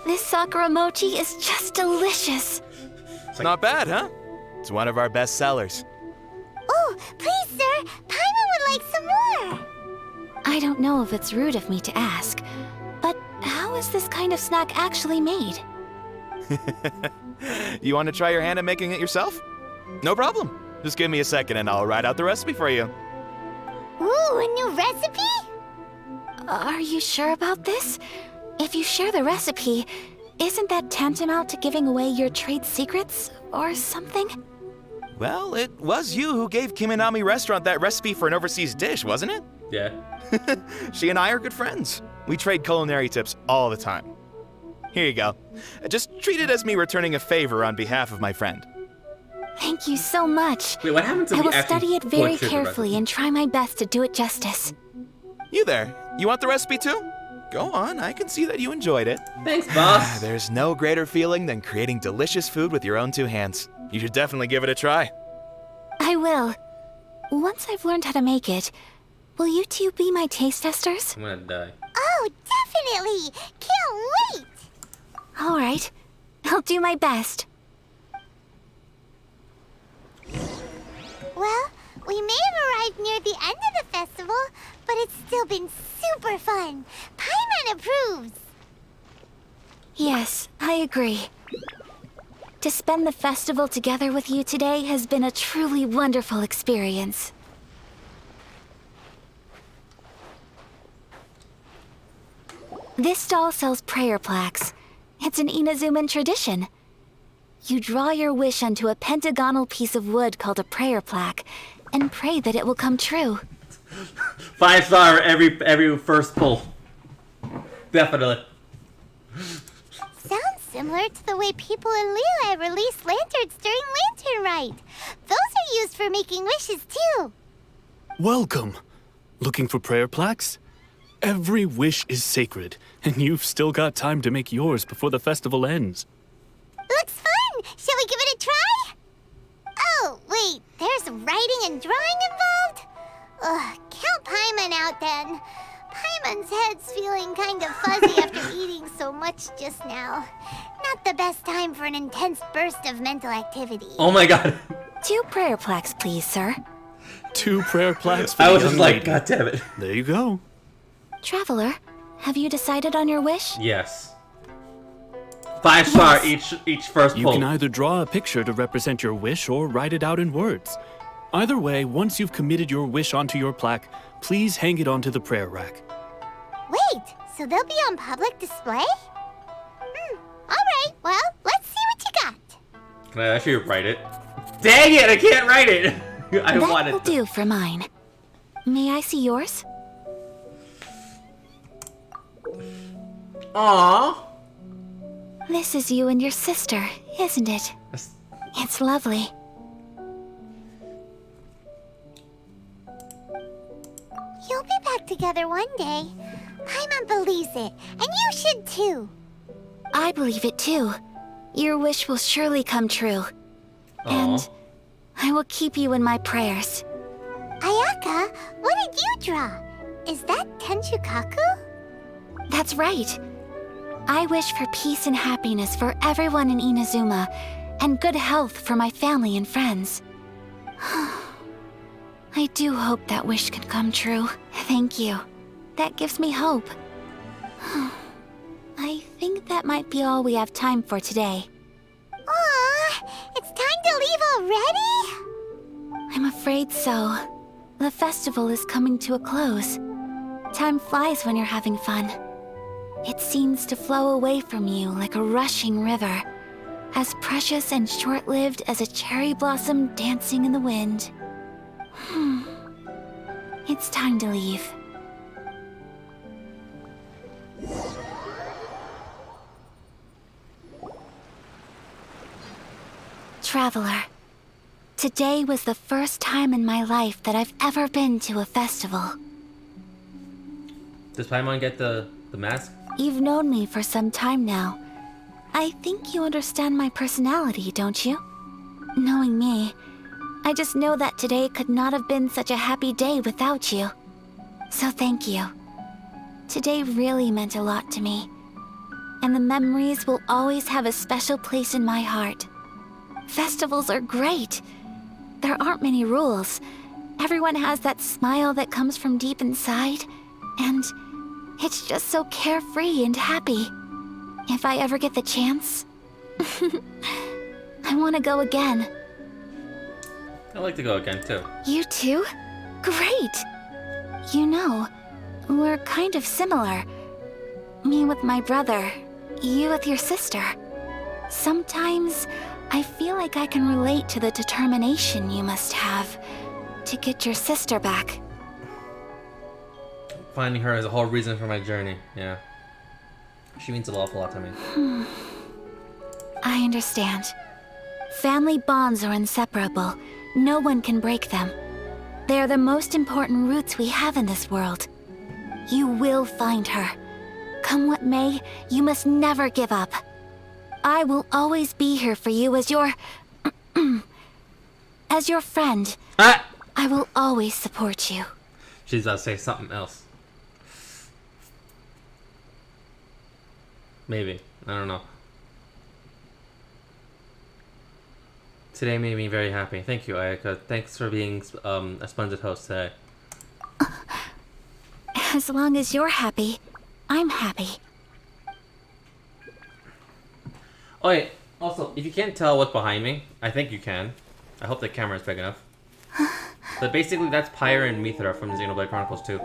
This sakura mochi is just delicious. It's not bad, huh? It's one of our best sellers. Oh, please, sir. Paimon would like some more. I don't know if it's rude of me to ask, but how is this kind of snack actually made? You want to try your hand at making it yourself? No problem. Just give me a second and I'll write out the recipe for you. Ooh, a new recipe? Are you sure about this? If you share the recipe, isn't that tantamount to giving away your trade secrets or something? Well, it was you who gave Kiminami Restaurant that recipe for an overseas dish, wasn't it? Yeah. She and I are good friends. We trade culinary tips all the time. Here you go. Just treat it as me returning a favor on behalf of my friend. Thank you so much. Wait, what happened to I me will actually study it very butchered the carefully and try my best to do it justice. You there. You want the recipe too? Go on, I can see that you enjoyed it. Thanks, boss. There's no greater feeling than creating delicious food with your own two hands. You should definitely give it a try. I will. Once I've learned how to make it, will you two be my taste testers? I'm gonna die. Oh, definitely! Can't wait! All right. I'll do my best. Well, we may have arrived near the end of the festival, but it's still been super fun. Paimon approves. Yes, I agree. To spend the festival together with you today has been a truly wonderful experience. This stall sells prayer plaques. It's an Inazuman tradition. You draw your wish onto a pentagonal piece of wood called a prayer plaque and pray that it will come true. 5-star every first pull. Definitely. Sounds similar to the way people in Liyue release lanterns during Lantern Rite. Those are used for making wishes too. Welcome. Looking for prayer plaques? Every wish is sacred, and you've still got time to make yours before the festival ends. Looks fun! Shall we give it a try? Oh, wait, there's writing and drawing involved? Ugh, count Paimon out then. Paimon's head's feeling kind of fuzzy after eating so much just now. Not the best time for an intense burst of mental activity. Oh my god. 2 prayer plaques, please, sir. 2 prayer plaques for I the was just young like, lady. god damn it. There you go. Traveler, have you decided on your wish? Yes. 5-star each first You pull. can either draw a picture to represent your wish or write it out in words. Either way, once you've committed your wish onto your plaque, please hang it onto the prayer rack. Wait, so they'll be on public display? Alright, well, let's see what you got. Can I actually write it? Dang it, I can't write it! I that wanted will do for mine. May I see yours? Aww. This is you and your sister, isn't it? It's lovely. You'll be back together one day. Paimon believes it, and you should too. I believe it too. Your wish will surely come true. And I will keep you in my prayers. Ayaka, what did you draw? Is that Tenshukaku? That's right. I wish for peace and happiness for everyone in Inazuma, and good health for my family and friends. I do hope that wish can come true. Thank you. That gives me hope. I think that might be all we have time for today. Aw, it's time to leave already? I'm afraid so. The festival is coming to a close. Time flies when you're having fun. It seems to flow away from you like a rushing river, as precious and short-lived as a cherry blossom dancing in the wind. It's time to leave. Traveler, today was the first time in my life that I've ever been to a festival. Does Paimon get the mask? You've known me for some time now. I think you understand my personality, don't you? Knowing me, I just know that today could not have been such a happy day without you. So thank you. Today really meant a lot to me. And the memories will always have a special place in my heart. Festivals are great. There aren't many rules. Everyone has that smile that comes from deep inside. And it's just so carefree and happy. If I ever get the chance, I want to go again. I'd like to go again, too. You too? Great! You know, we're kind of similar. Me with my brother, you with your sister. Sometimes I feel like I can relate to the determination you must have to get your sister back. Finding her is a whole reason for my journey, yeah. She means an awful lot to me. I understand. Family bonds are inseparable. No one can break them. They are the most important roots we have in this world. You will find her. Come what may, you must never give up. I will always be here for you as your... as your friend. I will always support you. She's about to say something else. Maybe. I don't know. Today made me very happy. Thank you, Ayaka. Thanks for being a splendid host today. As long as you're happy, I'm happy. Oh, wait. Also, if you can't tell what's behind me, I think you can. I hope the camera is big enough. But basically, that's Pyre and Mithra from Xenoblade Chronicles 2.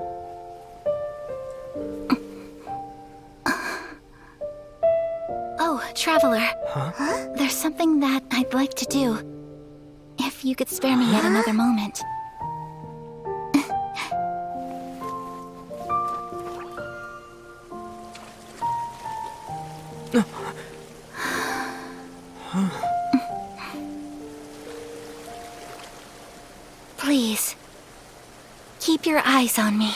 Oh, Traveler. There's something that I'd like to do. If you could spare me yet another moment. Please, keep your eyes on me.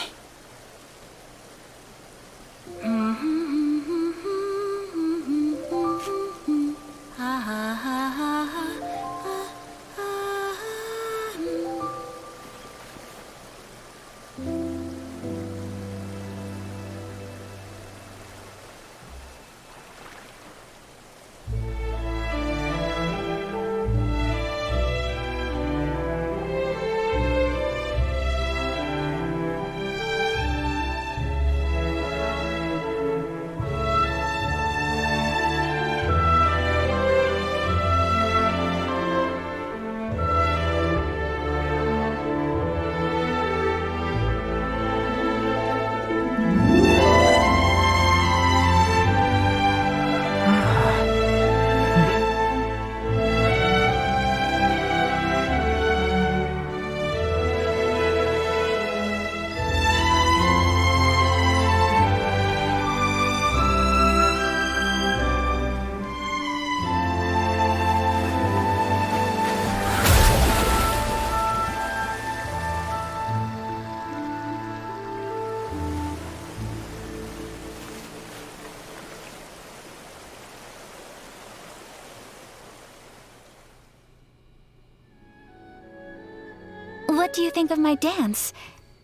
What do you think of my dance?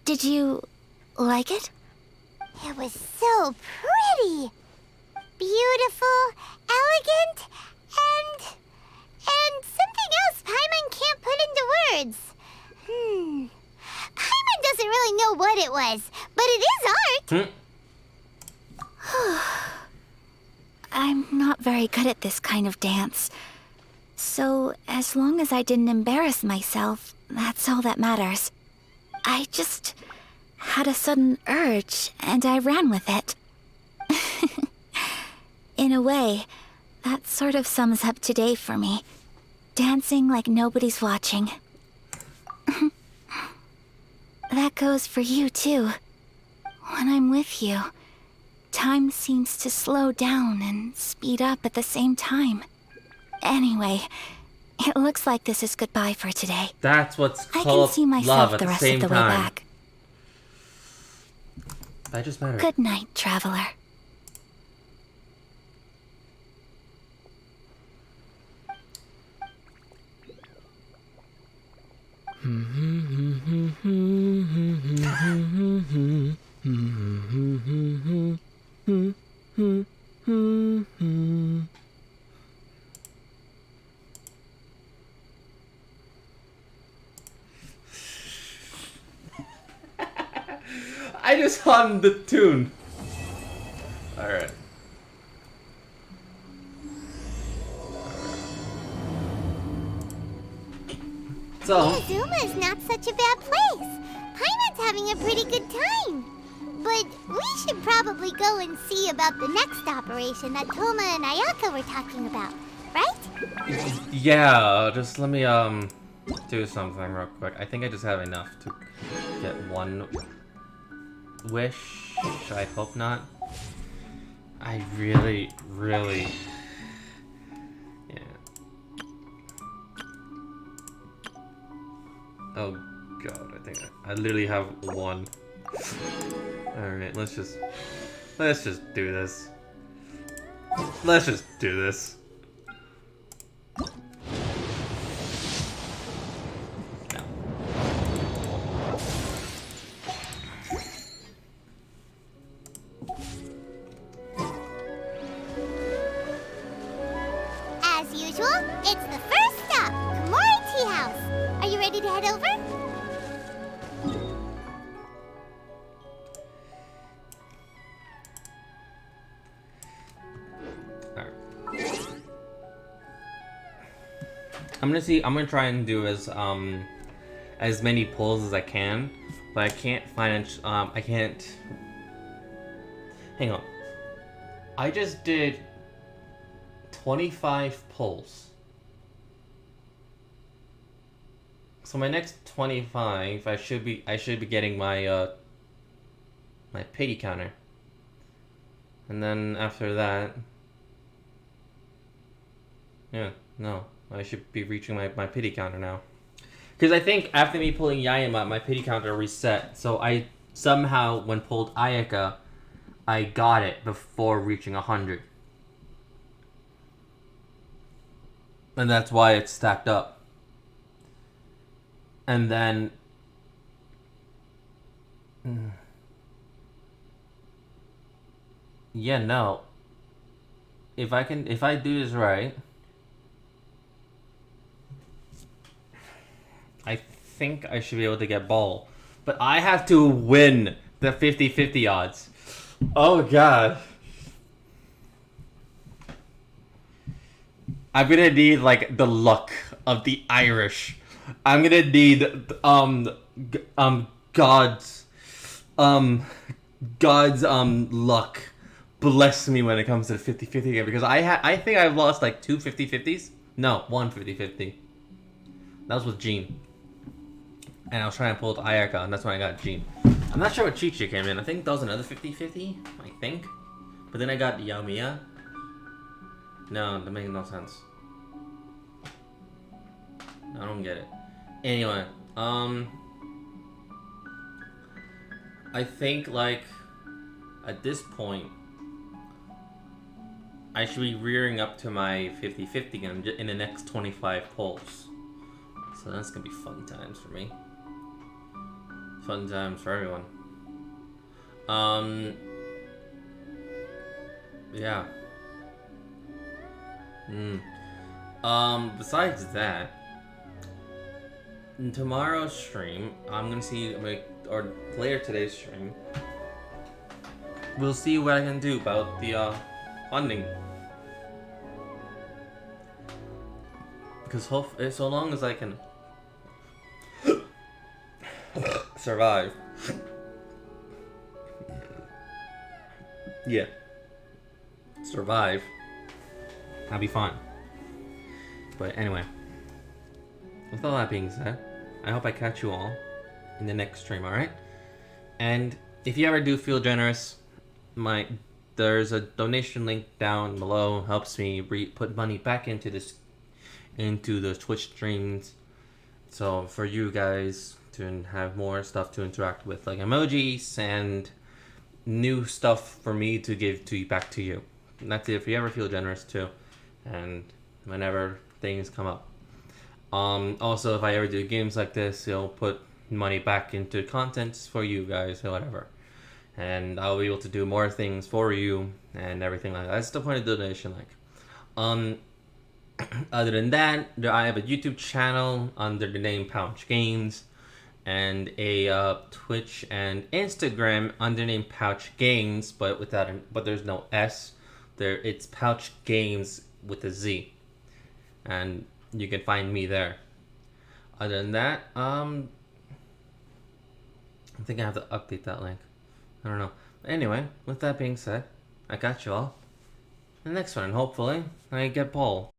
Did you like it? It was so pretty. Beautiful, elegant, and something else Paimon can't put into words. Paimon doesn't really know what it was, but it is art. I'm not very good at this kind of dance. So, as long as I didn't embarrass myself, that's all that matters. I just had a sudden urge, and I ran with it. In a way, that sort of sums up today for me. Dancing like nobody's watching. That goes for you, too. When I'm with you, time seems to slow down and speed up at the same time. Anyway, it looks like this is goodbye for today. That's what's I called can see myself love at the the rest same of the way time. back. That just mattered. Good night, Traveler. I just hummed the tune. Alright. So, Inazuma is not such a bad place. Paimon's having a pretty good time. But we should probably go and see about the next operation that Toma and Ayaka were talking about, right? yeah, just let me do something real quick. I think I just have enough to get one wish. I hope not. I really, yeah. Oh god, I think I literally have one. Alright, let's just do this. Let's just do this. As usual, it's the first stop, Kamori Tea House. Are you ready to head over? I'm gonna try and do as many pulls as I can, but I can't find I can't. Hang on. I just did 25 pulls. So my next 25, I should be getting my my pity counter. And then after that, yeah, no, I should be reaching my pity counter now. Because I think after me pulling Yayama, my pity counter reset. So I somehow, when pulled Ayaka, I got it before reaching 100. And that's why it's stacked up. And then... yeah, no. If I do this right... I think I should be able to get ball. But I have to win the 50-50 odds. Oh god. I'm gonna need like the luck of the Irish. I'm gonna need God's luck bless me when it comes to the 50-50 game, because I think I've lost like 2 50-50s. No, 1 50-50. That was with Jean. And I was trying to pull with Ayaka, and that's when I got Jean. I'm not sure what Chi-Chi came in. I think that was another 50-50, I think. But then I got Yamiya. No, that makes no sense. I don't get it. Anyway, I think, like, at this point, I should be rearing up to my 50-50 game in the next 25 pulls. So that's gonna be fun times for me. Fun times for everyone. Yeah. Besides that, in tomorrow's stream, I'm gonna see, or later today's stream, we'll see what I can do about the funding. Because so long as I can survive. Yeah. Survive. I'll be fine. But anyway. With all that being said, I hope I catch you all in the next stream, alright? And if you ever do feel generous, there's a donation link down below. Helps me put money back into the Twitch streams. So for you guys to have more stuff to interact with, like emojis and new stuff for me to give back to you. And that's it if you ever feel generous too. And whenever things come up. Also, if I ever do games like this, you'll put money back into contents for you guys or whatever. And I'll be able to do more things for you and everything like that. That's the point of the donation, like. Other than that, I have a YouTube channel under the name Pouch Games, and a Twitch and Instagram under the name Pouch Games, but there's no S. It's Pouch Games with a Z, and you can find me there. Other than that, I think I have to update that link. I don't know. But anyway, with that being said, I got you all. The next one, hopefully, I get Paul.